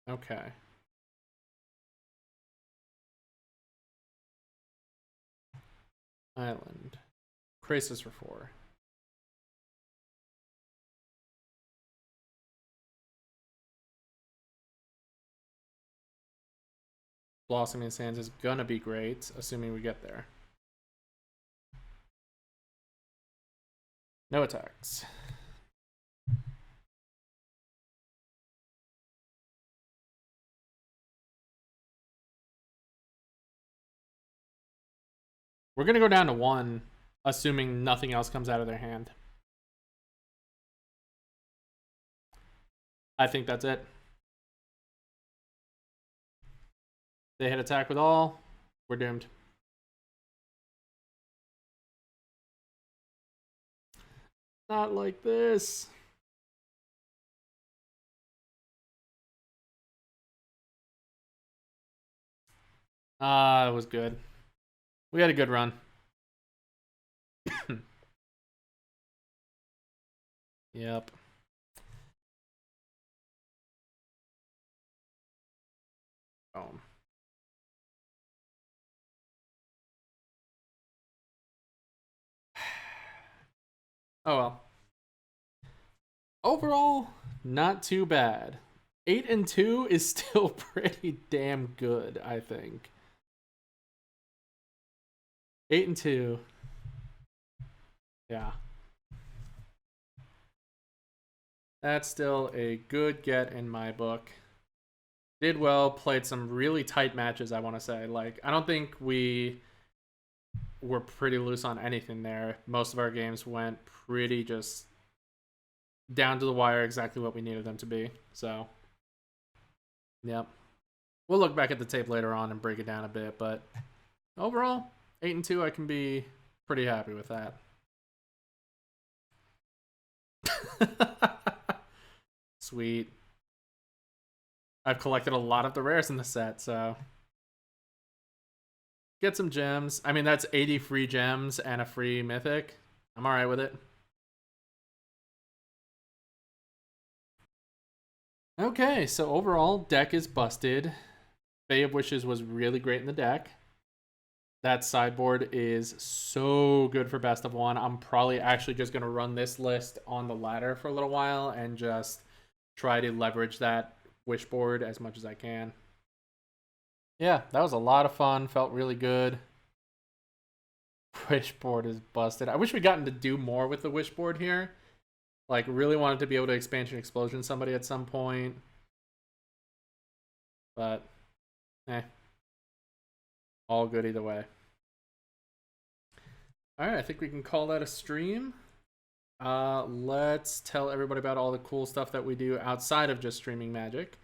Okay. Island. Crisis for 4. Blossoming Sands is gonna be great, assuming we get there. No attacks. We're gonna go down to 1, assuming nothing else comes out of their hand. I think that's it. They hit attack with all. We're doomed. Not like this. It was good. We had a good run. Yep. Boom. Oh well. Overall, not too bad. 8-2 is still pretty damn good, I think. 8-2. Yeah. That's still a good get in my book. Did well, played some really tight matches, I want to say. Like, I don't think we were pretty loose on anything there. Most of our games went pretty just down to the wire, exactly what we needed them to be. So, yep. We'll look back at the tape later on and break it down a bit, but overall, 8-2, I can be pretty happy with that. Sweet. I've collected a lot of the rares in the set, so get some gems. I mean, that's 80 free gems and a free mythic. I'm alright with it. Okay, so overall, deck is busted. Bay of Wishes was really great in the deck. That sideboard is so good for best of 1. I'm probably actually just going to run this list on the ladder for a little while and just try to leverage that wish board as much as I can. Yeah, that was a lot of fun. Felt really good. Wish board is busted. I wish we'd gotten to do more with the wish board here. Like, really wanted to be able to expansion explosion somebody at some point. But, all good either way. Alright, I think we can call that a stream. Let's tell everybody about all the cool stuff that we do outside of just streaming Magic.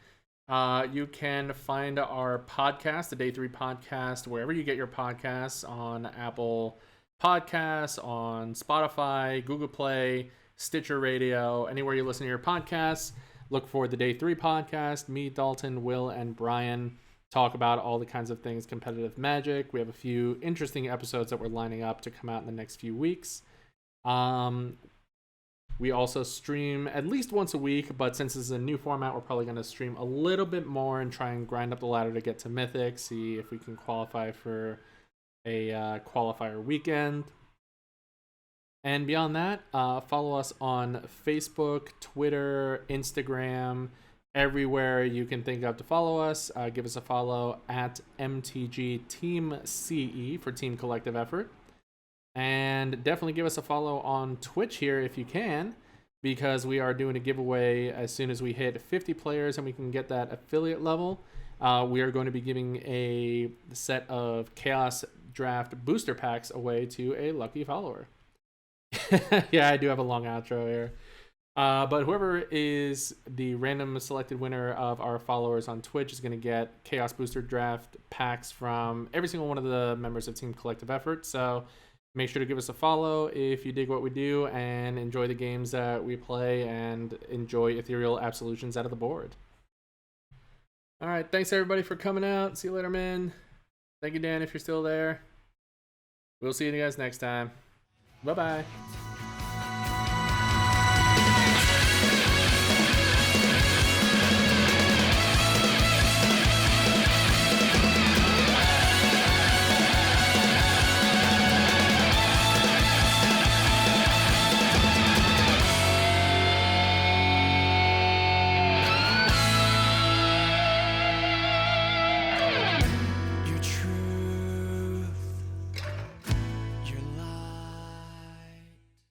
You can find our podcast, the Day 3 podcast, wherever you get your podcasts, on Apple Podcasts, on Spotify, Google Play, Stitcher Radio, anywhere you listen to your podcasts. Look for the Day 3 podcast. Me, Dalton, Will, and Brian talk about all the kinds of things competitive Magic. We have a few interesting episodes that we're lining up to come out in the next few weeks. We also stream at least once a week, but since this is a new format, we're probably going to stream a little bit more and try and grind up the ladder to get to Mythic, see if we can qualify for a qualifier weekend. And beyond that, follow us on Facebook, Twitter, Instagram, everywhere you can think of to follow us. Give us a follow at MTG Team CE for Team Collective Effort. And definitely give us a follow on Twitch here if you can, because we are doing a giveaway as soon as we hit 50 players and we can get that affiliate level. we are going to be giving a set of Chaos Draft booster packs away to a lucky follower. Yeah, I do have a long outro here. But whoever is the random selected winner of our followers on Twitch is going to get Chaos Booster Draft packs from every single one of the members of Team Collective Effort. So make sure to give us a follow if you dig what we do and enjoy the games that we play and enjoy ethereal absolutions out of the board. All right, thanks everybody for coming out. See you later, man. Thank you, Dan, if you're still there. We'll see you guys next time. Bye-bye.